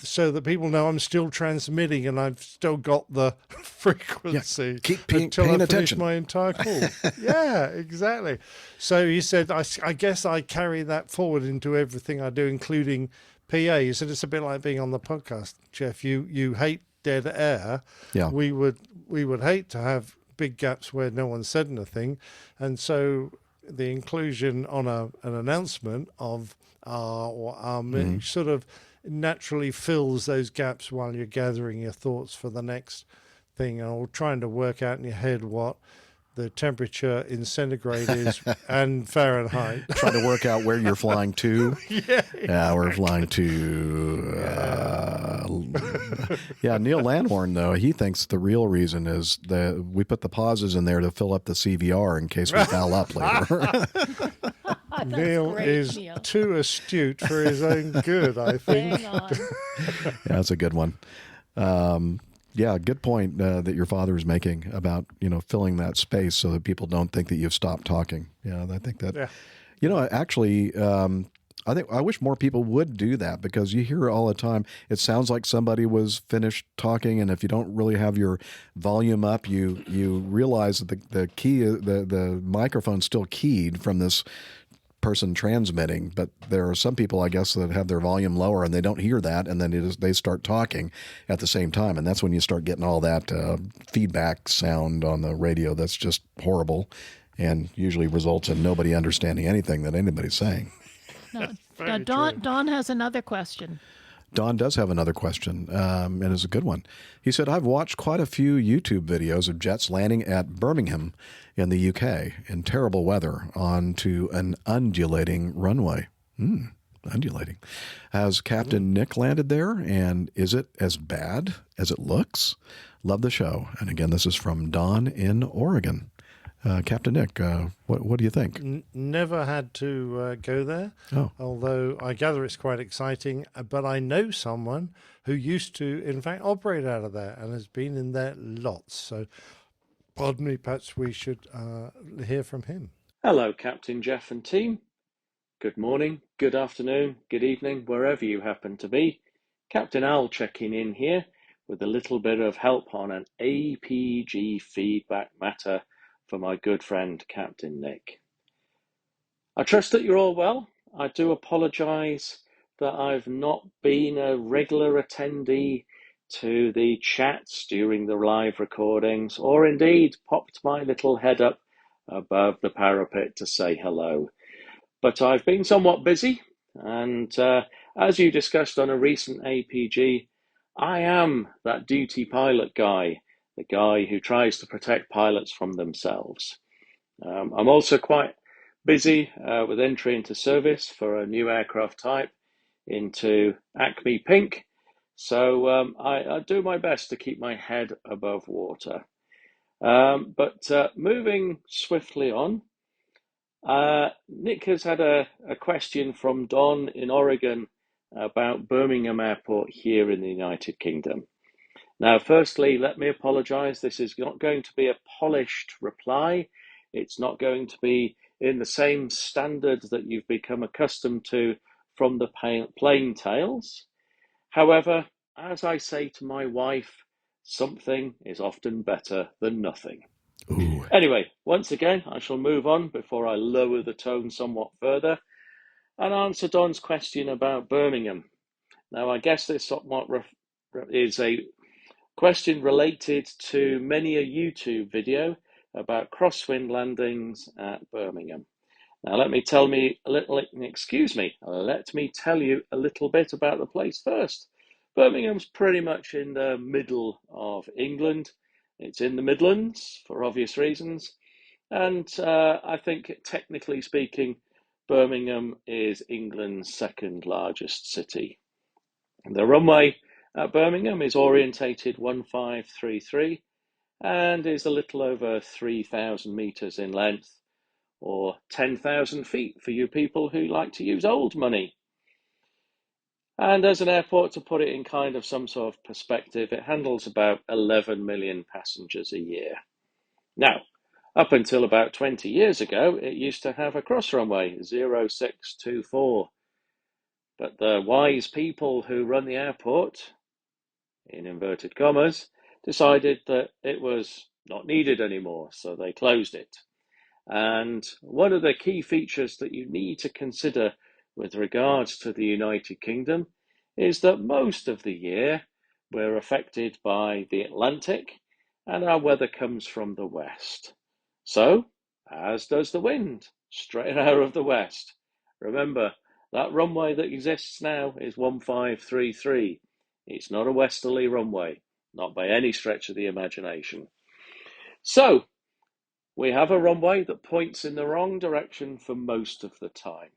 so that people know I'm still transmitting and I've still got the frequency. Keep until paying I finish attention. my entire call. Yeah, exactly. So he said, I guess I carry that forward into everything I do, including PA. He said it's a bit like being on the podcast, Jeff. You hate dead air. Yeah. We would hate to have big gaps where no one said anything, and so the inclusion on an announcement of it sort of naturally fills those gaps while you're gathering your thoughts for the next thing, or trying to work out in your head what the temperature in centigrade is and Fahrenheit. Trying to work out where you're flying to. Yeah, we're flying to. Neil Landhorn, though, he thinks the real reason is that we put the pauses in there to fill up the CVR in case we foul up later. Neil is too astute for his own good, I think. Hang on. Yeah, that's a good one. Yeah, good point that your father is making about, filling that space so that people don't think that you've stopped talking. Yeah, I think that, actually, I wish more people would do that, because you hear all the time, it sounds like somebody was finished talking, and if you don't really have your volume up, you realize that the microphone's still keyed from this person transmitting, but there are some people, I guess, that have their volume lower and they don't hear that, and then they start talking at the same time, and that's when you start getting all that feedback sound on the radio that's just horrible and usually results in nobody understanding anything that anybody's saying. Now, Don has another question. Don does have another question, and it's a good one. He said, I've watched quite a few YouTube videos of jets landing at Birmingham in the UK in terrible weather onto an undulating runway. Undulating. Has Captain Nick landed there, and is it as bad as it looks? Love the show. And again, this is from Don in Oregon. Captain Nick, what do you think? Never had to go there, Oh. although I gather it's quite exciting. But I know someone who used to, in fact, operate out of there and has been in there lots. So, pardon me, perhaps we should hear from him. Hello, Captain Jeff and team. Good morning, good afternoon, good evening, wherever you happen to be. Captain Al checking in here with a little bit of help on an APG feedback matter for my good friend Captain Nick. I trust that you're all well. I do apologise that I've not been a regular attendee to the chats during the live recordings, or indeed popped my little head up above the parapet to say hello. But I've been somewhat busy, and as you discussed on a recent APG, I am that duty pilot guy, the guy who tries to protect pilots from themselves. I'm also quite busy with entry into service for a new aircraft type into Acme Pink, so I do my best to keep my head above water. But moving swiftly on, Nick has had a question from Don in Oregon about Birmingham Airport here in the United Kingdom. Now, firstly, let me apologise. This is not going to be a polished reply. It's not going to be in the same standard that you've become accustomed to from the plain tales. However, as I say to my wife, something is often better than nothing. Ooh. Anyway, once again, I shall move on before I lower the tone somewhat further and answer Don's question about Birmingham. Now, I guess this somewhat is a question related to many a YouTube video about crosswind landings at Birmingham. Now, let me tell you a little bit about the place first. Birmingham's pretty much in the middle of England. It's in the Midlands for obvious reasons. And I think, technically speaking, Birmingham is England's second largest city. The runway at Birmingham is orientated 1533 and is a little over 3,000 metres in length, or 10,000 feet for you people who like to use old money. And as an airport, to put it in kind of some sort of perspective, it handles about 11 million passengers a year. Now, up until about 20 years ago, it used to have a cross runway, 0624. But the wise people who run the airport, in inverted commas, decided that it was not needed anymore, so they closed it. And one of the key features that you need to consider with regards to the United Kingdom is that most of the year we're affected by the Atlantic and our weather comes from the west. So, as does the wind, straight out of the west. Remember, that runway that exists now is 1533. It's not a westerly runway, not by any stretch of the imagination. So, we have a runway that points in the wrong direction for most of the time.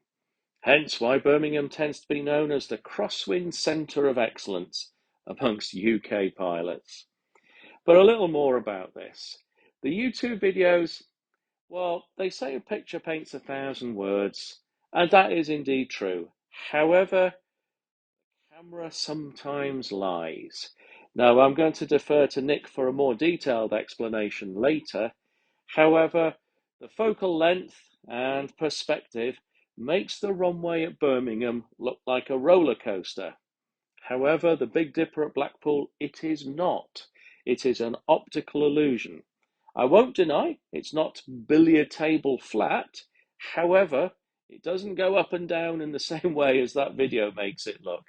Hence why Birmingham tends to be known as the crosswind centre of excellence amongst UK pilots. But a little more about this. The YouTube videos, well, they say a picture paints 1,000 words, and that is indeed true. However, the camera sometimes lies. Now, I'm going to defer to Nick for a more detailed explanation later. However, the focal length and perspective makes the runway at Birmingham look like a roller coaster. However, the Big Dipper at Blackpool, it is not. It is an optical illusion. I won't deny it's not billiard table flat. However, it doesn't go up and down in the same way as that video makes it look.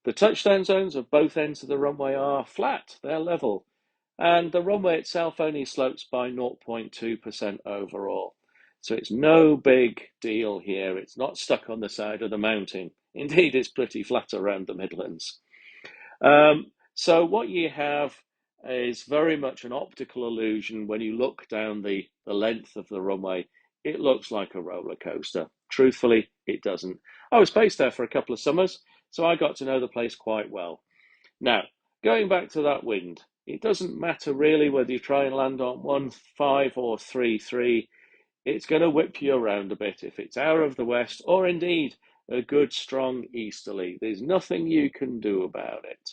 The touchdown zones of both ends of the runway are flat, they're level, and the runway itself only slopes by 0.2% overall. So it's no big deal here. It's not stuck on the side of the mountain. Indeed, it's pretty flat around the Midlands. So what you have is very much an optical illusion. When you look down the length of the runway, it looks like a roller coaster. Truthfully, it doesn't. I was based there for a couple of summers, so I got to know the place quite well. Now, going back to that wind, it doesn't matter really whether you try and land on 15 or 33, it's going to whip you around a bit if it's out of the west, or indeed a good strong easterly. There's nothing you can do about it.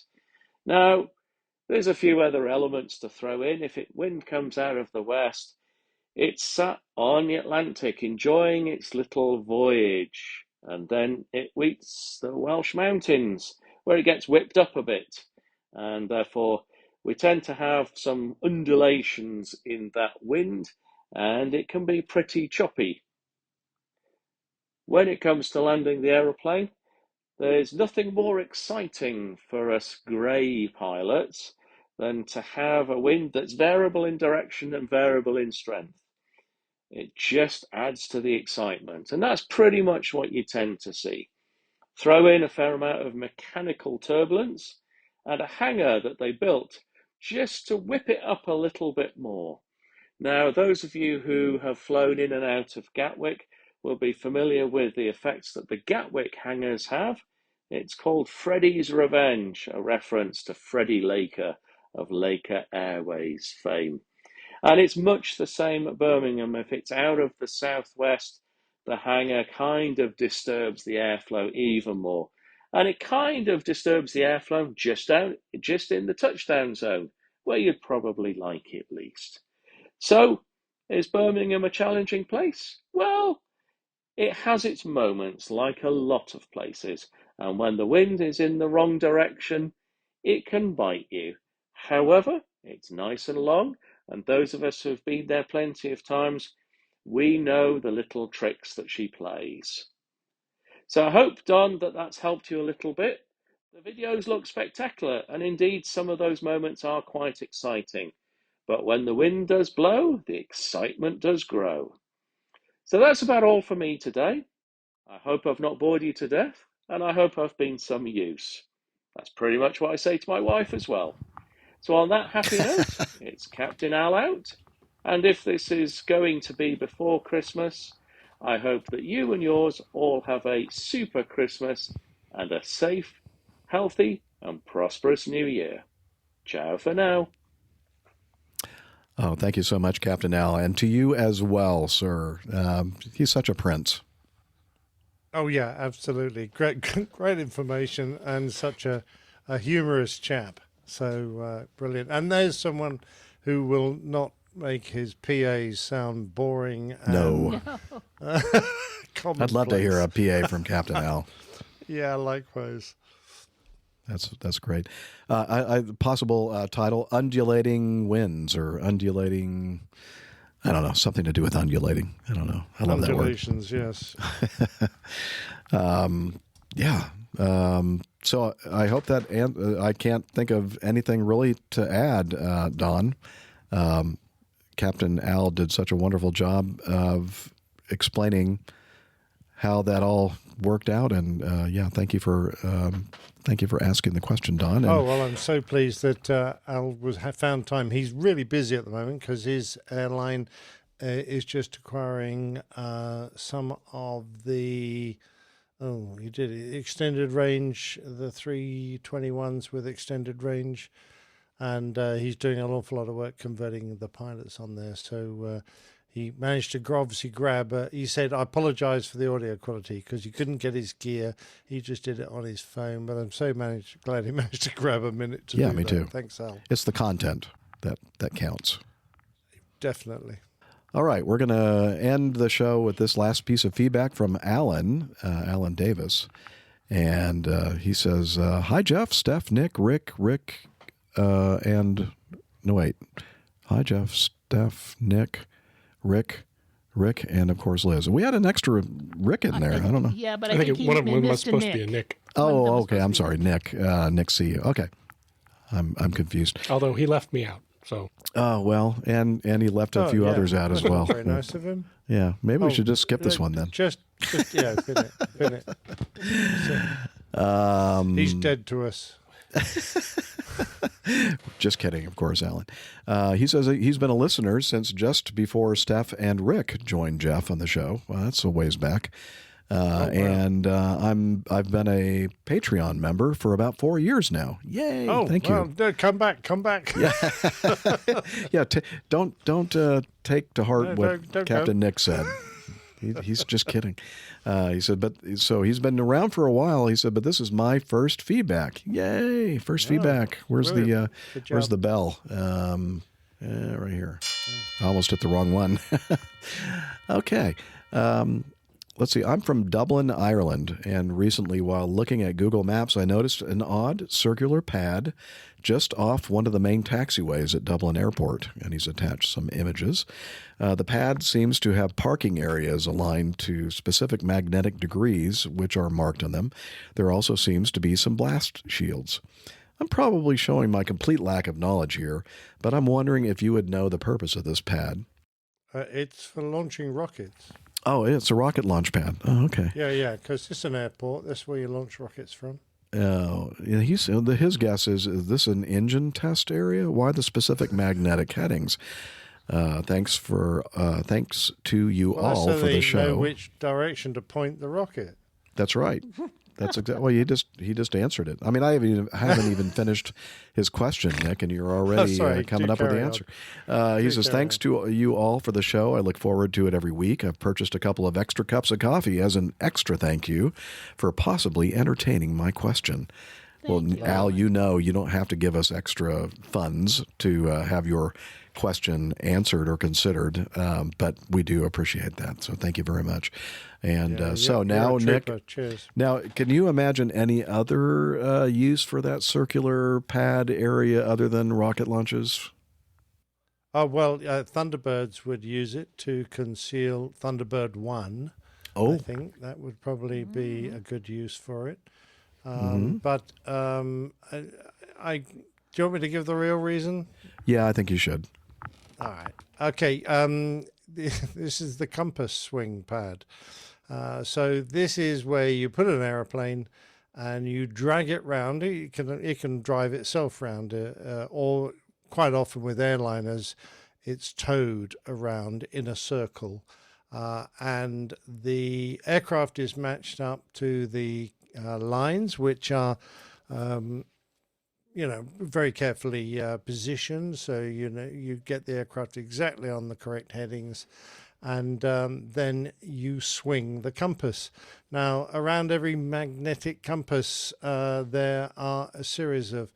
Now, there's a few other elements to throw in. If wind comes out of the west, it's sat on the Atlantic enjoying its little voyage, and then it meets the Welsh mountains where it gets whipped up a bit, and therefore we tend to have some undulations in that wind, and it can be pretty choppy. When it comes to landing the aeroplane, there's nothing more exciting for us grey pilots than to have a wind that's variable in direction and variable in strength. It just adds to the excitement, and that's pretty much what you tend to see. Throw in a fair amount of mechanical turbulence and a hangar that they built just to whip it up a little bit more. Now, those of you who have flown in and out of Gatwick will be familiar with the effects that the Gatwick hangars have. It's called Freddie's Revenge, a reference to Freddie Laker of Laker Airways fame. And it's much the same at Birmingham. If it's out of the southwest, the hangar kind of disturbs the airflow even more. And it kind of disturbs the airflow just in the touchdown zone, where you'd probably like it least. So, is Birmingham a challenging place? Well, it has its moments, like a lot of places. And when the wind is in the wrong direction, it can bite you. However, it's nice and long, and those of us who've been there plenty of times, we know the little tricks that she plays. So I hope, Don, that's helped you a little bit. The videos look spectacular, and indeed some of those moments are quite exciting. but when the wind does blow, the excitement does grow. So that's about all for me today. I hope I've not bored you to death, and I hope I've been some use. That's pretty much what I say to my wife as well. So on that happy note, it's Captain Al out, and if this is going to be before Christmas, I hope that you and yours all have a super Christmas and a safe, healthy, and prosperous New Year. Ciao for now. Oh, thank you so much, Captain Al, and to you as well, sir. He's such a prince. Oh yeah, absolutely. Great information, and such a humorous chap. So brilliant. And there's someone who will not make his PAs sound boring. And, No. I'd love to hear a PA from Captain Al. Yeah, likewise. That's great. Possible title: Undulating Winds, or Undulating. I don't know, something to do with undulating. I don't know. I love that word. Undulations, yes. Yeah. So I hope that I can't think of anything really to add, Don. Captain Al did such a wonderful job of explaining how that all worked out, and thank you for asking the question, Don. And, well, I'm so pleased that Al found time. He's really busy at the moment because his airline is just acquiring some of the extended range, the 321s with extended range, and he's doing an awful lot of work converting the pilots on there. So he managed to obviously grab. He said, "I apologise for the audio quality because he couldn't get his gear. He just did it on his phone." But I'm so glad he managed to grab a minute to do that. Yeah, me too. Thanks, Al. It's the content that counts. Definitely. All right, we're going to end the show with this last piece of feedback from Alan Davis. And he says, "Hi, Jeff, Steph, Nick, Rick, and... No, wait. Hi, Jeff, Steph, Nick, Rick, and, of course, Liz." And we had an extra Rick in there. I don't know. Yeah, but I think one of them was supposed to be a Nick. Oh, okay. I'm sorry. Nick C. Okay. I'm confused. Although he left me out. So. Oh, well, and he left a few others out as well. Very nice of him. Yeah, maybe we should just skip this one then. Just bin it. He's dead to us. Just kidding, of course, Alan. He says he's been a listener since just before Steph and Rick joined Jeff on the show. Well, that's a ways back. Wow. And I've been a Patreon member for about 4 years now. Yay! Thank you. No, come back. Yeah, yeah. Don't take to heart what Captain Nick said. He's just kidding. He said, so he's been around for a while. He said, but this is my first feedback. Yay! First feedback. Where's the bell? Right here. I almost hit the wrong one. Okay. Let's see. I'm from Dublin, Ireland, and recently, while looking at Google Maps, I noticed an odd circular pad just off one of the main taxiways at Dublin Airport, and he's attached some images. The pad seems to have parking areas aligned to specific magnetic degrees, which are marked on them. There also seems to be some blast shields. I'm probably showing my complete lack of knowledge here, but I'm wondering if you would know the purpose of this pad. It's for launching rockets. Oh, it's a rocket launch pad. Oh, okay. Yeah, because it's an airport. That's where you launch rockets from. His guess is this an engine test area? Why the specific magnetic headings? Thanks to you all so for the show. Know which direction to point the rocket. That's right. That's exactly. Well, he just answered it. I mean, I haven't even finished his question, Nick, and you're already coming up with the answer. He says, "Thanks to you all for the show. I look forward to it every week. I've purchased a couple of extra cups of coffee as an extra thank you for possibly entertaining my question." Al, you don't have to give us extra funds to have your question answered or considered, but we do appreciate that. So thank you very much. And now, Nick, now can you imagine any other use for that circular pad area other than rocket launches? Thunderbirds would use it to conceal Thunderbird 1. Oh. I think that would probably be a good use for it. But do you want me to give the real reason? Yeah, I think you should. All right. Okay. This is the compass swing pad. So this is where you put an aeroplane and you drag it round. It can drive itself round, or quite often with airliners, it's towed around in a circle. And the aircraft is matched up to the lines, which are very carefully positioned, so you get the aircraft exactly on the correct headings, and then you swing the compass. Now, around every magnetic compass, there are a series of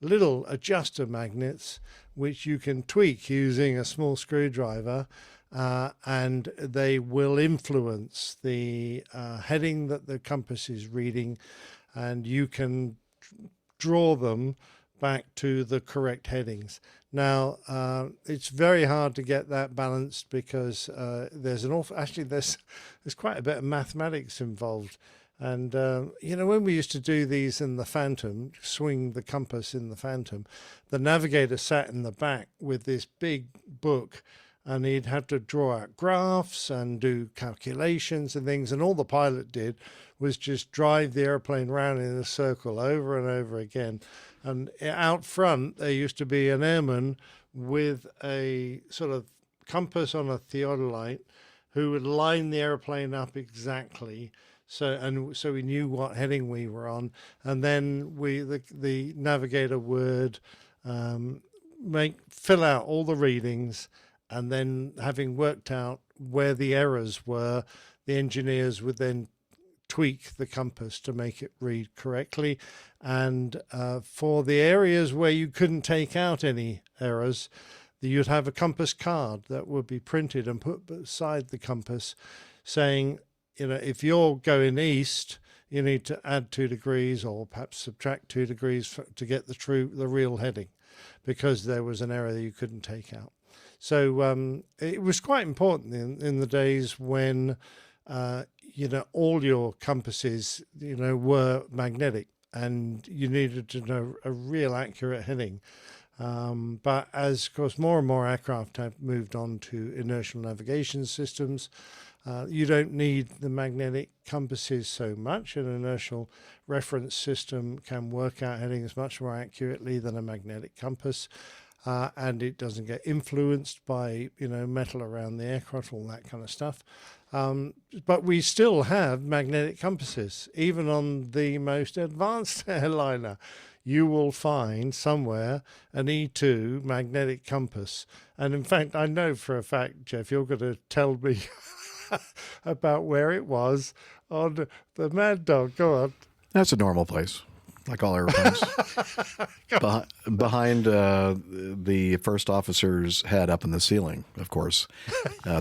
little adjuster magnets which you can tweak using a small screwdriver, and they will influence the heading that the compass is reading, and you can draw them back to the correct headings. Now, it's very hard to get that balanced because there's quite a bit of mathematics involved. And, when we used to do these in the Phantom, swing the compass in the Phantom, the navigator sat in the back with this big book, and he'd have to draw out graphs and do calculations and things. And all the pilot did was just drive the airplane round in a circle over and over again. And out front, there used to be an airman with a sort of compass on a theodolite who would line the airplane up exactly. So we knew what heading we were on. And then the navigator would fill out all the readings, and then having worked out where the errors were, the engineers would then tweak the compass to make it read correctly. And for the areas where you couldn't take out any errors, you'd have a compass card that would be printed and put beside the compass saying, if you're going east, you need to add 2 degrees or perhaps subtract 2 degrees to get the real heading, because there was an error that you couldn't take out. So it was quite important in the days when, all your compasses, were magnetic, and you needed to know a real accurate heading. But as, of course, more and more aircraft have moved on to inertial navigation systems, you don't need the magnetic compasses so much. An inertial reference system can work out headings much more accurately than a magnetic compass. And it doesn't get influenced by, metal around the aircraft, all that kind of stuff. But we still have magnetic compasses. Even on the most advanced airliner, you will find somewhere an E2 magnetic compass. And in fact, I know for a fact, Jeff, you're going to tell me about where it was on the Mad Dog. Go on. That's a normal place, like all airplanes. Behind the first officer's head up in the ceiling, of course,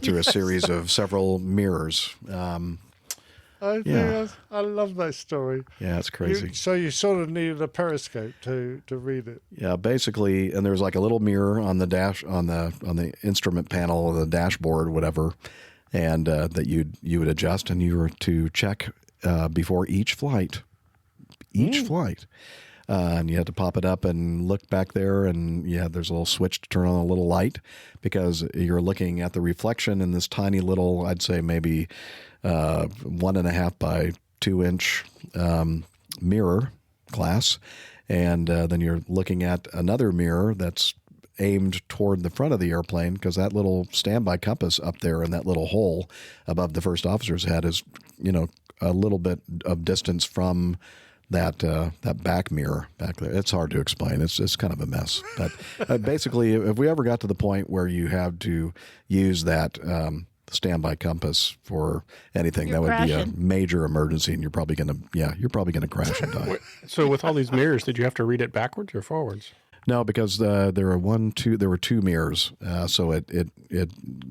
through a series of several mirrors. I love that story. Yeah, it's crazy. So you sort of needed a periscope to read it. Yeah, basically, and there's like a little mirror on the dash on the instrument panel of the dashboard, whatever, and that you would adjust, and you were to check before each flight. And you had to pop it up and look back there, and there's a little switch to turn on a little light, because you're looking at the reflection in this tiny little, I'd say maybe 1.5 by 2 inch mirror glass, and then you're looking at another mirror that's aimed toward the front of the airplane, because that little standby compass up there in that little hole above the first officer's head is, a little bit of distance from that back mirror back there. It's hard to explain. It's kind of a mess. But basically, if we ever got to the point where you have to use that standby compass for anything, that would be a major emergency, and you're probably gonna crash and die. So with all these mirrors, did you have to read it backwards or forwards? No, because there were 2 mirrors, so it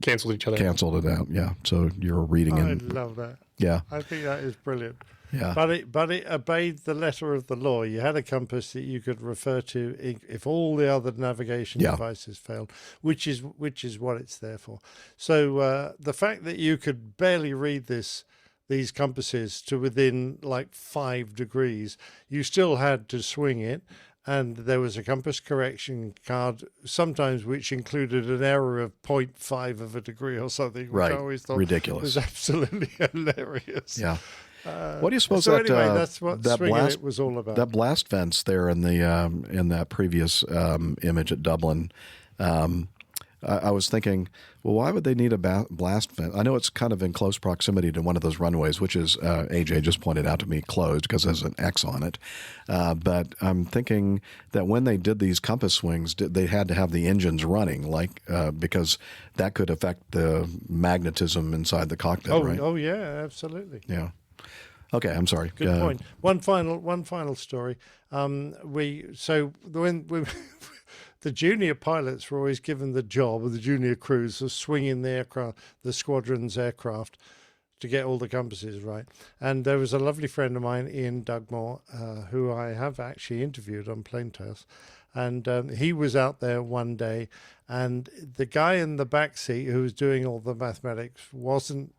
canceled each other. Canceled it out. Yeah. So you're reading I in. love that. Yeah. I think that is brilliant. Yeah. But it obeyed the letter of the law. You had a compass that you could refer to if all the other navigation devices failed, which is what it's there for. So the fact that you could barely read these compasses to within like 5 degrees, you still had to swing it, and there was a compass correction card, sometimes which included an error of 0.5 of a degree or something, which Right. I always thought Ridiculous. was absolutely hilarious. Yeah. What do you suppose so that anyway, that's what that swinging blast it was all about. That blast fence there in the in that previous image at Dublin. I was thinking, well, why would they need a blast fence? I know it's kind of in close proximity to one of those runways, which is, AJ just pointed out to me, closed because there's an X on it. But I'm thinking that when they did these compass swings, they had to have the engines running, because that could affect the magnetism inside the cockpit, right? Oh, yeah, absolutely. Yeah. Okay, I'm sorry. Good point. One final story. When the junior pilots were always given the job of the junior crews of swinging the squadron's aircraft to get all the compasses right. And there was a lovely friend of mine, Ian Dugmore, who I have actually interviewed on Plane Tales. And he was out there one day, and the guy in the back seat who was doing all the mathematics wasn't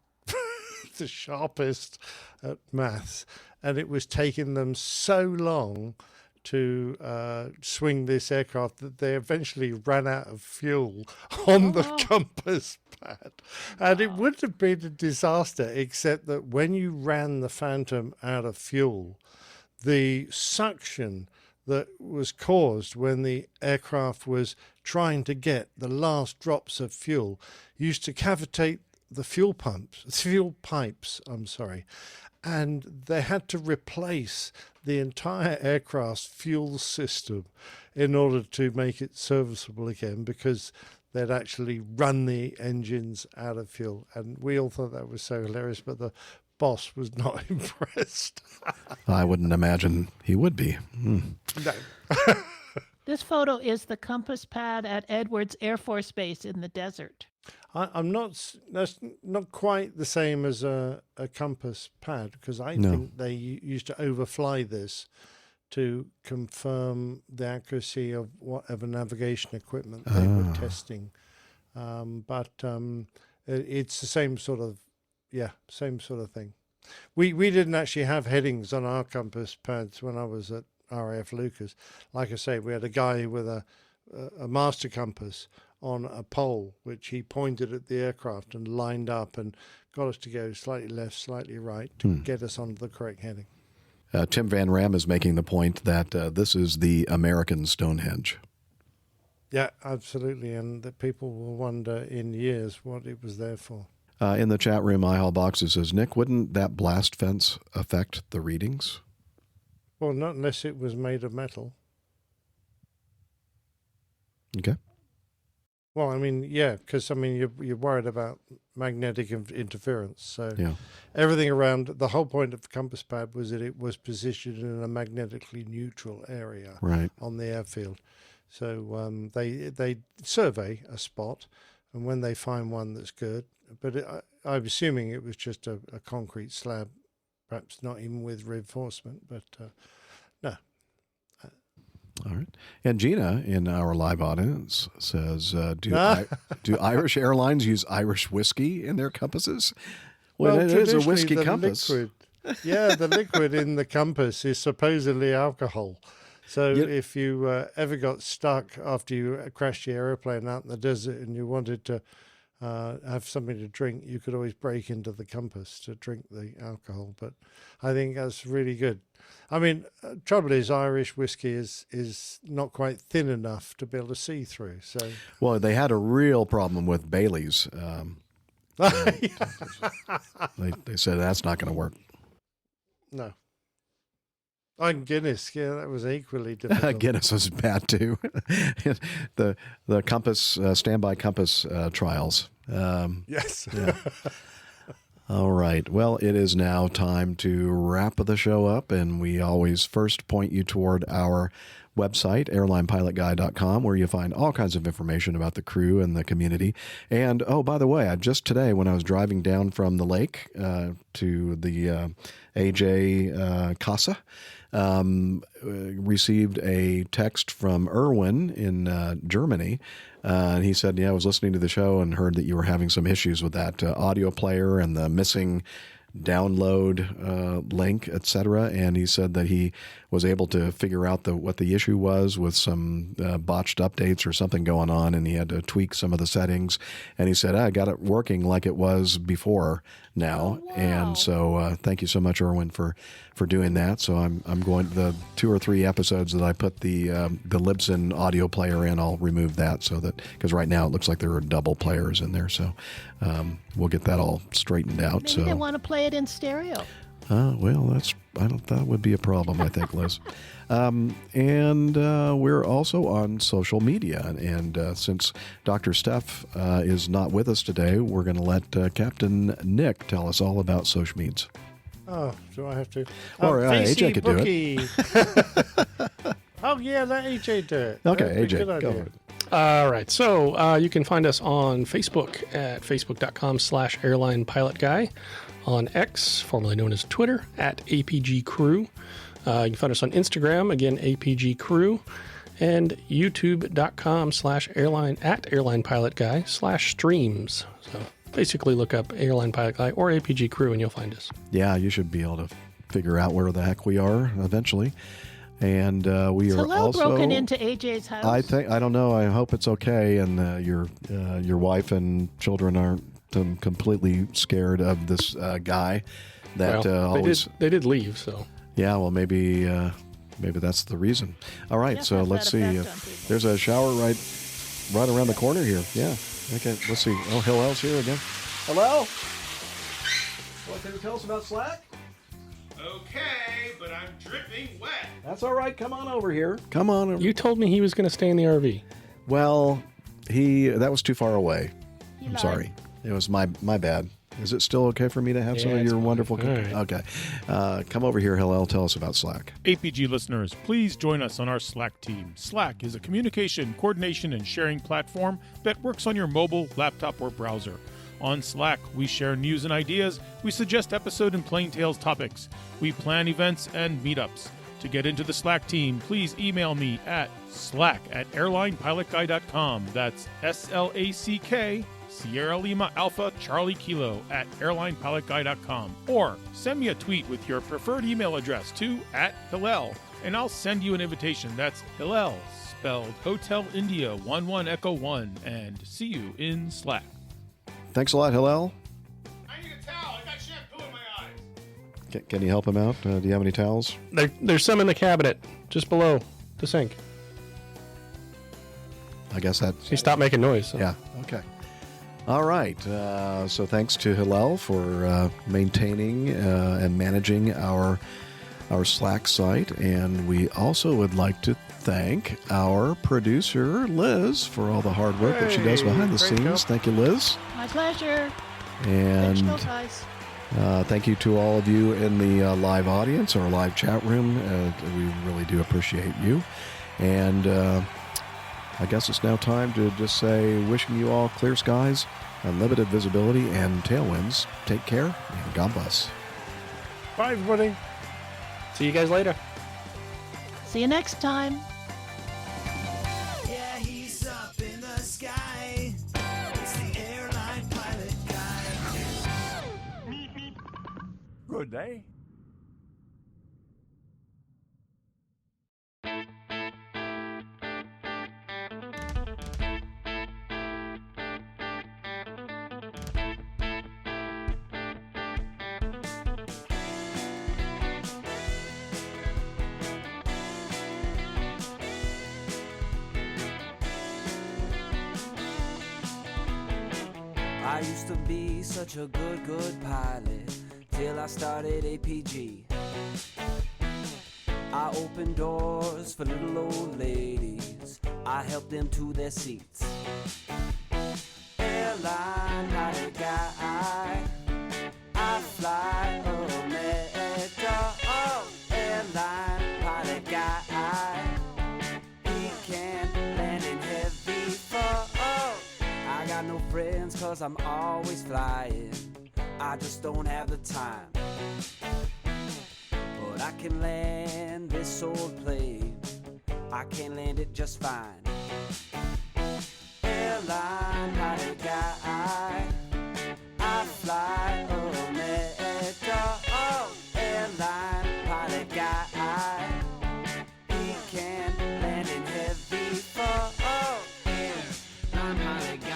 the sharpest at maths, and it was taking them so long to swing this aircraft that they eventually ran out of fuel on the compass pad. And it would have been a disaster, except that when you ran the Phantom out of fuel, the suction that was caused when the aircraft was trying to get the last drops of fuel used to cavitate the fuel pipes, and they had to replace the entire aircraft's fuel system in order to make it serviceable again, because they'd actually run the engines out of fuel. And we all thought that was so hilarious, but the boss was not impressed. I wouldn't imagine he would be. No. This photo is the compass pad at Edwards Air Force Base in the desert. That's not quite the same as a compass pad, because I think they used to overfly this to confirm the accuracy of whatever navigation equipment they were testing. But it's the same sort of thing. We didn't actually have headings on our compass pads when I was at RAF Lucas. Like I say, we had a guy with a master compass on a pole, which he pointed at the aircraft and lined up and got us to go slightly left, slightly right to get us onto the correct heading. Tim Van Ram is making the point that this is the American Stonehenge. Yeah, absolutely, and that people will wonder in years what it was there for. In the chat room, iHall Boxes says, Nick, wouldn't that blast fence affect the readings? Well, not unless it was made of metal. Okay. Well, I mean, yeah, because you're worried about magnetic interference. So everything around, the whole point of the compass pad was that it was positioned in a magnetically neutral area on the airfield. So they survey a spot, and when they find one that's good, but I'm assuming it was just a concrete slab, perhaps not even with reinforcement, but no. All right. And Gina in our live audience says, do Irish Airlines use Irish whiskey in their compasses? Well, it is a whiskey compass. The liquid in the compass is supposedly alcohol. So if you ever got stuck after you crashed your airplane out in the desert and you wanted to have something to drink, you could always break into the compass to drink the alcohol. But I think that's really good. I mean, trouble is Irish whiskey is not quite thin enough to be able to see through. So well, they had a real problem with Bailey's. They said that's not going to work. No. And Guinness, that was equally difficult. Guinness was bad too. the compass standby compass trials. Yes. Yeah. All right. Well, it is now time to wrap the show up, and we always first point you toward our website, airlinepilotguy.com, where you find all kinds of information about the crew and the community. And, oh, by the way, just today when I was driving down from the lake to the AJ Casa, received a text from Erwin in Germany. And he said, I was listening to the show and heard that you were having some issues with that audio player and the missing download link, etc. And he said that he was able to figure out what the issue was with some botched updates or something going on, and he had to tweak some of the settings. And he said, I got it working like it was before now. Oh, wow. And so thank you so much, Erwin, for doing that. So I'm going to the 2 or 3 episodes that I put the Libsyn audio player in. I'll remove that so that, because right now it looks like there are double players in there. So we'll get that all straightened out. Maybe they want to play it in stereo. Well, that would be a problem, I think, Liz. And we're also on social media. And since Dr. Steph is not with us today, we're going to let Captain Nick tell us all about social medias. Oh, do I have to? Or AJ could do it. Oh, yeah, let AJ do it. Okay, AJ, go ahead. All right. So you can find us on Facebook at facebook.com/airlinepilotguy. On X, formerly known as Twitter, at APG Crew. You can find us on Instagram, again, APG Crew. And youtube.com/airlinepilotguy/streams. So basically look up Airline Pilot Guy or APG Crew and you'll find us. Yeah, you should be able to figure out where the heck we are eventually. And we are also broken into AJ's house. I don't know. I hope it's okay, and your wife and children aren't completely scared of this guy that always. They did leave, so. Yeah, well, maybe that's the reason. All right, so let's see. There's a shower right around the corner here. Yeah. Okay. Let's see. Oh, Hillel's here again. Hello. What can you tell us about Slack? Okay, but I'm dripping wet. That's all right. Come on over here. Come on over. You told me he was going to stay in the RV. Well, that was too far away. I'm sorry. It was my bad. Is it still okay for me to have some of your wonderful cooking? Right. Okay. Come over here, Hillel. Tell us about Slack. APG listeners, please join us on our Slack team. Slack is a communication, coordination, and sharing platform that works on your mobile, laptop, or browser. On Slack, we share news and ideas, we suggest episode and plain tales topics, we plan events and meetups. To get into the Slack team, please email me at slack@airlinepilotguy.com. That's SLACK, Sierra Lima Alpha Charlie Kilo @airlinepilotguy.com. Or send me a tweet with your preferred email address to @Hillel, and I'll send you an invitation. That's Hillel, spelled Hotel India 11 Echo 1, and see you in Slack. Thanks a lot, Hillel. I need a towel. I got shampoo in my eyes. Can you help him out? Do you have any towels? There's some in the cabinet, just below the sink. I guess that... He stopped making noise. So. Yeah, okay. All right. So thanks to Hillel for maintaining and managing our Slack site. And we also would like to thank our producer, Liz, for all the hard work that she does behind the scenes. Thank you, Liz. My pleasure. And guys. thank you to all of you in the live audience or live chat room. We really do appreciate you. And I guess it's now time to just say, wishing you all clear skies, unlimited visibility, and tailwinds. Take care, and God bless. Bye, everybody. See you guys later. See you next time. Yeah, he's up in the sky. It's the airline pilot guy. Good day. I used to be such a good pilot till I started APG. I opened doors for little old ladies. I helped them to their seats. Airline pilot guy, I fly America. Oh, airline pilot guy, he can land in heavy fog. I got no friends 'cause I'm always flying. I just don't have the time. But I can land this old plane. I can land it just fine. Airline pilot guy, I fly America. Airline Pilot Guy.